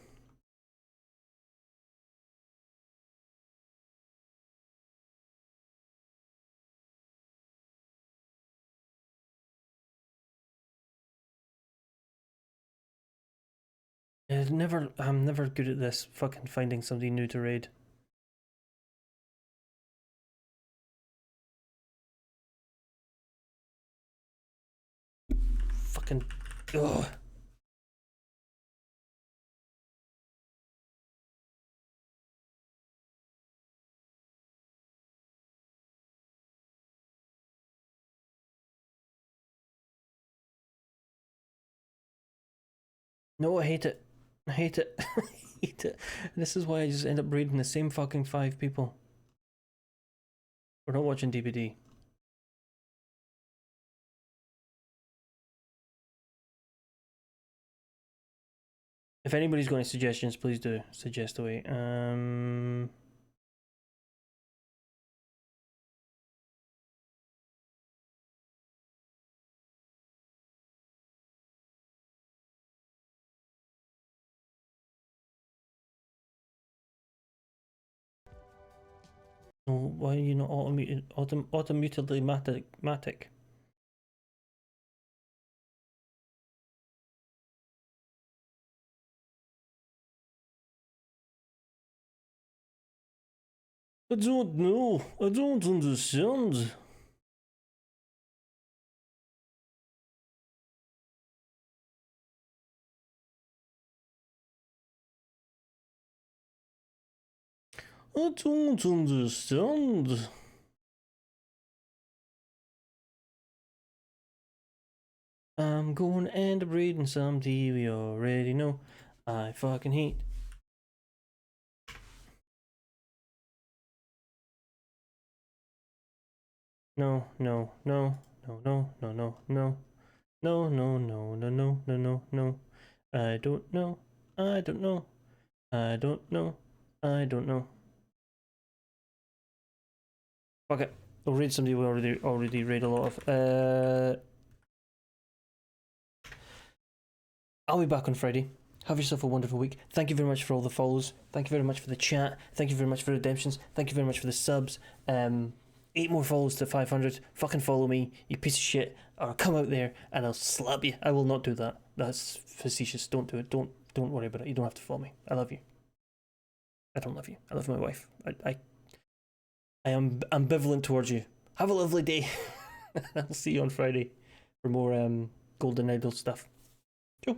I'm never good at this, fucking finding somebody new to raid. Fucking, ugh. No, I hate it. I hate it. I hate it. This is why I just end up raiding the same fucking 5 people. We're not watching DBD. If anybody's got any suggestions, please do suggest away. No, why are you not automatically matic? I don't know. I don't understand. I don't understand. I'm going and reading some TV already know. I fucking hate. No, no, no, no, no, no, no, no. No, no, no, no, no, no, no, no. I don't know. I don't know. I don't know. I don't know. Fuck it. I'll read somebody we already read a lot of. I'll be back on Friday. Have yourself a wonderful week. Thank you very much for all the follows. Thank you very much for the chat. Thank you very much for redemptions. Thank you very much for the subs. 8 more follows to 500. Fucking follow me, you piece of shit. Or come out there and I'll slap you. I will not do that. That's facetious. Don't do it. Don't worry about it. You don't have to follow me. I love you. I don't love you. I love my wife. I am ambivalent towards you. Have a lovely day. I'll see you on Friday for more Golden Idol stuff. Ciao.